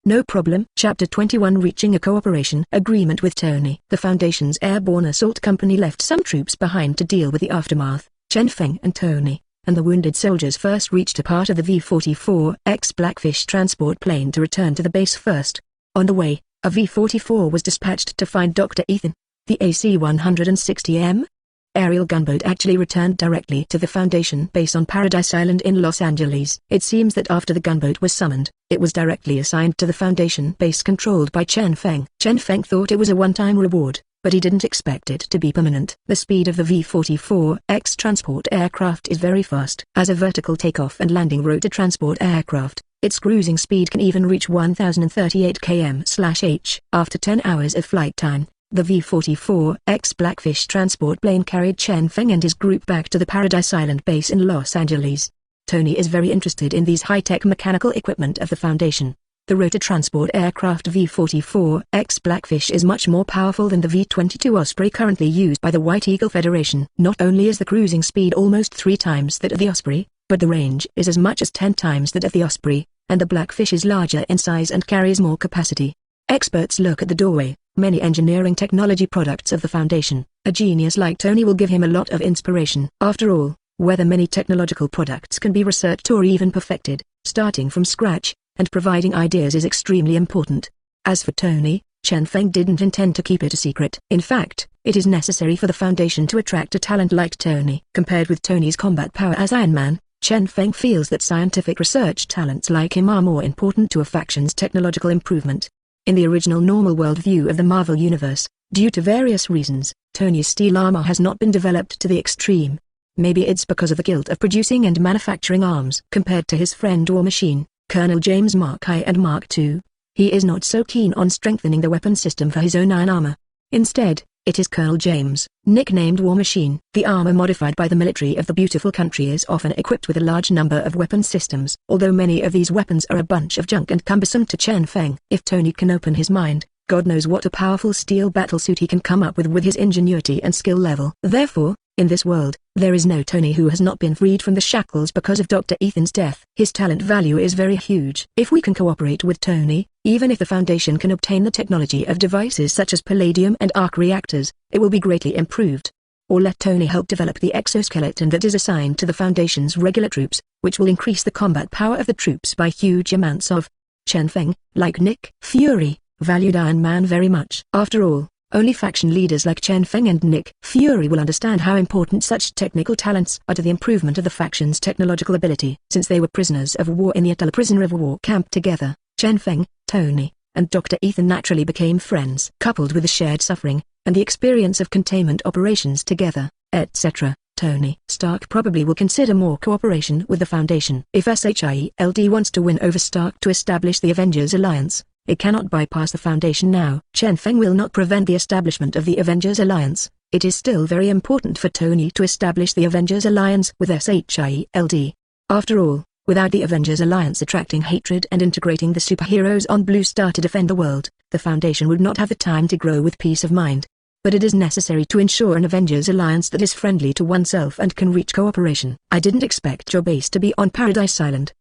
No problem. Chapter 21. Reaching a cooperation agreement with Tony. The Foundation's airborne assault company left some troops behind to deal with the aftermath. Chen Feng and Tony, and the wounded soldiers first reached a part of the V-44X Blackfish transport plane to return to the base first. On the way, a V-44 was dispatched to find Dr. Ethan. The AC-160M aerial gunboat actually returned directly to the Foundation base on Paradise Island in Los Angeles. It seems that after the gunboat was summoned, it was directly assigned to the Foundation base controlled by Chen Feng. Chen Feng thought it was a one-time reward, but he didn't expect it to be permanent. The speed of the V-44X transport aircraft is very fast. As a vertical takeoff and landing rotor transport aircraft, its cruising speed can even reach 1038 km/h. After 10 hours of flight time, the V-44X Blackfish transport plane carried Chen Feng and his group back to the Paradise Island base in Los Angeles. Tony is very interested in these high-tech mechanical equipment of the Foundation. The rotor transport aircraft V-44X Blackfish is much more powerful than the V-22 Osprey currently used by the White Eagle Federation. Not only is the cruising speed almost 3 times that of the Osprey, but the range is as much as 10 times that of the Osprey, and the Blackfish is larger in size and carries more capacity. Experts look at the doorway, many engineering technology products of the Foundation. A genius like Tony will give him a lot of inspiration. After all, whether many technological products can be researched or even perfected, starting from scratch, and providing ideas is extremely important. As for Tony, Chen Feng didn't intend to keep it a secret. In fact, it is necessary for the Foundation to attract a talent like Tony. Compared with Tony's combat power as Iron Man, Chen Feng feels that scientific research talents like him are more important to a faction's technological improvement. In the original normal world view of the Marvel Universe, due to various reasons, Tony's steel armor has not been developed to the extreme. Maybe it's because of the guilt of producing and manufacturing arms. Compared to his friend War Machine, Colonel James Mark I and Mark II, he is not so keen on strengthening the weapon system for his own iron armor. Instead, it is Colonel James, nicknamed War Machine. The armor modified by the military of the beautiful country is often equipped with a large number of weapon systems, although many of these weapons are a bunch of junk and cumbersome to Chen Feng. If Tony can open his mind, God knows what a powerful steel battlesuit he can come up with his ingenuity and skill level. Therefore, in this world, there is no Tony who has not been freed from the shackles because of Dr. Ethan's death. His talent value is very huge. If we can cooperate with Tony, even if the Foundation can obtain the technology of devices such as palladium and arc reactors, it will be greatly improved. Or let Tony help develop the exoskeleton that is assigned to the Foundation's regular troops, which will increase the combat power of the troops by huge amounts of. Chen Feng, like Nick Fury, valued Iron Man very much. After all, only faction leaders like Chen Feng and Nick Fury will understand how important such technical talents are to the improvement of the faction's technological ability. Since they were prisoners of war in the Atala prisoner of war camp together, Chen Feng, Tony, and Dr. Ethan naturally became friends. Coupled with the shared suffering, and the experience of containment operations together, etc., Tony Stark probably will consider more cooperation with the Foundation. If S.H.I.E.L.D. wants to win over Stark to establish the Avengers Alliance, it cannot bypass the Foundation now. Chen Feng will not prevent the establishment of the Avengers Alliance. It is still very important for Tony to establish the Avengers Alliance with S.H.I.E.L.D. After all, without the Avengers Alliance attracting hatred and integrating the superheroes on Blue Star to defend the world, the Foundation would not have the time to grow with peace of mind. But it is necessary to ensure an Avengers Alliance that is friendly to oneself and can reach cooperation. I didn't expect your base to be on Paradise Island.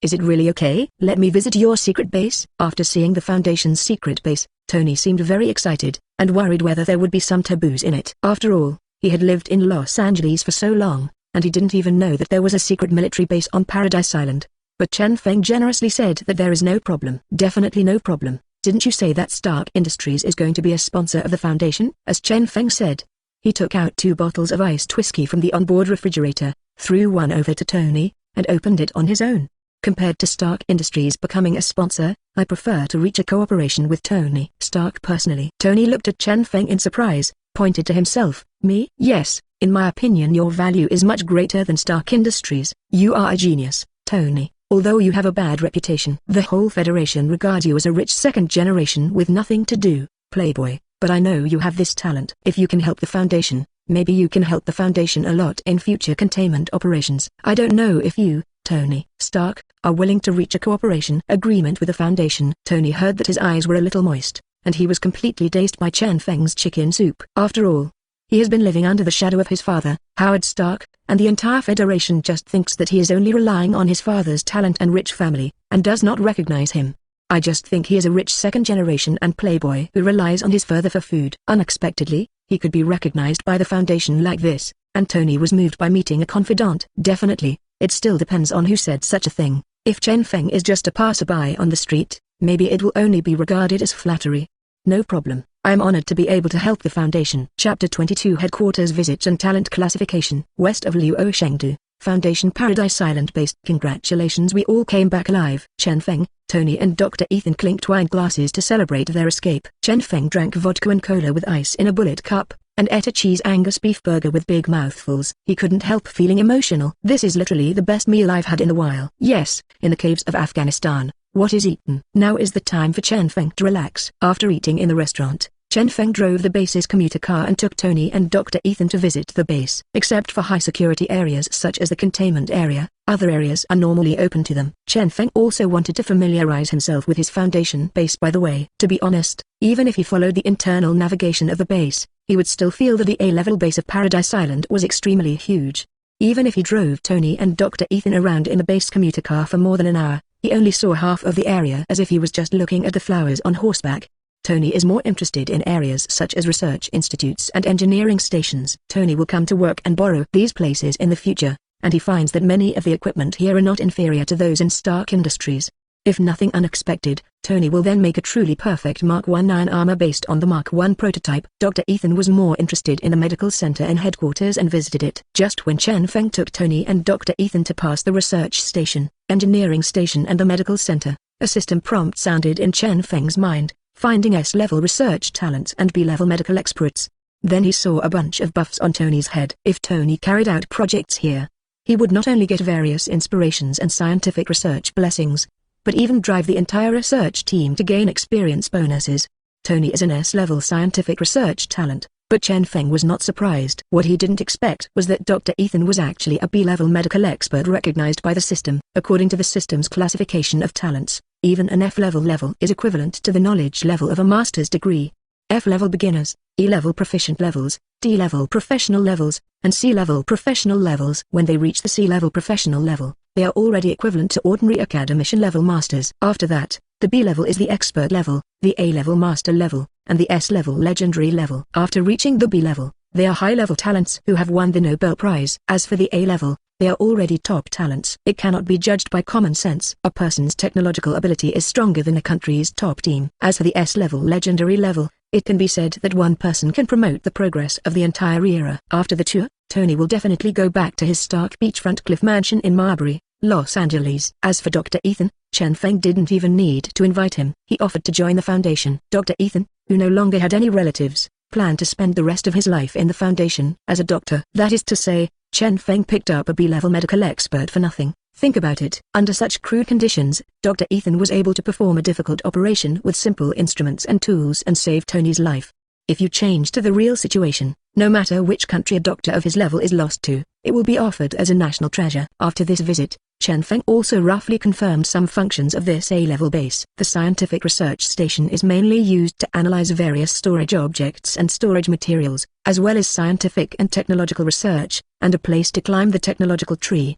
Is it really okay? Let me visit your secret base? After seeing the Foundation's secret base, Tony seemed very excited, and worried whether there would be some taboos in it. After all, he had lived in Los Angeles for so long, and he didn't even know that there was a secret military base on Paradise Island. But Chen Feng generously said that there is no problem. Definitely no problem. Didn't you say that Stark Industries is going to be a sponsor of the foundation? As Chen Feng said. He took out 2 bottles of iced whiskey from the onboard refrigerator, threw one over to Tony, and opened it on his own. Compared to Stark Industries becoming a sponsor, I prefer to reach a cooperation with Tony Stark personally. Tony looked at Chen Feng in surprise, pointed to himself. Me? Yes, in my opinion your value is much greater than Stark Industries. You are a genius, Tony, although you have a bad reputation. The whole Federation regards you as a rich second generation with nothing to do, playboy, but I know you have this talent. If you can help the Foundation, maybe you can help the Foundation a lot in future containment operations. I don't know if you, Tony Stark, are willing to reach a cooperation agreement with the Foundation. Tony heard that his eyes were a little moist, and he was completely dazed by Chen Feng's chicken soup. After all, he has been living under the shadow of his father, Howard Stark, and the entire Federation just thinks that he is only relying on his father's talent and rich family, and does not recognize him. I just think he is a rich second generation and playboy who relies on his father for food. Unexpectedly, he could be recognized by the Foundation like this, and Tony was moved by meeting a confidant. Definitely, it still depends on who said such a thing. If Chen Feng is just a passerby on the street, maybe it will only be regarded as flattery. No problem, I am honored to be able to help the Foundation. Chapter 22 Headquarters Visit and Talent Classification. West of Liu Shengdu, Foundation Paradise Island based. Congratulations, we all came back alive. Chen Feng, Tony and Dr. Ethan clinked wine glasses to celebrate their escape. Chen Feng drank vodka and cola with ice in a bullet cup, and ate a cheese Angus beef burger with big mouthfuls. He couldn't help feeling emotional. This is literally the best meal I've had in a while. Yes, in the caves of Afghanistan, what is eaten? Now is the time for Chen Feng to relax. After eating in the restaurant, Chen Feng drove the base's commuter car and took Tony and Dr. Ethan to visit the base. Except for high-security areas such as the containment area, other areas are normally open to them. Chen Feng also wanted to familiarize himself with his Foundation base. By the way, to be honest, even if he followed the internal navigation of the base, he would still feel that the A-level base of Paradise Island was extremely huge. Even if he drove Tony and Dr. Ethan around in the base commuter car for more than an hour, he only saw half of the area as if he was just looking at the flowers on horseback. Tony is more interested in areas such as research institutes and engineering stations. Tony will come to work and borrow these places in the future, and he finds that many of the equipment here are not inferior to those in Stark Industries. If nothing unexpected, Tony will then make a truly perfect Mark 19 armor based on the Mark 1 prototype. Dr. Ethan was more interested in the medical center in headquarters and visited it. Just when Chen Feng took Tony and Dr. Ethan to pass the research station, engineering station and the medical center, a system prompt sounded in Chen Feng's mind, finding S-level research talents and B-level medical experts. Then he saw a bunch of buffs on Tony's head. If Tony carried out projects here, he would not only get various inspirations and scientific research blessings, but even drive the entire research team to gain experience bonuses. Tony is an S-level scientific research talent, but Chen Feng was not surprised. What he didn't expect was that Dr. Ethan was actually a B-level medical expert recognized by the system. According to the system's classification of talents, even an F-level is equivalent to the knowledge level of a master's degree. F-level beginners, E-level proficient levels, D-level professional levels, and C-level professional levels. When they reach the C-level professional level, they are already equivalent to ordinary academician level masters. After that, the B-level is the expert level, the A-level master level, and the S-level legendary level. After reaching the B-level, they are high-level talents who have won the Nobel Prize. As for the A-level, they are already top talents. It cannot be judged by common sense. A person's technological ability is stronger than a country's top team. As for the S-level legendary level, it can be said that one person can promote the progress of the entire era. After the tour, Tony will definitely go back to his Stark beachfront cliff mansion in Marbury, Los Angeles. As for Dr. Ethan, Chen Feng didn't even need to invite him. He offered to join the Foundation. Dr. Ethan, who no longer had any relatives, planned to spend the rest of his life in the Foundation as a doctor. That is to say, Chen Feng picked up a B-level medical expert for nothing. Think about it. Under such crude conditions, Dr. Ethan was able to perform a difficult operation with simple instruments and tools and save Tony's life. If you change to the real situation, no matter which country a doctor of his level is lost to, it will be offered as a national treasure. After this visit, Chen Feng also roughly confirmed some functions of this A-level base. The scientific research station is mainly used to analyze various storage objects and storage materials, as well as scientific and technological research, and a place to climb the technological tree.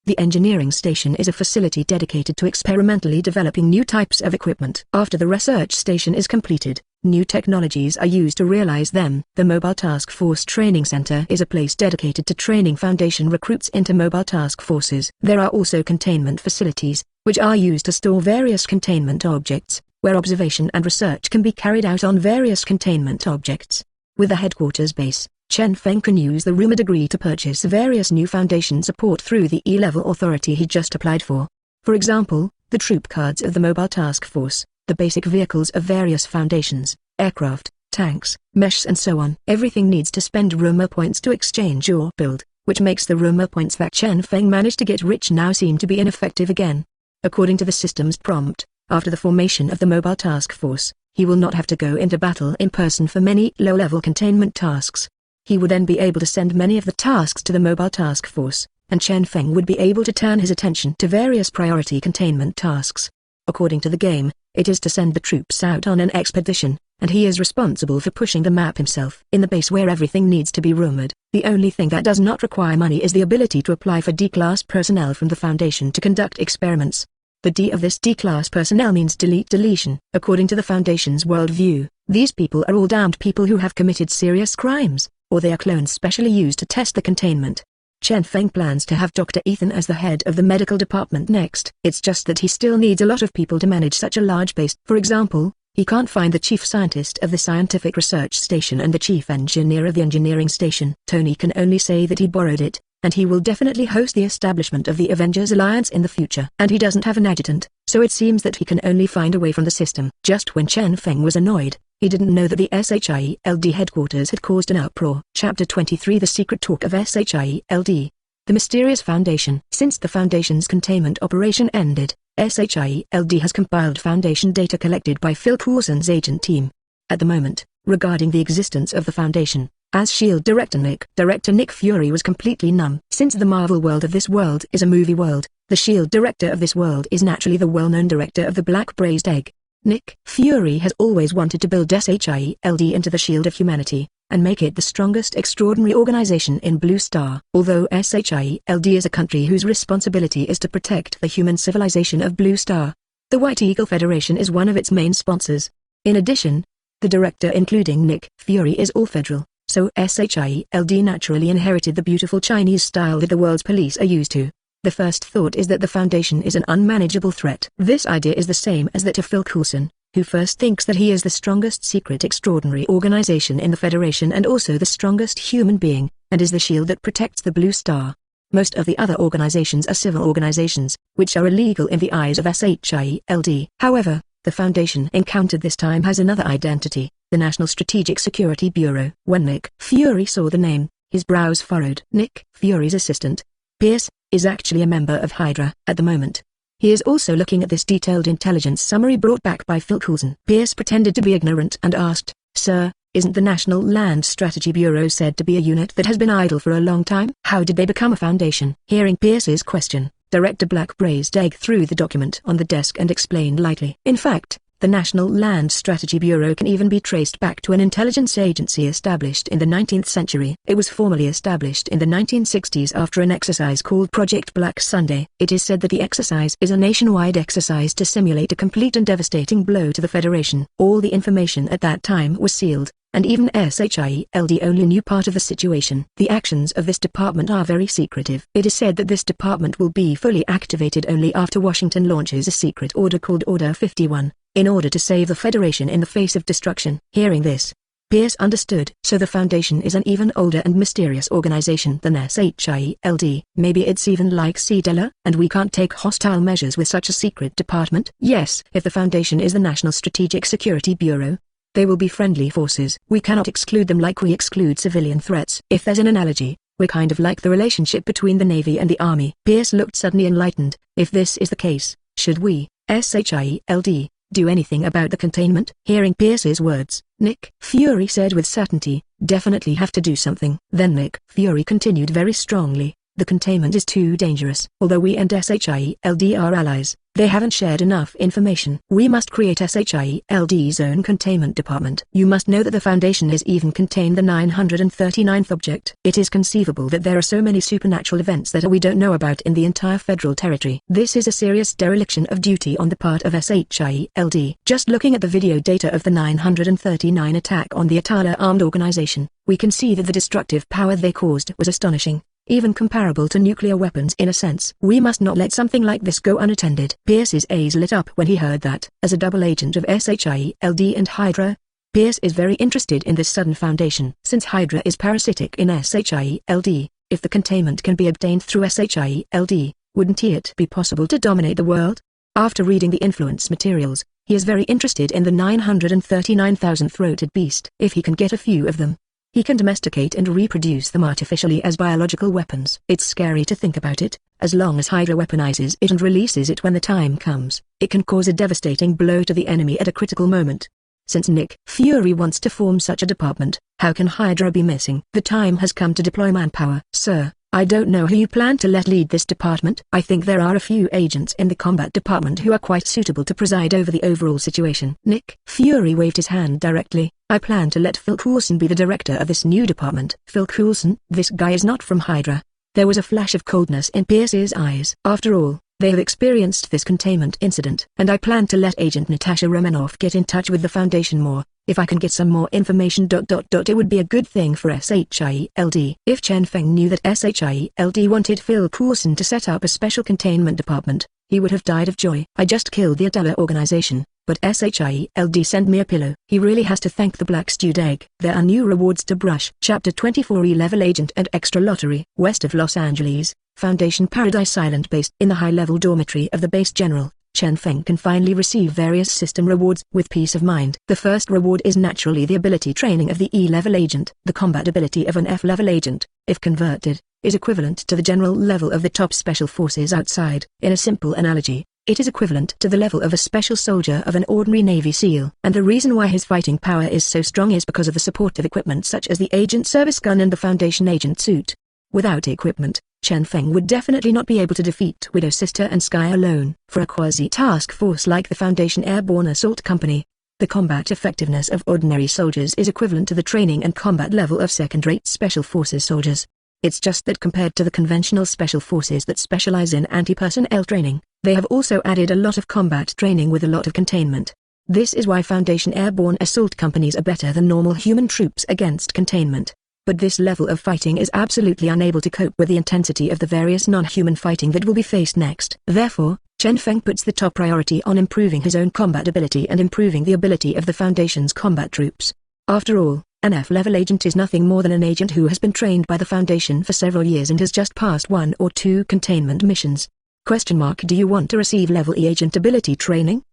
The engineering station is a facility dedicated to experimentally developing new types of equipment. After the research station is completed, new technologies are used to realize them. The Mobile Task Force Training Center is a place dedicated to training Foundation recruits into mobile task forces. There are also containment facilities, which are used to store various containment objects, where observation and research can be carried out on various containment objects. With the headquarters base, Feng can use the rumor degree to purchase various new Foundation support through the E-level authority he just applied for. For example, the troop cards of the Mobile Task Force, the basic vehicles of various foundations, aircraft, tanks, mesh and so on. Everything needs to spend rumor points to exchange or build, which makes the rumor points that Feng managed to get rich now seem to be ineffective again. According to the system's prompt, after the formation of the Mobile Task Force, he will not have to go into battle in person for many low-level containment tasks. He would then be able to send many of the tasks to the Mobile Task Force, and Feng would be able to turn his attention to various priority containment tasks. According to the game, it is to send the troops out on an expedition, and he is responsible for pushing the map himself. In the base where everything needs to be rumored, the only thing that does not require money is the ability to apply for D-class personnel from the Foundation to conduct experiments. The D of this D-class personnel means deletion. According to the Foundation's worldview, these people are all damned people who have committed serious crimes, or they are clones specially used to test the containment. Feng plans to have Dr. Ethan as the head of the medical department next. It's just that he still needs a lot of people to manage such a large base. For example, he can't find the chief scientist of the scientific research station and the chief engineer of the engineering station. Tony can only say that he borrowed it, and he will definitely host the establishment of the Avengers Alliance in the future. And he doesn't have an adjutant, so it seems that he can only find a way from the system. Just when Feng was annoyed, he didn't know that the S.H.I.E.L.D. headquarters had caused an uproar. Chapter 23 The Secret Talk of S.H.I.E.L.D. The Mysterious Foundation. Since the Foundation's containment operation ended, S.H.I.E.L.D. has compiled Foundation data collected by Phil Coulson's agent team. At the moment, regarding the existence of the Foundation, as S.H.I.E.L.D. Director Nick Fury was completely numb. Since the Marvel world of this world is a movie world, the S.H.I.E.L.D. director of this world is naturally the well-known director of the Black Braised Egg. Nick Fury has always wanted to build S.H.I.E.L.D. into the shield of humanity, and make it the strongest extraordinary organization in Blue Star. Although S.H.I.E.L.D. is a country whose responsibility is to protect the human civilization of Blue Star, the White Eagle Federation is one of its main sponsors. In addition, the director including Nick Fury is all federal, so S.H.I.E.L.D. naturally inherited the beautiful Chinese style that the world's police are used to. The first thought is that the Foundation is an unmanageable threat. This idea is the same as that of Phil Coulson, who first thinks that he is the strongest secret extraordinary organization in the Federation and also the strongest human being, and is the shield that protects the Blue Star. Most of the other organizations are civil organizations, which are illegal in the eyes of S.H.I.E.L.D. However, the Foundation encountered this time has another identity, the National Strategic Security Bureau. When Nick Fury saw the name, his brows furrowed. Nick Fury's assistant, Pierce, is actually a member of Hydra. At the moment, he is also looking at this detailed intelligence summary brought back by Phil Coulson. Pierce pretended to be ignorant and asked, "Sir, isn't the National Land Strategy Bureau said to be a unit that has been idle for a long time? How did they become a foundation?" Hearing Pierce's question, Director Black Braised Egg threw the document on the desk and explained lightly. In fact, the National Land Strategy Bureau can even be traced back to an intelligence agency established in the 19th century. It was formally established in the 1960s after an exercise called Project Black Sunday. It is said that the exercise is a nationwide exercise to simulate a complete and devastating blow to the Federation. All the information at that time was sealed, and even S.H.I.E.L.D. only knew part of the situation. The actions of this department are very secretive. It is said that this department will be fully activated only after Washington launches a secret order called Order 51. In order to save the Federation in the face of destruction. Hearing this, Pierce understood. So the Foundation is an even older and mysterious organization than S.H.I.E.L.D. Maybe it's even like S.H.I.E.L.D., and we can't take hostile measures with such a secret department? Yes, if the Foundation is the National Strategic Security Bureau, they will be friendly forces. We cannot exclude them like we exclude civilian threats. If there's an analogy, we're kind of like the relationship between the Navy and the Army. Pierce looked suddenly enlightened. If this is the case, should we, S.H.I.E.L.D., do anything about the containment? Hearing Pierce's words, Nick Fury said with certainty, definitely have to do something. Then Nick Fury continued very strongly, The containment is too dangerous. Although we and S.H.I.E.L.D. are allies, they haven't shared enough information. We must create S.H.I.E.L.D's own containment department. You must know that the Foundation has even contained the 939th object. It is conceivable that there are so many supernatural events that we don't know about in the entire federal territory. This is a serious dereliction of duty on the part of S.H.I.E.L.D. Just looking at the video data of the 939 attack on the Atala armed organization, we can see that the destructive power they caused was astonishing, even comparable to nuclear weapons in a sense. We must not let something like this go unattended. Pierce's eyes lit up when he heard that. As a double agent of S.H.I.E.L.D. and Hydra, Pierce is very interested in this sudden foundation. Since Hydra is parasitic in S.H.I.E.L.D., if the containment can be obtained through S.H.I.E.L.D., wouldn't it be possible to dominate the world? After reading the influence materials, he is very interested in the 939,000-throated beast. If he can get a few of them, he can domesticate and reproduce them artificially as biological weapons. It's scary to think about it. As long as Hydra weaponizes it and releases it when the time comes, it can cause a devastating blow to the enemy at a critical moment. Since Nick Fury wants to form such a department, how can Hydra be missing? The time has come to deploy manpower. Sir, I don't know who you plan to let lead this department. I think there are a few agents in the combat department who are quite suitable to preside over the overall situation. Nick Fury waved his hand directly. I plan to let Phil Coulson be the director of this new department. Phil Coulson? This guy is not from Hydra. There was a flash of coldness in Pierce's eyes. After all, they have experienced this containment incident. And I plan to let Agent Natasha Romanoff get in touch with the Foundation more. If I can get some more information. It would be a good thing for S.H.I.E.L.D. If Chen Feng knew that S.H.I.E.L.D. wanted Phil Coulson to set up a special containment department, he would have died of joy. I just killed the Atala organization, but S.H.I.E.L.D. sent me a pillow. He really has to thank the black stewed egg. There are new rewards to brush. Chapter 24 E-Level Agent and Extra Lottery. West of Los Angeles, Foundation Paradise Island based in the high-level dormitory of the base general, Chen Feng can finally receive various system rewards with peace of mind. The first reward is naturally the ability training of the E-level agent. The combat ability of an F-level agent, if converted, is equivalent to the general level of the top special forces outside. In a simple analogy, it is equivalent to the level of a special soldier of an ordinary Navy SEAL. And the reason why his fighting power is so strong is because of the supportive equipment such as the Agent Service Gun and the Foundation Agent Suit. Without equipment, Chen Feng would definitely not be able to defeat Widow Sister and Sky alone. For a quasi-task force like the Foundation Airborne Assault Company, the combat effectiveness of ordinary soldiers is equivalent to the training and combat level of second-rate Special Forces soldiers. It's just that compared to the conventional Special Forces that specialize in anti-personnel training, they have also added a lot of combat training with a lot of containment. This is why Foundation Airborne Assault Companies are better than normal human troops against containment. But this level of fighting is absolutely unable to cope with the intensity of the various non-human fighting that will be faced next. Therefore, Chen Feng puts the top priority on improving his own combat ability and improving the ability of the Foundation's combat troops. After all, an F-level agent is nothing more than an agent who has been trained by the Foundation for several years and has just passed 1 or 2 containment missions. Do you want to receive level E agent ability training?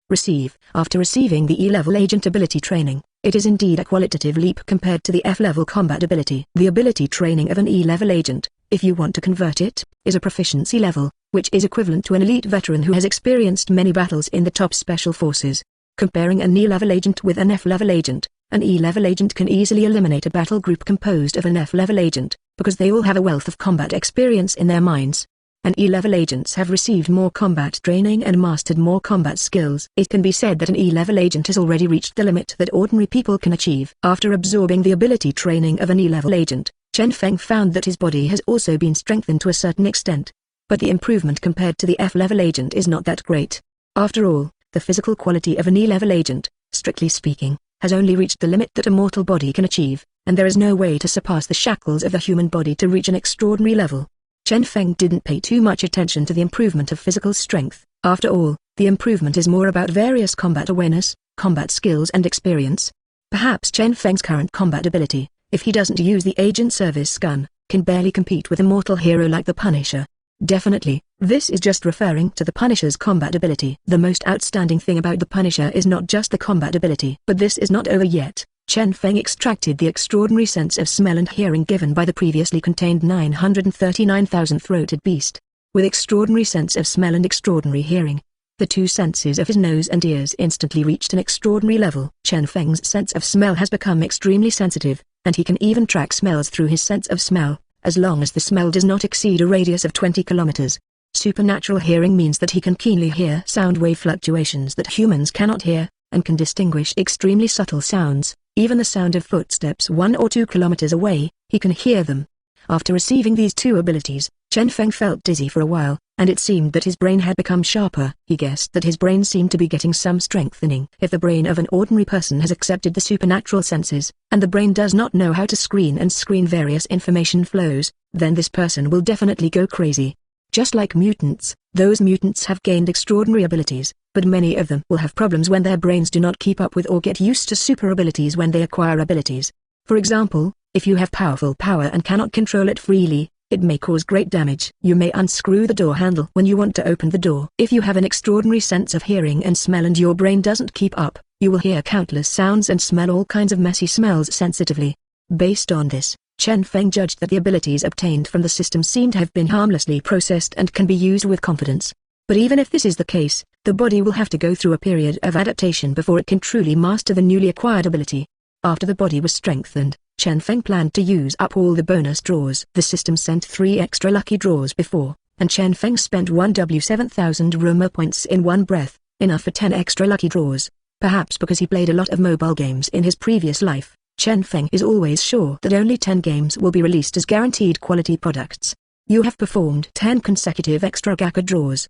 Receive. After receiving the E-level agent ability training, it is indeed a qualitative leap compared to the F-level combat ability. The ability training of an E-level agent, if you want to convert it, is a proficiency level, which is equivalent to an elite veteran who has experienced many battles in the top special forces. Comparing an E-level agent with an F-level agent, an E-level agent can easily eliminate a battle group composed of an F-level agent, because they all have a wealth of combat experience in their minds. And E-level agents have received more combat training and mastered more combat skills. It can be said that an E-level agent has already reached the limit that ordinary people can achieve. After absorbing the ability training of an E-level agent, Chen Feng found that his body has also been strengthened to a certain extent. But the improvement compared to the F-level agent is not that great. After all, the physical quality of an E-level agent, strictly speaking, has only reached the limit that a mortal body can achieve, and there is no way to surpass the shackles of the human body to reach an extraordinary level. Chen Feng didn't pay too much attention to the improvement of physical strength. After all, the improvement is more about various combat awareness, combat skills and experience. Perhaps Chen Feng's current combat ability, if he doesn't use the Agent Service Gun, can barely compete with a mortal hero like the Punisher. Definitely, this is just referring to the Punisher's combat ability. The most outstanding thing about the Punisher is not just the combat ability. But this is not over yet. Chen Feng extracted the extraordinary sense of smell and hearing given by the previously contained 939,000-throated beast. With extraordinary sense of smell and extraordinary hearing, the two senses of his nose and ears instantly reached an extraordinary level. Chen Feng's sense of smell has become extremely sensitive, and he can even track smells through his sense of smell, as long as the smell does not exceed a radius of 20 kilometers. Supernatural hearing means that he can keenly hear sound wave fluctuations that humans cannot hear, and can distinguish extremely subtle sounds, even the sound of footsteps 1 or 2 kilometers away, he can hear them. After receiving these two abilities, Chen Feng felt dizzy for a while, and it seemed that his brain had become sharper. He guessed that his brain seemed to be getting some strengthening. If the brain of an ordinary person has accepted the supernatural senses, and the brain does not know how to screen various information flows, then this person will definitely go crazy. Just like mutants, those mutants have gained extraordinary abilities, but many of them will have problems when their brains do not keep up with or get used to super abilities when they acquire abilities. For example, if you have powerful power and cannot control it freely, it may cause great damage. You may unscrew the door handle when you want to open the door. If you have an extraordinary sense of hearing and smell and your brain doesn't keep up, you will hear countless sounds and smell all kinds of messy smells sensitively. Based on this, Chen Feng judged that the abilities obtained from the system seem to have been harmlessly processed and can be used with confidence. But even if this is the case, the body will have to go through a period of adaptation before it can truly master the newly acquired ability. After the body was strengthened, Chen Feng planned to use up all the bonus draws. The system sent 3 extra lucky draws before, and Chen Feng spent 1W7000 Roma points in one breath, enough for 10 extra lucky draws. Perhaps because he played a lot of mobile games in his previous life, Chen Feng is always sure that only 10 games will be released as guaranteed quality products. You have performed 10 consecutive extra Gaka draws?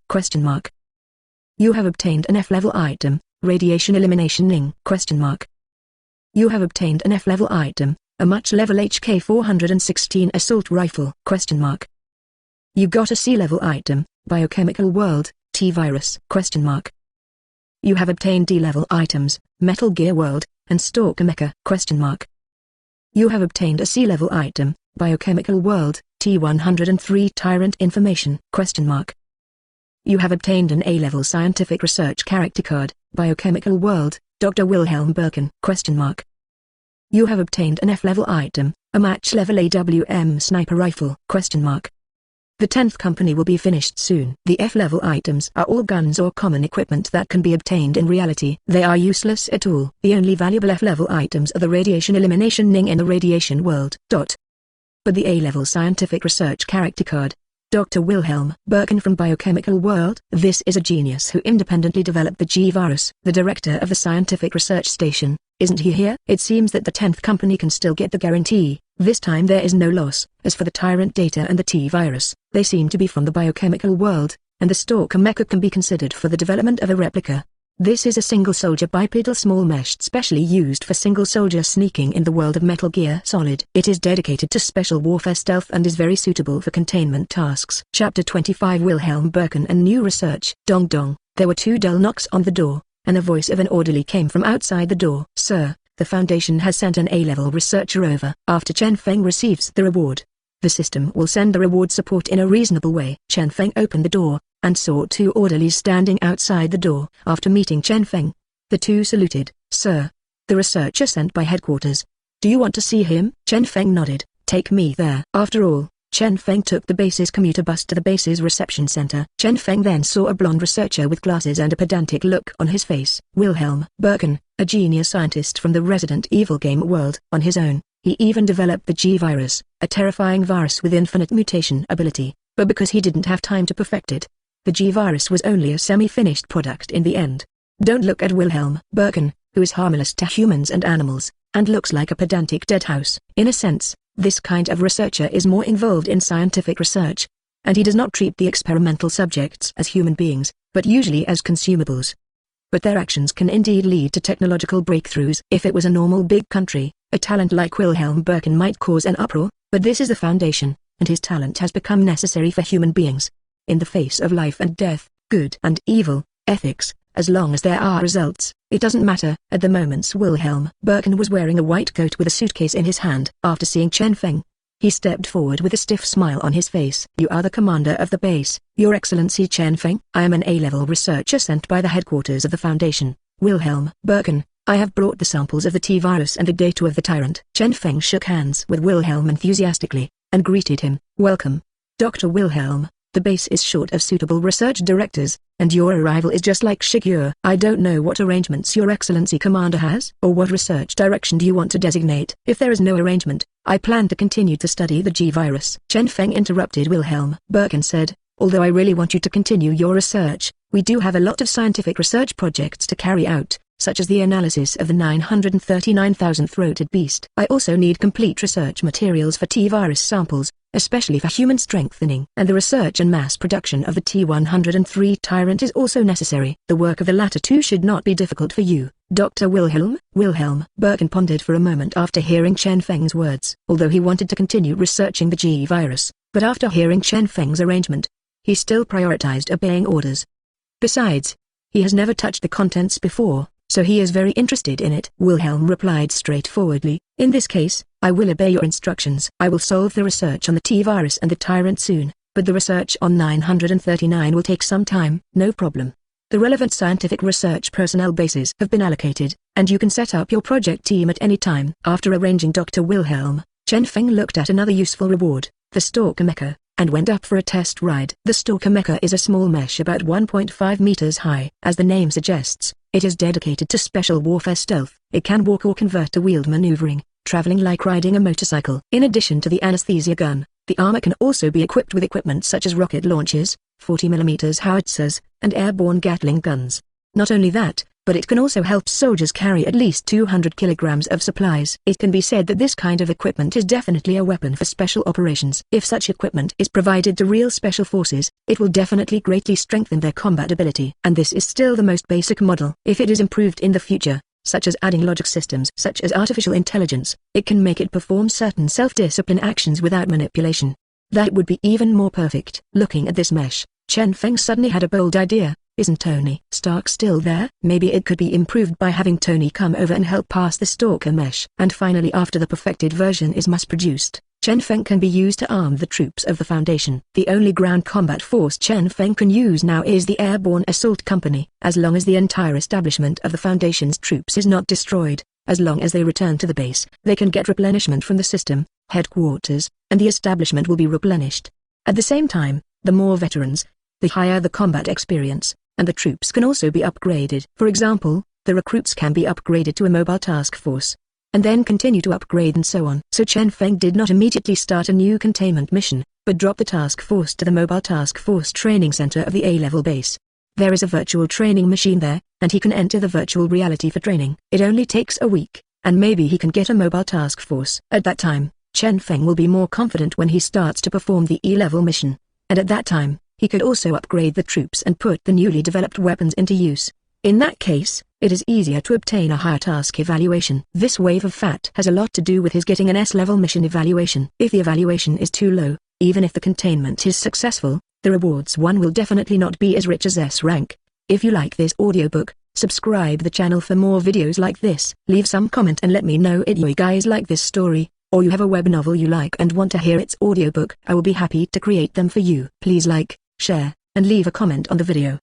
You have obtained an F-level item, Radiation Elimination Ning? You have obtained an F-level item, a much-level HK416 assault rifle? You got a C-level item, Biochemical World, T-Virus? You have obtained D-level items, Metal Gear World, and Stalker Mecha? You have obtained a C-level item, Biochemical World, T103 Tyrant Information? You have obtained an A-level Scientific Research Character Card, Biochemical World, Dr. Wilhelm Birken? You have obtained an F-level item, a match-level AWM Sniper Rifle? The 10th company will be finished soon. The F-level items are all guns or common equipment that can be obtained in reality. They are useless at all. The only valuable F-level items are the Radiation Elimination Ning in the Radiation World. But the A-level Scientific Research Character Card, Dr. Wilhelm Birken from Biochemical World. This is a genius who independently developed the G-Virus. The director of the Scientific Research Station, isn't he here? It seems that the 10th company can still get the guarantee. This time there is no loss. As for the Tyrant data and the T-Virus, they seem to be from the Biochemical World, and the Stalker Mecha can be considered for the development of a replica. This is a single-soldier bipedal small mesh specially used for single-soldier sneaking in the world of Metal Gear Solid. It is dedicated to special warfare stealth and is very suitable for containment tasks. Chapter 25 Wilhelm Birken and New Research. Dong dong. There were 2 dull knocks on the door, and the voice of an orderly came from outside the door. Sir, the Foundation has sent an A-level researcher over. After Chen Feng receives the reward, the system will send the reward support in a reasonable way. Chen Feng opened the door, and saw 2 orderlies standing outside the door. After meeting Chen Feng, the 2 saluted. Sir, the researcher sent by headquarters. Do you want to see him? Chen Feng nodded. Take me there. After all, Chen Feng took the base's commuter bus to the base's reception center. Chen Feng then saw a blonde researcher with glasses and a pedantic look on his face. Wilhelm Birken, a genius scientist from the Resident Evil game world. On his own, he even developed the G-Virus, a terrifying virus with infinite mutation ability, but because he didn't have time to perfect it, the G-Virus was only a semi-finished product in the end. Don't look at Wilhelm Birken, who is harmless to humans and animals, and looks like a pedantic deadhouse. In a sense, this kind of researcher is more involved in scientific research, and he does not treat the experimental subjects as human beings, but usually as consumables. But their actions can indeed lead to technological breakthroughs. If it was a normal big country, a talent like Wilhelm Birken might cause an uproar, but this is the Foundation, and his talent has become necessary for human beings. In the face of life and death, good and evil, ethics, as long as there are results, it doesn't matter. At the moment Wilhelm Birken was wearing a white coat with a suitcase in his hand. After seeing Chen Feng, he stepped forward with a stiff smile on his face. You are the commander of the base, Your Excellency Chen Feng. I am an A-level researcher sent by the headquarters of the Foundation, Wilhelm Birken. I have brought the samples of the T-Virus and the data of the Tyrant. Chen Feng shook hands with Wilhelm enthusiastically, and greeted him. Welcome, Dr. Wilhelm. The base is short of suitable research directors, and your arrival is just like secure. I don't know what arrangements your Excellency Commander has, or what research direction do you want to designate. If there is no arrangement, I plan to continue to study the G-virus. Chen Feng interrupted Wilhelm. Birken said, although I really want you to continue your research, we do have a lot of scientific research projects to carry out, such as the analysis of the 939,000-throated beast. I also need complete research materials for T-virus samples, especially for human strengthening. And the research and mass production of the T-103 tyrant is also necessary. The work of the latter two should not be difficult for you, Dr. Wilhelm. Birken pondered for a moment after hearing Chen Feng's words. Although he wanted to continue researching the G-virus, but after hearing Chen Feng's arrangement, he still prioritized obeying orders. Besides, he has never touched the contents before, so he is very interested in it. Wilhelm replied straightforwardly, in this case, I will obey your instructions. I will solve the research on the T-virus and the tyrant soon, but the research on 939 will take some time. No problem. The relevant scientific research personnel bases have been allocated, and you can set up your project team at any time. After arranging Dr. Wilhelm, Chen Feng looked at another useful reward, the Stalker Mecha, and went up for a test ride. The Stalker Mecha is a small mesh about 1.5 meters high. As the name suggests, it is dedicated to special warfare stealth. It can walk or convert to wheeled maneuvering, traveling like riding a motorcycle. In addition to the anesthesia gun, the armor can also be equipped with equipment such as rocket launchers, 40mm howitzers, and airborne Gatling guns. Not only that, but it can also help soldiers carry at least 200 kilograms of supplies. It can be said that this kind of equipment is definitely a weapon for special operations. If such equipment is provided to real special forces, it will definitely greatly strengthen their combat ability. And this is still the most basic model. If it is improved in the future, such as adding logic systems such as artificial intelligence, it can make it perform certain self-discipline actions without manipulation. That would be even more perfect. Looking at this mesh, Chen Feng suddenly had a bold idea. Isn't Tony Stark still there? Maybe it could be improved by having Tony come over and help pass the Stalker mesh. And finally, after the perfected version is mass-produced, Chen Feng can be used to arm the troops of the Foundation. The only ground combat force Chen Feng can use now is the Airborne Assault Company. As long as the entire establishment of the Foundation's troops is not destroyed, as long as they return to the base, they can get replenishment from the system, headquarters, and the establishment will be replenished. At the same time, the more veterans, the higher the combat experience, and the troops can also be upgraded. For example, the recruits can be upgraded to a mobile task force, and then continue to upgrade and so on. So Chen Feng did not immediately start a new containment mission, but dropped the task force to the mobile task force training center of the A-level base. There is a virtual training machine there, and he can enter the virtual reality for training. It only takes a week, and maybe he can get a mobile task force. At that time, Chen Feng will be more confident when he starts to perform the E-level mission, and at that time, he could also upgrade the troops and put the newly developed weapons into use. In that case, it is easier to obtain a higher task evaluation. This wave of fat has a lot to do with his getting an S-level mission evaluation. If the evaluation is too low, even if the containment is successful, the rewards one will definitely not be as rich as S rank. If you like this audiobook, subscribe the channel for more videos like this. Leave some comment and let me know if you guys like this story, or you have a web novel you like and want to hear its audiobook. I will be happy to create them for you. Please like, share, and leave a comment on the video.